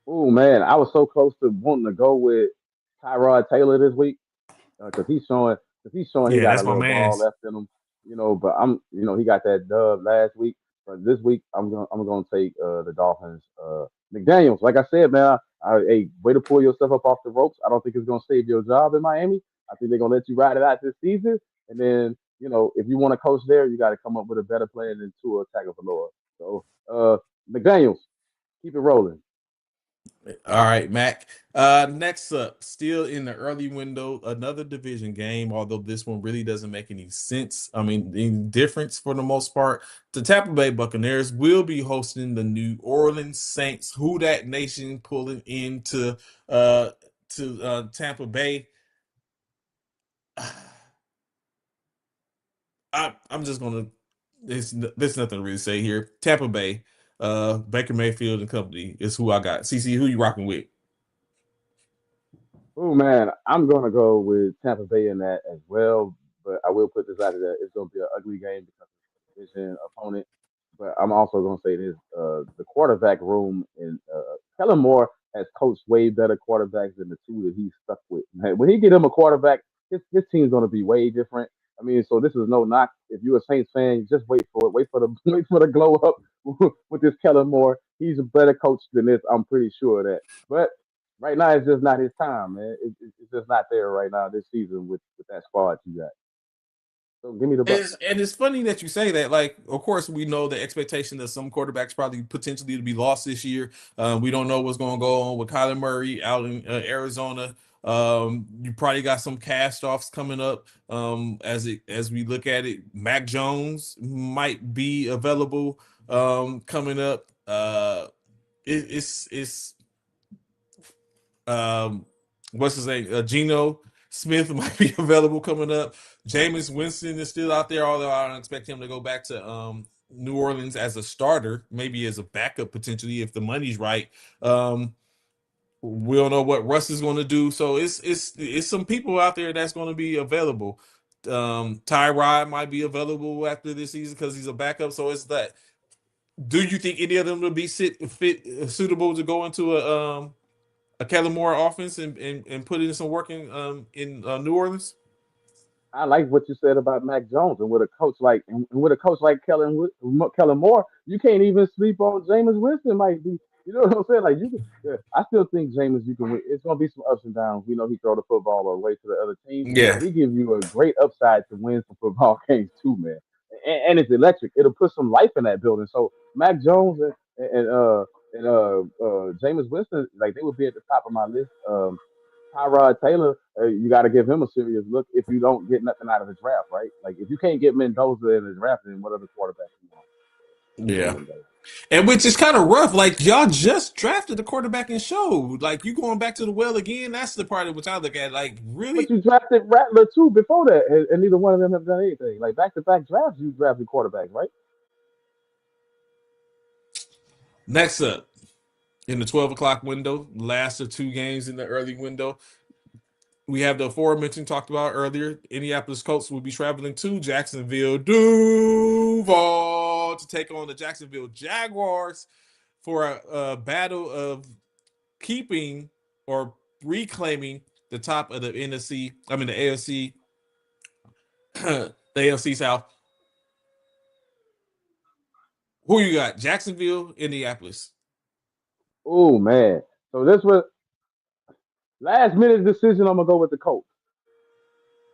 Oh man, I was so close to wanting to go with Tyrod Taylor this week because he's showing he Yeah, got a that's my little ball man's. left in him, But he got that dub last week, but this week I'm gonna take the Dolphins McDaniels, like I said, man, hey, way to pull yourself up off the ropes. I don't think it's gonna save your job in Miami. I think they're gonna let you ride it out this season, and then if you want to coach there, you got to come up with a better plan than Tua Tagovailoa. So, McDaniels, keep it rolling. All right, Mac. Next up, still in the early window, another division game, although this one really doesn't make any sense. I mean, any difference for the most part. The Tampa Bay Buccaneers will be hosting the New Orleans Saints. Who that nation pulling into Tampa Bay? I'm just gonna. There's nothing to really say here. Tampa Bay, Baker Mayfield and company is who I got. CC, who you rocking with? Oh man, I'm gonna go with Tampa Bay in that as well. But I will put this out there: it's gonna be an ugly game because of the division opponent. But I'm also gonna say this: the quarterback room in Kellen Moore has coached way better quarterbacks than the two that he's stuck with. Man, when he get him a quarterback, his team's gonna be way different. I mean, so this is no knock. If you're a Saints fan, just wait for it. Wait for the wait for the glow up with this Kellen Moore. He's a better coach than this. I'm pretty sure of that. But right now, it's just not his time, man. It's just not there right now this season with that squad you got. So give me the Bucks. And it's funny that you say that. Like, of course, we know the expectation that some quarterbacks probably potentially to be lost this year. We don't know what's going to go on with Kyler Murray out in Arizona. You probably got some cast offs coming up. As we look at it, Mac Jones might be available coming up. It's um, what's his name? Geno Smith might be available coming up. Jameis Winston is still out there, although I don't expect him to go back to New Orleans as a starter, maybe as a backup potentially if the money's right. We don't know what Russ is going to do, so it's some people out there that's going to be available. Tyrod might be available after this season because he's a backup. So it's that. Do you think any of them will be suitable to go into a Kellen Moore offense and put in some work in New Orleans? I like what you said about Mac Jones and with a coach like Kellen Moore, you can't even sleep on Jameis Winston. Might be, you know what I'm saying? Like yeah, I still think Jameis, you can win. It's gonna be some ups and downs. We know he throw the football away to the other team, but Yeah. he gives you a great upside to win some football games too, man. And it's electric. It'll put some life in that building. So Mac Jones and Jameis Winston, like they would be at the top of my list. Tyrod Taylor, you got to give him a serious look if you don't get nothing out of the draft, right? Like if you can't get Mendoza in the draft, then what other quarterback you want at the end Yeah. of the day? And which is kind of rough. Like y'all just drafted the quarterback and showed. Like you going back to the well again. That's the part of which I look at. Like But really. you drafted Rattler too before that, and neither one of them have done anything. Like back to back drafts, you drafted quarterbacks, right? Next up in the 12 o'clock window, last of two games in the early window. We have the aforementioned talked about earlier. Indianapolis Colts will be traveling to Jacksonville, Duval, to take on the Jacksonville Jaguars for a battle of keeping or reclaiming the top of the NFC. I mean the AFC, the AFC South. Who you got? Jacksonville, Indianapolis. Oh man, so this was last minute decision. I'm gonna go with the Colts.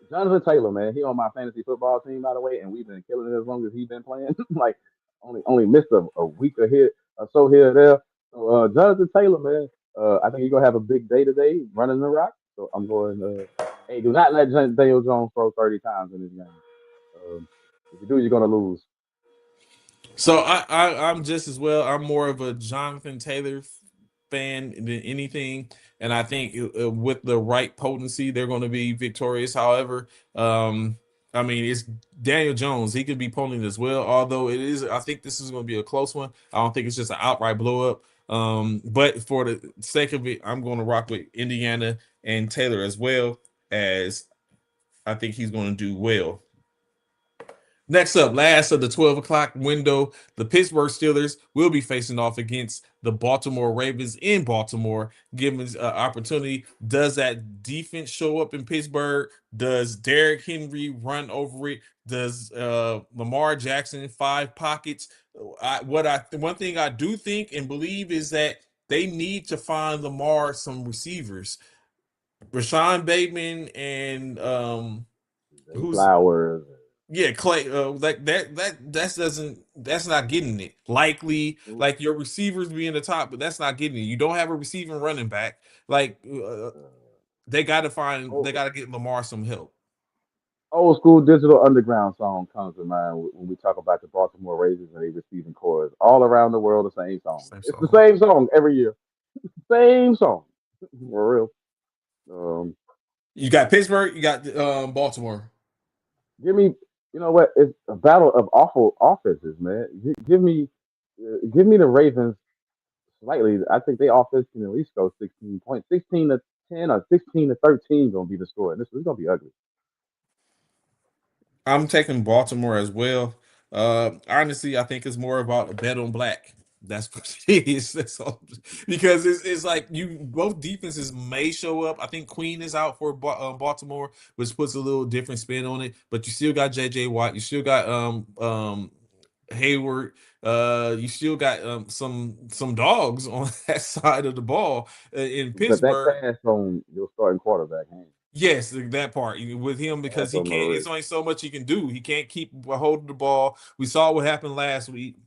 Jonathan Taylor, man, he on my fantasy football team, by the way, and we've been killing it as long as he's been playing. Like only missed a week or here or so here or there. So Jonathan Taylor, man, I think he's gonna have a big day today running the rock. So I'm going. Hey, do not let Daniel Jones throw 30 times in this game. If you do, you're gonna lose. So I'm just as well. I'm more of a Jonathan Taylor fan than anything, and I think with the right potency, they're going to be victorious. However, I mean it's Daniel Jones. He could be potent as well. Although it is, I think this is going to be a close one. I don't think it's just an outright blow up. But for the sake of it, I'm going to rock with Indiana and Taylor as well as I think he's going to do well. Next up, last of the 12 o'clock window, the Pittsburgh Steelers will be facing off against the Baltimore Ravens in Baltimore, given opportunity. Does that defense show up in Pittsburgh? Does Derrick Henry run over it? Does Lamar Jackson five pockets? One thing I do think and believe is that they need to find Lamar some receivers. Rashawn Bateman and Zay who's Flowers. yeah, Clay, that's not getting it. Likely, like your receivers being the top, but that's not getting it. You don't have a receiving running back. Like they got to get Lamar some help. Old school digital underground song comes to mind when we talk about the Baltimore Ravens and they receiving chorus all around the world. The same song. Same It's the song. same song every year. Same song. For real. Um, You got Pittsburgh. You got Baltimore. Give me, you know what? It's a battle of awful offenses, man. Give me the Ravens slightly. I think they offense can at least go 16 points, 16-10 or 16-13 gonna be the score. This is gonna be ugly. I'm taking Baltimore as well. Honestly, I think it's more about a bet on black. That's what it is. That's all. Because it's like you both defenses may show up. I think Queen is out for Baltimore, which puts a little different spin on it. But you still got J.J. Watt. You still got Hayward. You still got some dogs on that side of the ball in But that Pittsburgh. pass on your starting quarterback hands. Yes, that part with him because Pass he on can't. It's Murray. only so much he can do. He can't keep holding the ball. We saw what happened last week.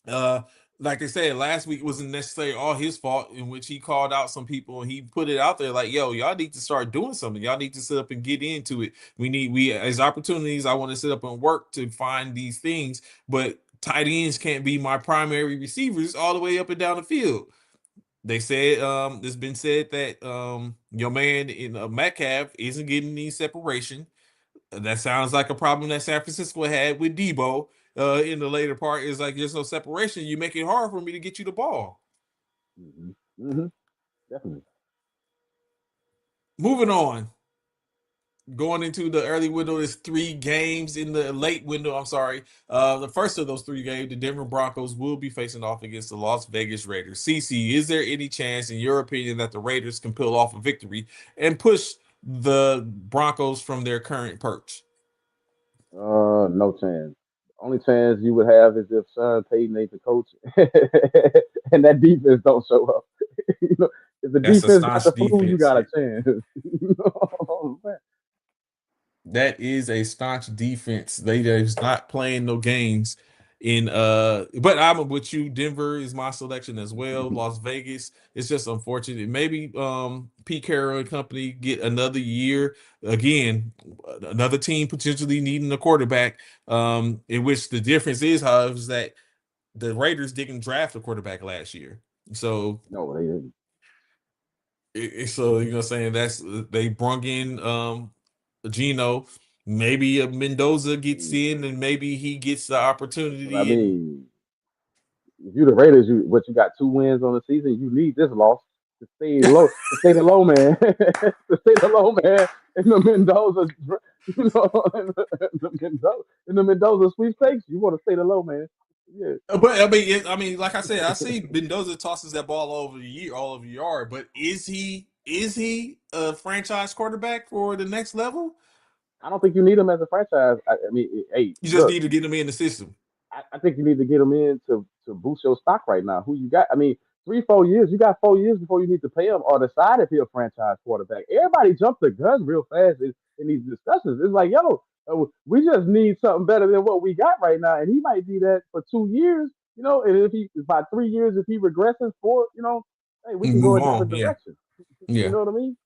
Uh, like they said, last week wasn't necessarily all his fault, in which he called out some people and he put it out there like, "Yo, y'all need to start doing something. Y'all need to sit up and get into it. We as opportunities. I want to sit up and work to find these things, but tight ends can't be my primary receivers all the way up and down the field." They said it's been said that your man in Metcalf isn't getting any separation. That sounds like a problem that San Francisco had with Debo in the later part. Is like there's no separation. You make it hard for me to get you the ball. Mm-hmm. Mm-hmm. Definitely. Moving on, going into the early window, there's three games in the late window. I'm sorry. The first of those three games, the Denver Broncos will be facing off against the Las Vegas Raiders. CC, is there any chance, in your opinion, that the Raiders can pull off a victory and push the Broncos from their current perch? No chance. Only chance you would have is if Sean Payton ain't the coach, and that defense don't show up. You know, if the That's a defense got staunch the flu, you defense. got a chance. You know what I'm saying? That is a staunch defense. They is not playing no games in but I'm with you. Denver is my selection as well. Las Vegas. It's just unfortunate. Maybe Pete Carroll and company get another year. Again, another team potentially needing a quarterback. In which the difference is, however, is that the Raiders didn't draft a quarterback last year. So No, they didn't. so you know what I'm saying that's they brung in Gino. Maybe a Mendoza gets in and maybe he gets the But I opportunity and mean, if you the Raiders, you got 2 wins on the season. You need this loss to stay low, to stay the low man, to stay the low man in the Mendoza, you know, in the Mendoza sweepstakes. You want to stay the low man. Yeah. but I mean like I said, I see Mendoza tosses that ball all over the yard, but is he a franchise quarterback for the next level? I don't think you need him as a franchise. I mean, hey, You just look, need to get him in the system. I think you need to get him in to boost your stock right now. Who you got? I mean, 3 4 years. You got 4 years before you need to pay him or decide if he's a franchise quarterback. Everybody jumped the gun real fast in these discussions. It's like, yo, we just need something better than what we got right now, and he might be that for 2 years. You know, and if he by 3 years, if he regresses for, hey, we And can go move a different on. Yeah. direction. You Yeah. know what I mean?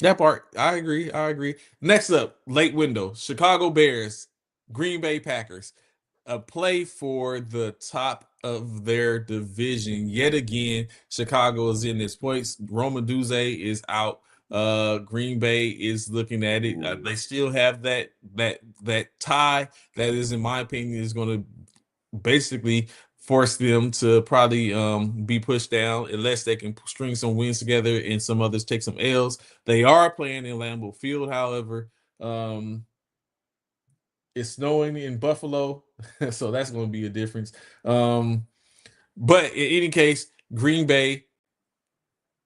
That part, I agree. I agree. Next up, late window, Chicago Bears, Green Bay Packers. A play for the top of their division. Yet again, Chicago is in this points. Roma Duze is out. Green Bay is looking at it. Ooh. They still have that tie that is, in my opinion, is going to basically force them to probably be pushed down unless they can string some wins together and some others take some L's. They are playing in Lambeau Field, however. Um, it's snowing in Buffalo, so that's going to be a difference. But in any case, Green Bay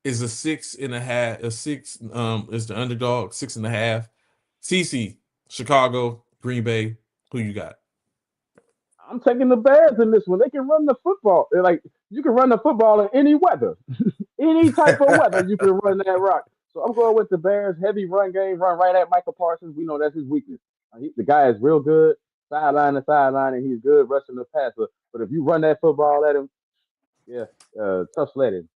is a 6.5. A six is the underdog, 6.5. CC, Chicago, Green Bay. Who you got? I'm taking the Bears in this one. They can run the football. They're like You can run the football in any weather, any type of weather. You can run that rock. So I'm going with the Bears. Heavy run game, run right at Michael Parsons. We know that's his weakness. The guy is real good, sideline to sideline, and he's good rushing the passer. But if you run that football at him, yeah, tough sledding.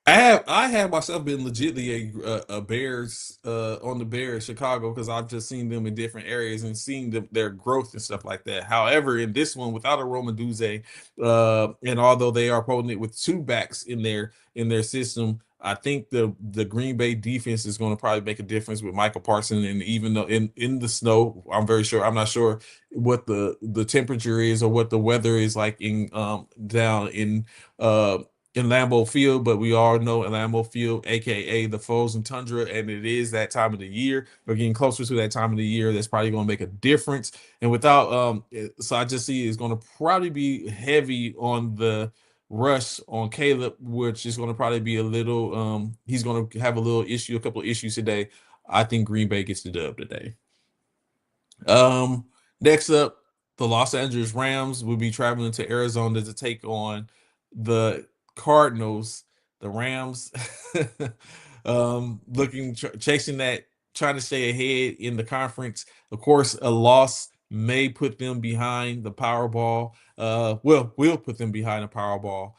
I have myself been legitimately a Bears on the Bears Chicago because I've just seen them in different areas and seen their growth and stuff like that. However, in this one, without a Roman Duze, and although they are holding it with two backs in their system, I think the Green Bay defense is going to probably make a difference with Michael Parsons. And even though in the snow, I'm not sure what the temperature is or what the weather is like in down uh in Lambeau Field, but we all know in Lambeau Field, aka the frozen tundra, and it is that time of the year. We're getting closer to that time of the year. That's probably going to make a difference. And without, so I just see it's going to probably be heavy on the rush on Caleb, which is going to probably be a little. He's going to have a couple of issues today. I think Green Bay gets the dub today. Um, Next up, the Los Angeles Rams will be traveling to Arizona to take on the Cardinals. The Rams, chasing that, trying to stay ahead in the conference. Of course, a loss may put them behind the Powerball. Will put them behind the Powerball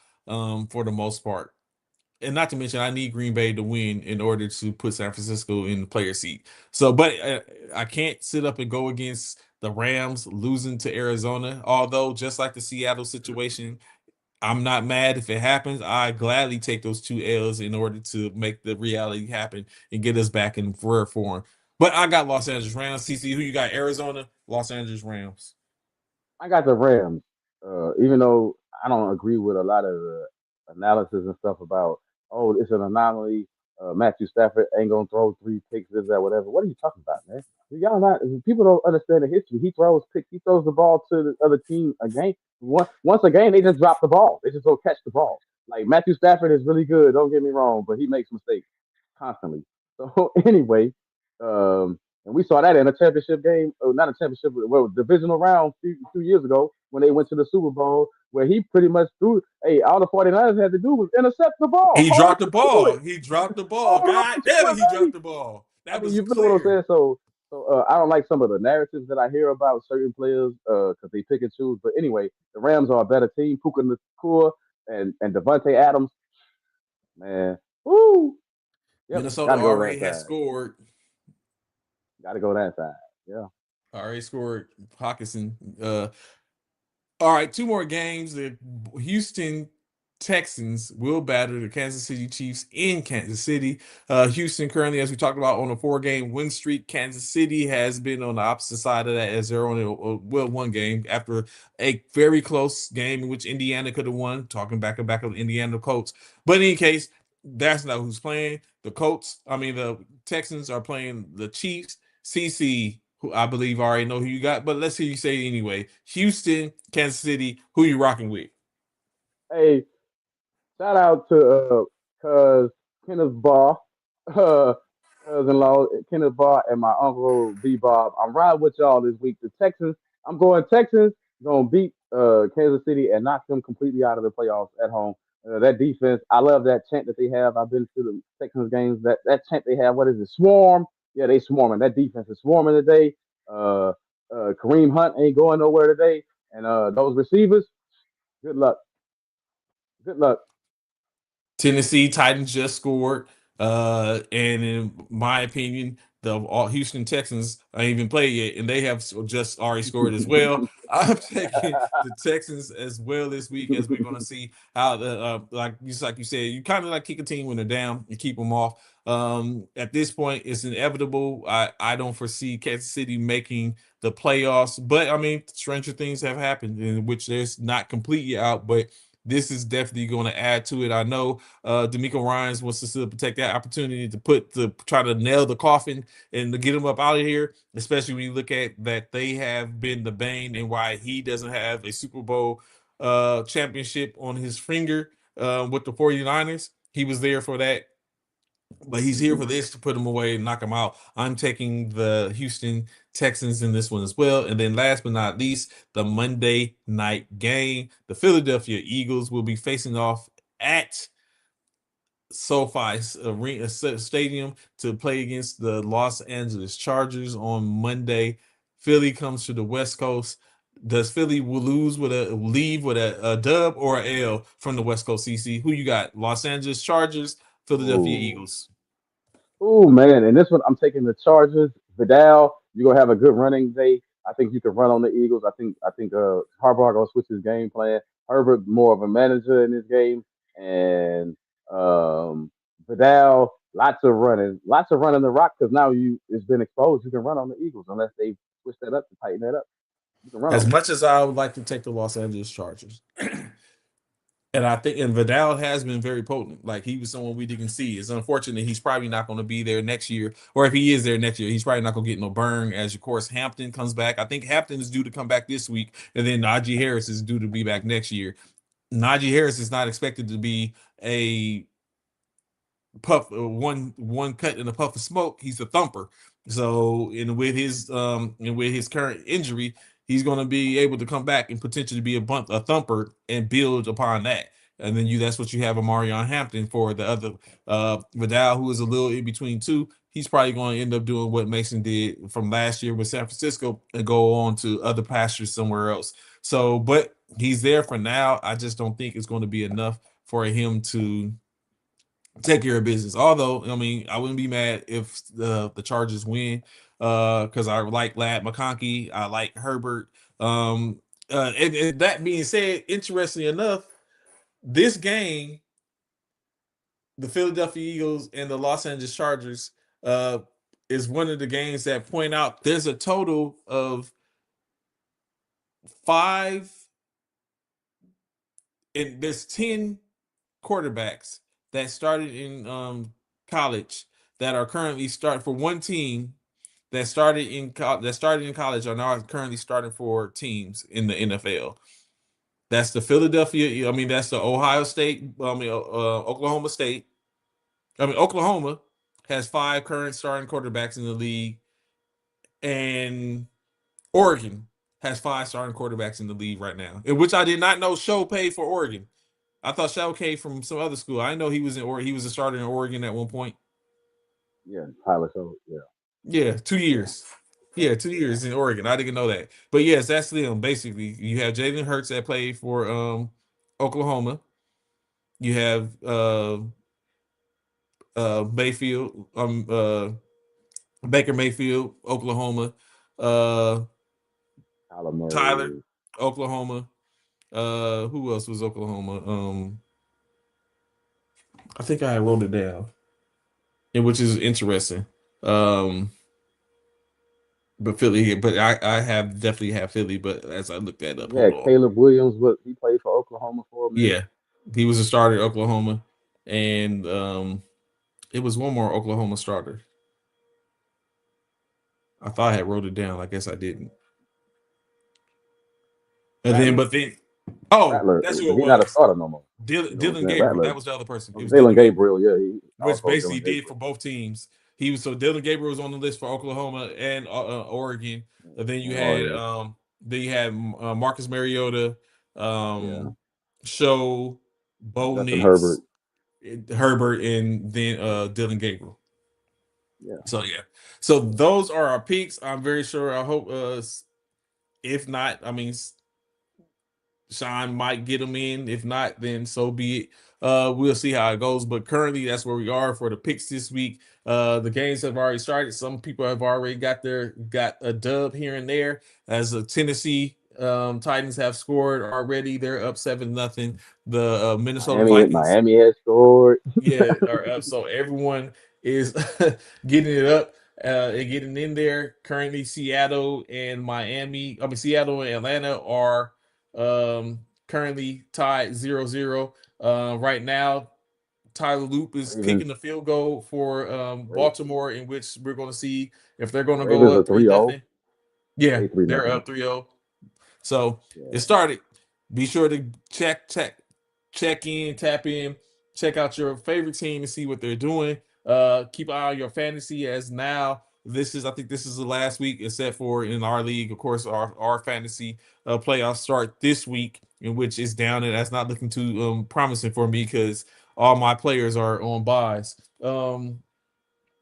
for the most part. And not to mention, I need Green Bay to win in order to put San Francisco in the player seat. So, but I can't sit up and go against the Rams losing to Arizona. Although, just like the Seattle situation, I'm not mad if it happens. I gladly take those two L's in order to make the reality happen and get us back in rare form. But I got Los Angeles Rams. CC, who you got? Arizona, Los Angeles Rams. I got the Rams. Even though I don't agree with a lot of the analysis and stuff about, oh, it's an anomaly. Matthew Stafford ain't gonna throw three picks, this, that, whatever. What are you talking about, man? Y'all not people don't understand the history. He throws picks. He throws the ball to the other team a game. Once a game, they just drop the ball. They just go catch the ball. Like Matthew Stafford is really good. Don't get me wrong, but he makes mistakes constantly. So anyway, and we saw that in a championship game, not a championship, well, divisional round 2 years ago when they went to the Super Bowl, where he pretty much threw, hey, all the 49ers had to do was intercept the ball. He Hold dropped the on to ball. it. He dropped the ball. Hold on God to damn it, it, he dropped baby. the ball. I That mean, was you feel what I'm clear. saying? So I don't like some of the narratives that I hear about certain players because they pick and choose. But anyway, the Rams are a better team. Puka Nacua and Devontae Adams, man. Woo! Yep, Minnesota got to go already that has side. scored. Got to go that side. Yeah. Already scored Hawkinson. All right, two more games. The Houston Texans will battle the Kansas City Chiefs in Kansas City. Houston currently, as we talked about, on a four-game win streak. Kansas City has been on the opposite side of that as they're on one game after a very close game in which Indiana could have won. Talking back and back of the Indiana Colts, but in any case, that's not who's playing. The Texans are playing the Chiefs. CC, who I believe already know who you got, but let's hear you say it anyway. Houston, Kansas City, who you rocking with? Hey, shout out to cuz Kenneth Barr, uh, cousin-in-law Kenneth Barr, and my uncle B Bob. I'm riding with y'all this week. The Texans, I'm going Texans, gonna beat Kansas City and knock them completely out of the playoffs at home. That defense, I love that chant that they have. I've been to the Texans games. That chant they have, what is it? Swarm. Yeah, they swarming. That defense is swarming today. Uh, Kareem Hunt ain't going nowhere today, and those receivers, good luck. Good luck. Tennessee Titans just scored. And in my opinion, the all Houston Texans ain't even played yet, and they have just already scored as well. I'm taking the Texans as well this week as we're going to see how the like you said, you kind of like kick a team when they're down and keep them off. At this point, it's inevitable. I don't foresee Kansas City making the playoffs, but I mean, stranger things have happened in which there's not completely out, but this is definitely going to add to it. I know D'Amico Ryans wants to still protect that opportunity to try to nail the coffin and to get him up out of here, especially when you look at that they have been the bane and why he doesn't have a Super Bowl championship on his finger with the 49ers. He was there for that But he's here for this to put him away and knock him out. I'm taking the Houston Texans in this one as well. And then last but not least, the Monday night game. The Philadelphia Eagles will be facing off at SoFi Arena Stadium to play against the Los Angeles Chargers on Monday. Philly comes to the West Coast. Does Philly will leave with a dub or a L from the West Coast? CC, who you got? Los Angeles Chargers, Philadelphia Oh, Eagles. oh man! And this one, I'm taking the Chargers. Vidal, you're gonna have a good running day. I think you can run on the Eagles. I think Harbaugh gonna switch his game plan. Herbert more of a manager in this game, and um, Vidal lots of running the rock because now you it's been exposed. You can run on the Eagles unless they switch that up to tighten that up. You can run As on them. much as I would like to take the Los Angeles Chargers, and I think and Vidal has been very potent. Like he was someone we didn't see. It's unfortunate he's probably not going to be there next year, or if he is there next year, he's probably not going to get no burn. As of course, Hampton comes back. I think Hampton is due to come back this week, and then Najee Harris is due to be back next year. Najee Harris is not expected to be a puff one cut in a puff of smoke. He's a thumper. So and with his current injury, he's going to be able to come back and potentially be a thumper and build upon that. And then that's what you have Amarion Hampton for. The other Vidal, who is a little in between two, he's probably going to end up doing what Mason did from last year with San Francisco and go on to other pastures somewhere else. So, but he's there for now. I just don't think it's going to be enough for him to take care of business. Although, I mean, I wouldn't be mad if the Chargers win, because I like Lad McConkey, I like Herbert. And that being said, interestingly enough, this game, the Philadelphia Eagles and the Los Angeles Chargers, uh, is one of the games that point out there's a total of five, and there's 10 quarterbacks that started in college that are currently start for one team that started in college are now currently starting for teams in the NFL. That's the Philadelphia. I mean, that's the Ohio State. I mean, Oklahoma State. I mean, Oklahoma has five current starting quarterbacks in the league, and Oregon has five starting quarterbacks in the league right now. In which I did not know Show paid for Oregon. I thought Shao came from some other school. I know he was in or he was a starter in Oregon at one point. Yeah, Tyler. So yeah, Yeah, two yeah, years. Yeah, 2 years in Oregon. I didn't know that. But yes, that's them. Basically, you have Jalen Hurts that played for Oklahoma. You have Mayfield, Baker Mayfield, Oklahoma. Uh Tyler Tyler, Murray. Oklahoma. Who else was Oklahoma? I think I wrote it down. And which is interesting. Um but Philly, but I have definitely have Philly, but as I look that up, Yeah, hold on. Caleb Williams. What he played for Oklahoma for a minute. Yeah, he was a starter at Oklahoma, and it was one more Oklahoma starter. I thought I had wrote it down. I guess I didn't. And then, Rattler. but then, oh, Rattler, that's who but it he not a was. starter no more. You know, Dylan Gabriel. Rattler. That was the other person. It was Jalen Dylan Gabriel, Gabriel, yeah, I was which called basically Jalen did for Gabriel. both teams. He was so Dylan Gabriel was on the list for Oklahoma and Oregon. And then you And had Oregon, Marcus Mariota, yeah, Show, Bo Justin Nix, Herbert, Herbert, and then Dylan Gabriel. yeah. So yeah. So those are our peaks. I'm very sure. I hope if not, I mean Sean might get them in. If not, then so be it. We'll see how it goes. But currently, that's where we are for the picks this week. The games have already started. Some people have already got a dub here and there. As the Tennessee Titans have scored already, they're up 7-0. The Minnesota Vikings, Miami has scored. yeah, are up. So everyone is getting it up and getting in there. Currently, Seattle and Atlanta are currently tied 0-0. Right now, Tyler Loop is Ravens, kicking the field goal for Ra- Baltimore, in which we're going to see if they're going to go Ravens are up 3-0. 3-0. Yeah, They 3 they're nothing. up 3-0. So it Yeah, started. Be sure to check in, tap in, check out your favorite team and see what they're doing. Keep an eye on your fantasy as now. I think this is the last week, except for in our league. Of course, our fantasy playoffs start this week, in which is down, and that's not looking too promising for me because all my players are on buys.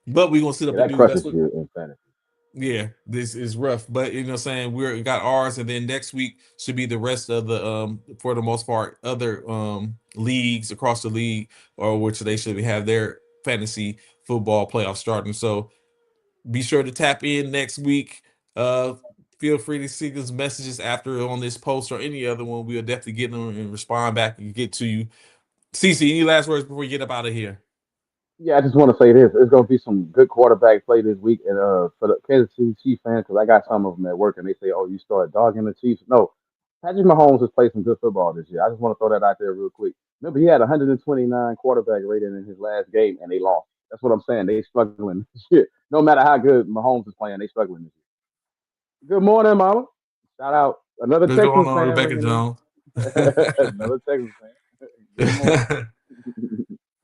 But we're gonna sit Yeah, up and that do that's crushes what you in fantasy. yeah, this is rough, but you know, what I'm saying we're got ours, and then next week should be the rest of the for the most part other leagues across the league, or which they should have their fantasy football playoff starting. So be sure to tap in next week. Uh, feel free to send us messages after on this post or any other one. We'll definitely get them and respond back and get to you. CC, any last words before we get up out of here? Yeah, I just want to say this. It's going to be some good quarterback play this week, and for the Kansas City Chiefs fans, because I got some of them at work, and they say, "Oh, you start dogging the Chiefs." No, Patrick Mahomes has played some good football this year. I just want to throw that out there real quick. Remember, he had 129 quarterback rating in his last game, and they lost. That's what I'm saying. They struggling this year. No matter how good Mahomes is playing, they struggling this year. Good morning, Mama. Shout out another What's going Texans on, fan Rebecca ringing in. Jones? Another Texans fan. Good morning.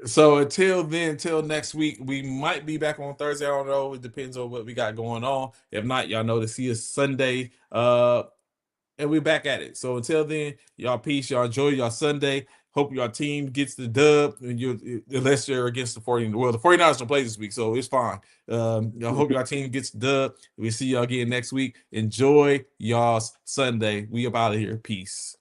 So until then, until next week, we might be back on Thursday. I don't know. It depends on what we got going on. If not, y'all know to see us Sunday. And we're back at it. So until then, y'all peace. Y'all enjoy y'all Sunday. Hope your team gets the dub. And unless you're against the 49ers. Well, the 49ers don't play this week, so it's fine. I hope your team gets the dub. We'll see y'all again next week. Enjoy y'all's Sunday. We up out of here. Peace.